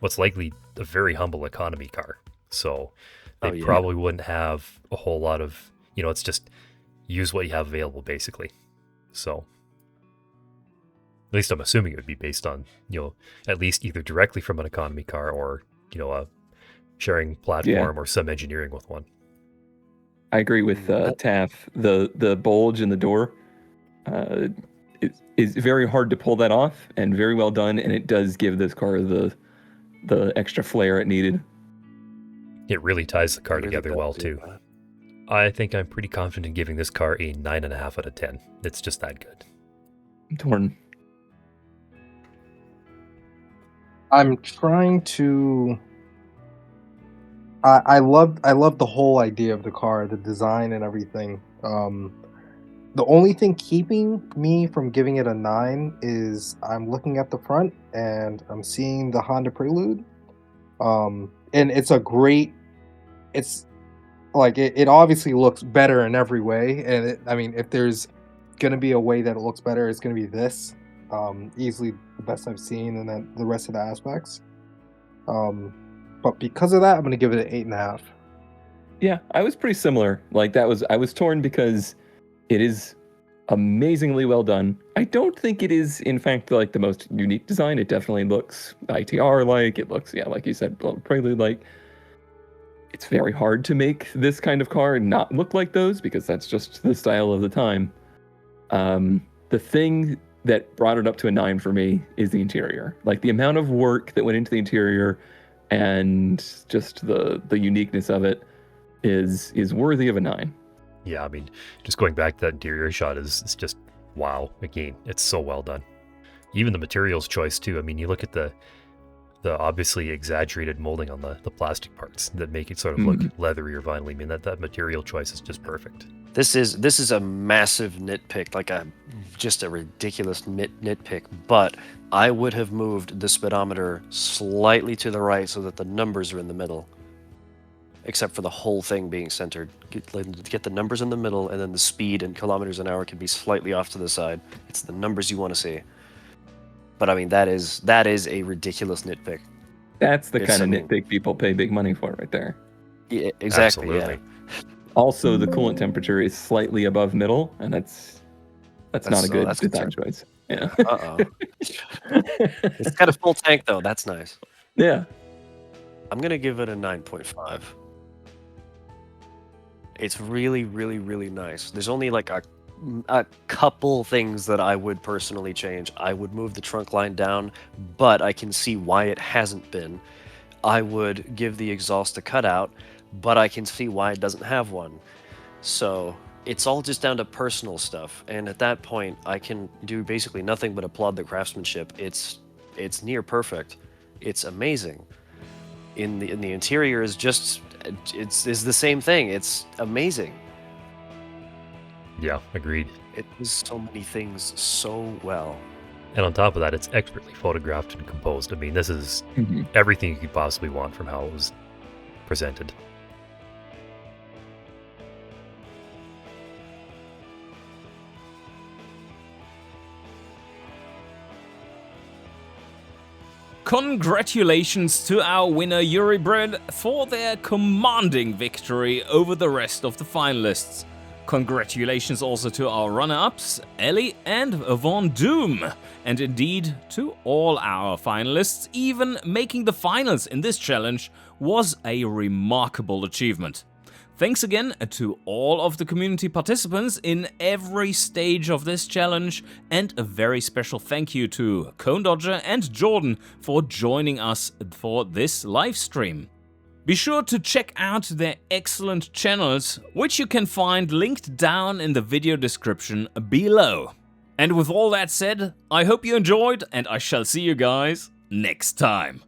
what's likely a very humble economy car. So they probably wouldn't have a whole lot of, it's just use what you have available, basically. So at least I'm assuming it would be based on, at least either directly from an economy car or, a sharing platform or some engineering with one. I agree with Taff. The bulge in the door is very hard to pull that off, and very well done, and it does give this car the extra flair it needed. It really ties the car It really together does well, do too. that. I think I'm pretty confident in giving this car a 9.5 out of 10. It's just that good. I'm torn. I'm trying to. I love the whole idea of the car, the design and everything. The only thing keeping me from giving it a 9 is I'm looking at the front and I'm seeing the Honda Prelude. And it's it's like it obviously looks better in every way. And I mean, if there's gonna be a way that it looks better, it's gonna be this. Easily the best I've seen, and then the rest of the aspects. But because of that, I'm gonna give it an 8.5. Yeah, I was pretty similar. I was torn because it is amazingly well done. I don't think it is, in fact, like the most unique design. It definitely looks ITR-like. It looks, like you said, Prelude-like. It's very hard to make this kind of car not look like those, because that's just the style of the time. The thing that brought it up to a 9 for me is the interior. Like, the amount of work that went into the interior and just the uniqueness of it is worthy of a 9. Yeah, I mean, just going back to that interior shot is just wow. Again, it's so well done. Even the materials choice too. I mean, you look at the obviously exaggerated molding on the plastic parts that make it sort of look leathery or vinyl. I mean, that material choice is just perfect. This is a massive nitpick, like just a ridiculous nitpick, but I would have moved the speedometer slightly to the right so that the numbers are in the middle, except for the whole thing being centered. Get the numbers in the middle, and then the speed in kilometers an hour can be slightly off to the side. It's the numbers you want to see. But I mean, that is a ridiculous nitpick. That's the kind of nitpick people pay big money for right there. Yeah, exactly. Absolutely. Yeah. Also, the coolant temperature is slightly above middle, and that's not a good design choice. Yeah. Uh-oh. It's got a full tank, though. That's nice. Yeah. I'm going to give it a 9.5. It's really, really, really nice. There's only like a couple things that I would personally change. I would move the trunk line down, but I can see why it hasn't been. I would give the exhaust a cutout, but I can see why it doesn't have one. So it's all just down to personal stuff. And at that point, I can do basically nothing but applaud the craftsmanship. It's near perfect. It's amazing. In the interior is just it's the same thing. It's amazing. Yeah, agreed. It does so many things so well. And on top of that, it's expertly photographed and composed. I mean, this is everything you could possibly want from how it was presented. Congratulations to our winner Yuri Bread for their commanding victory over the rest of the finalists. Congratulations also to our runner-ups, Ellie and Von Doom, and indeed to all our finalists. Even making the finals in this challenge was a remarkable achievement. Thanks again to all of the community participants in every stage of this challenge, and a very special thank you to Cone Dodger and Jordan for joining us for this live stream. Be sure to check out their excellent channels, which you can find linked down in the video description below. And with all that said, I hope you enjoyed, and I shall see you guys next time.